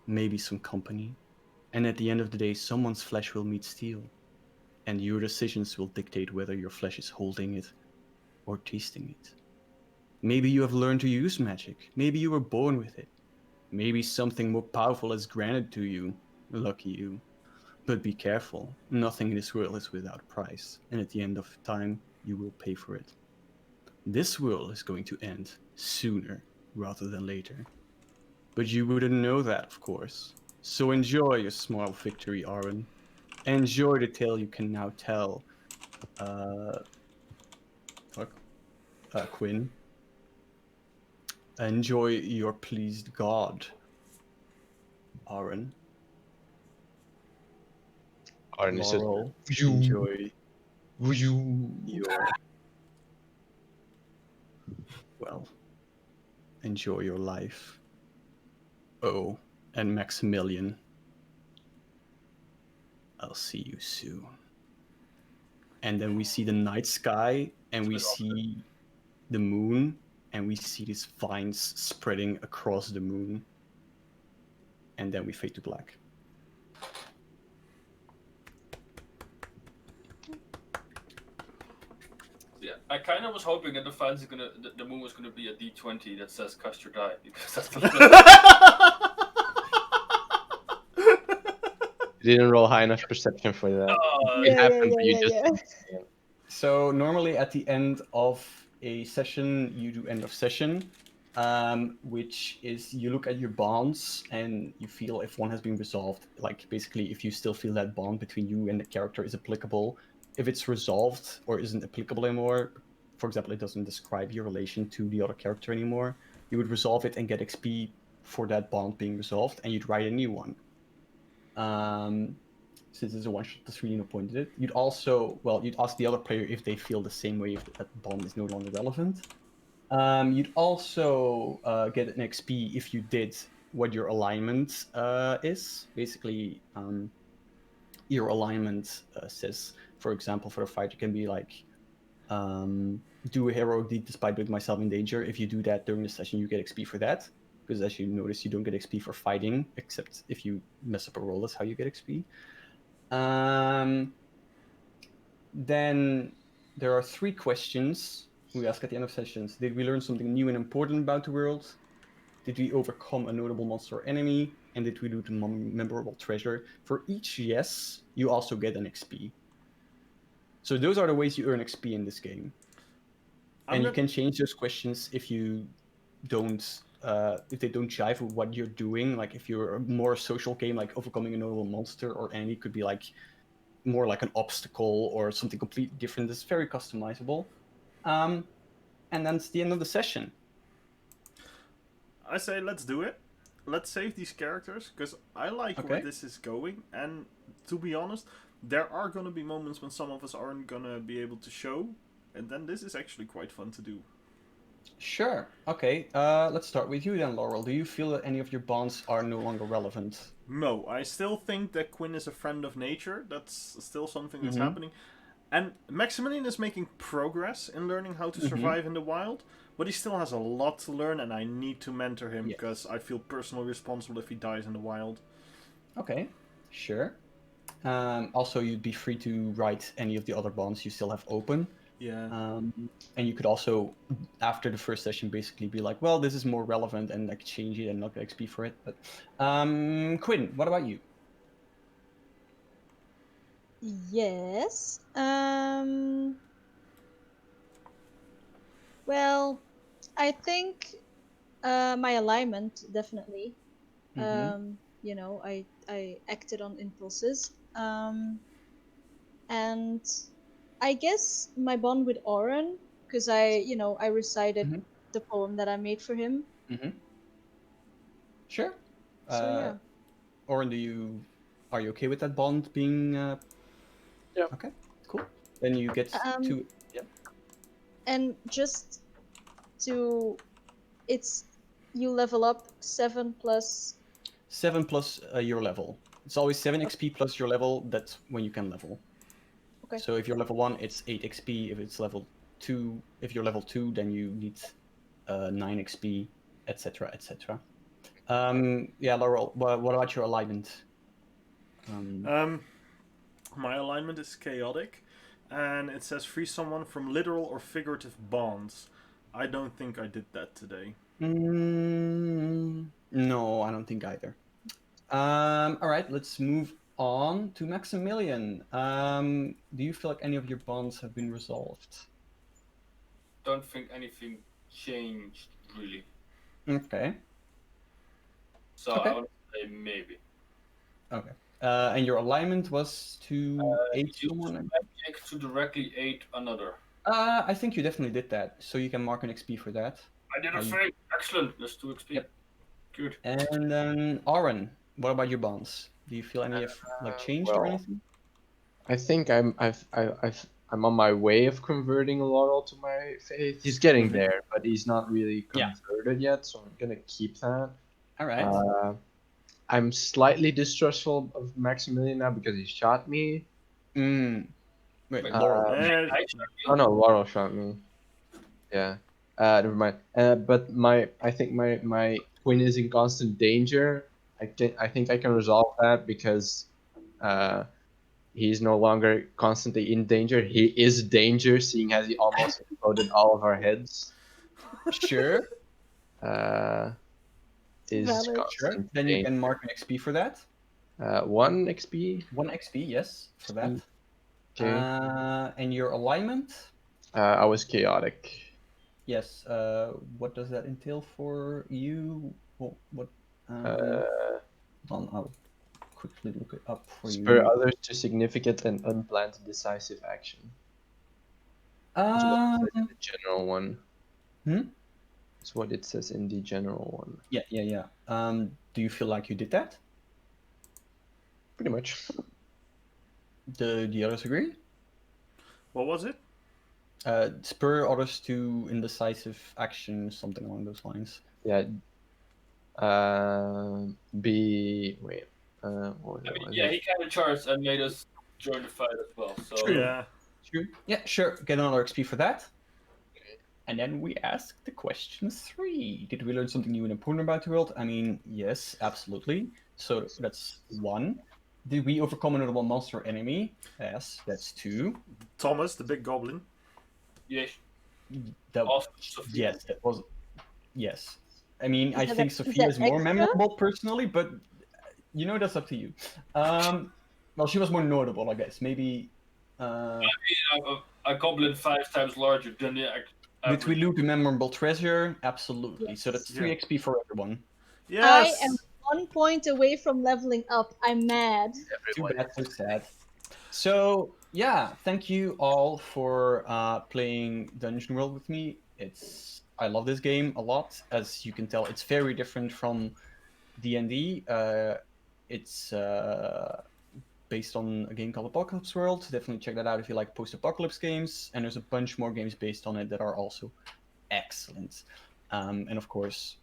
maybe some company. And at the end of the day, someone's flesh will meet steel. And your decisions will dictate whether your flesh is holding it or tasting it. Maybe you have learned to use magic. Maybe you were born with it. Maybe something more powerful is granted to you. Lucky you. But be careful. Nothing in this world is without price. And at the end of time, you will pay for it. This world is going to end sooner rather than later. But you wouldn't know that, of course. So enjoy your small victory, Aaron. Enjoy the tale you can now tell, Quinn. Enjoy your pleased god, Aaron. Arne said, Laurel, enjoy your... enjoy your life. Oh, and Maximilian, I'll see you soon. And then we see the night sky, and we see the moon, and we see these vines spreading across the moon. And then we fade to black. Yeah, I kind of was hoping that the moon was gonna be a D20 that says "Cast your die," because that's You didn't roll high enough perception for that. It happened, but you just didn't see it. So normally at the end of a session, you do end of session, which is you look at your bonds and you feel if one has been resolved. Like basically, if you still feel that bond between you and the character is applicable. If it's resolved or isn't applicable anymore, for example, it doesn't describe your relation to the other character anymore, you would resolve it and get XP for that bond being resolved, and you'd write a new one. Since it's a one-shot, there's really no point in it. You'd also, you'd ask the other player if they feel the same way if that bond is no longer relevant. You'd also get an XP if you did what your alignment is. Basically, your alignment says, for example, for a fight, it can be like, do a heroic deed despite putting myself in danger. If you do that during the session, you get XP for that. Because as you notice, you don't get XP for fighting, except if you mess up a roll, that's how you get XP. Then there are 3 questions we ask at the end of sessions. Did we learn something new and important about the world? Did we overcome a notable monster or enemy? And did we loot a memorable treasure? For each yes, you also get an XP. So those are the ways you earn XP in this game. And you can change those questions if you don't, if they don't jive with what you're doing. Like if you're a more social game, like overcoming a notable monster or enemy could be like more like an obstacle or something completely different. It's very customizable. And then it's the end of the session. I say let's do it. Let's save these characters, because I like where this is going. And to be honest, there are going to be moments when some of us aren't going to be able to show. And then this is actually quite fun to do. Sure. Okay. Let's start with you then, Laurel. Do you feel that any of your bonds are no longer relevant? No, I still think that Quinn is a friend of nature. That's still something that's happening. And Maximilian is making progress in learning how to survive in the wild, but he still has a lot to learn, and I need to mentor him because I feel personally responsible if he dies in the wild. Okay. Sure. Also, you'd be free to write any of the other bonds you still have open. Yeah. And you could also, after the first session, basically be like, well, this is more relevant, and like change it and not get XP for it. But Quinn, what about you? Yes. Well, I think my alignment definitely. Mm-hmm. I acted on impulses. And I guess my bond with Oren, because I recited Mm-hmm. the poem that I made for him. Mm-hmm. Sure. So yeah. Oren, are you okay with that bond being? Yeah. Okay, cool. Then you get Um, to. Yep. and just to, it's you level up 7 plus. 7 plus your level. It's always 7 Okay. XP plus your level. That's when you can level. Okay. So if you're level 1, it's 8 XP. If it's level 2, if you're level 2, then you need 9 XP, etc., etc. Yeah, Laurel. What about your alignment? My alignment is chaotic, and it says free someone from literal or figurative bonds. I don't think I did that today. No, I don't think either. All right, let's move on to Maximilian. Do you feel like any of your bonds have been resolved? Don't think anything changed really. Okay. So Okay. I would say maybe. Okay. And your alignment was to aid Use someone? magic to directly aid another. I think you definitely did that, so you can mark an XP for that. I did a You- thing. Excellent. That's 2 XP. Yep. Good. And then Aaron, what about your bonds? Do you feel any have like changed or well, anything? I think I'm on my way of converting Laurel to my faith. He's getting Mhm. there, but he's not really Yeah. converted yet, so I'm gonna keep that. All right. I'm slightly distrustful of Maximilian now because he shot me. Wait, Wait, Laurel. Eh, Oh no, Laurel shot me. Yeah. Never mind. But I think my twin is in constant danger. I think I can resolve that because uh, he's no longer constantly in danger. He is danger, seeing as he almost exploded all of our heads. Sure. Is Valid. Sure. constant Then you danger. can mark an XP for that. 1 XP. 1 XP, yes, for that. Okay. And your alignment? I was chaotic. Yes. What does that entail for you? What? Uh, Hold on, I'll quickly look it up for spur you. others to significant and unplanned decisive action. That's what it says in the general one. That's what it says in the general one. Yeah. Do you feel like you did that? Pretty much. The others agree? what was it? Spur others to indecisive action, something along those lines. Yeah. Wait. What I mean, was yeah, it? he kind of charged and made us join the fight as well. So Yeah. True. Yeah, sure. Get another XP for that. And then we ask the question 3. Did we learn something new and important about the world? I mean, yes, absolutely. So that's 1. Did we overcome a notable monster or enemy? Yes, that's 2. Thomas, the big goblin. yes, That awesome, Sophia. yes, that was yes. I mean, I that think is Sophia that is more extra? memorable personally, but that's up to you. Well, she was more notable, I guess. Maybe A goblin 5 times larger than the did we average. loot a memorable treasure? Absolutely. So that's Yes. 3 Yeah. XP for everyone. I am Yes. 1 point away from leveling up. I'm mad. Too Everyone bad, so is. sad. So yeah, thank you all for playing Dungeon World with me. I love this game a lot. As you can tell, it's very different from D&D. It's based on a game called Apocalypse World. Definitely check that out if you like post-apocalypse games. And there's a bunch more games based on it that are also excellent. And of course,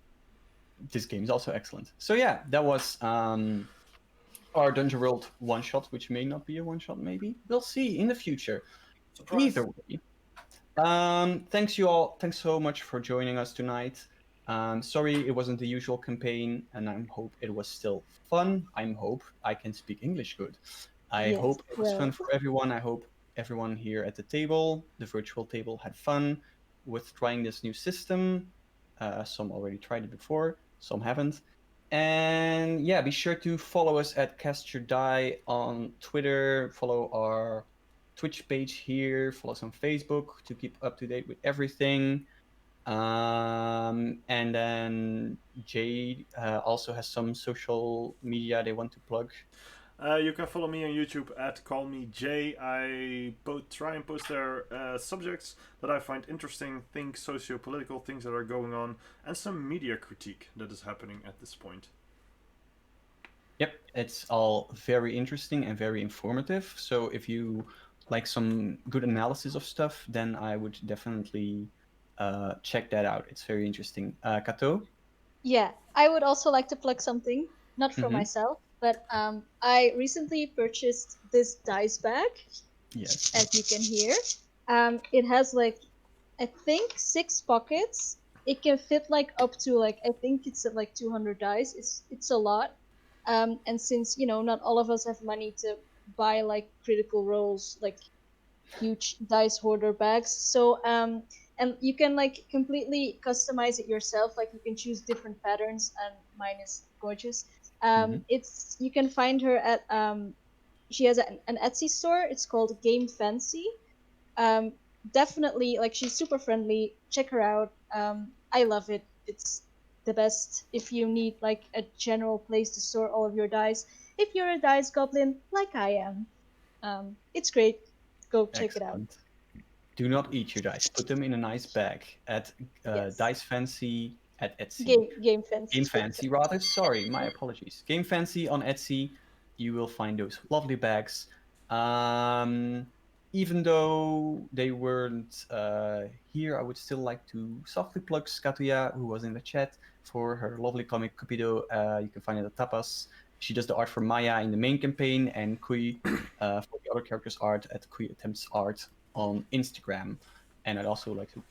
this game is also excellent. So yeah, that was our Dungeon World one-shot, which may not be a one-shot, maybe. We'll see in the future. Surprise. Either way. Thanks you all. Thanks so much for joining us tonight. Sorry, it wasn't the usual campaign, and I hope it was still fun. I hope I can speak English good. I Yes, hope it was well. fun for everyone. I hope everyone here at the table, the virtual table, had fun with trying this new system. Some already tried it before, some haven't. And yeah, be sure to follow us at Cast Your Die on Twitter. Follow our Twitch page here. Follow us on Facebook to keep up to date with everything. And then Jade also has some social media they want to plug. You can follow me on YouTube at Call Me Jay. I try and post there subjects that I find interesting, things socio-political, things that are going on, and some media critique that is happening at this point. Yep, it's all very interesting and very informative. So if you like some good analysis of stuff, then I would definitely check that out. It's very interesting. Kato? Yeah, I would also like to plug something, not for Mhm. myself, but I recently purchased this dice bag, Yes. as you can hear. It has like, I think 6 pockets. It can fit like up to like, I think it's like 200 dice. It's a lot. And since not all of us have money to buy like critical roles, like huge dice hoarder bags. So and you can like completely customize it yourself. Like you can choose different patterns, and mine is gorgeous. Mhm. It's you can find her at she has an Etsy store. It's called Game Fancy. Um, Definitely, like she's super friendly. Check her out. I love it. It's the best if you need like a general place to store all of your dice. If you're a dice goblin like I am, it's great. Go check it out. Excellent. Do not eat your dice. Put them in a nice bag at Yes. Dice Fancy at Etsy. Game Fancy. Game Fancy, rather. Sorry, my apologies. Game Fancy on Etsy. You will find those lovely bags. Even though they weren't here, I would still like to softly plug Skatuya, who was in the chat, for her lovely comic Cupido. You can find it at Tapas. She does the art for Maya in the main campaign, and Kui for the other characters' art at Kui Attempts Art on Instagram. And I'd also like to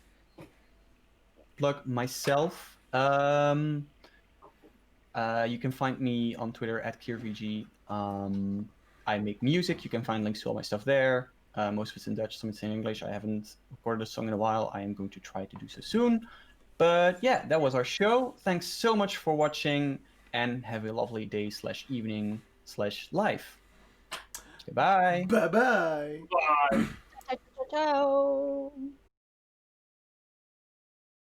plug myself. You can find me on Twitter at KierVG. I make music. You can find links to all my stuff there. Most of it's in Dutch, some it's in English. I haven't recorded a song in a while. I am going to try to do so soon. But yeah, that was our show. Thanks so much for watching, and have a lovely day / evening / life. Goodbye. Bye bye. Bye. Ciao, ciao, ciao.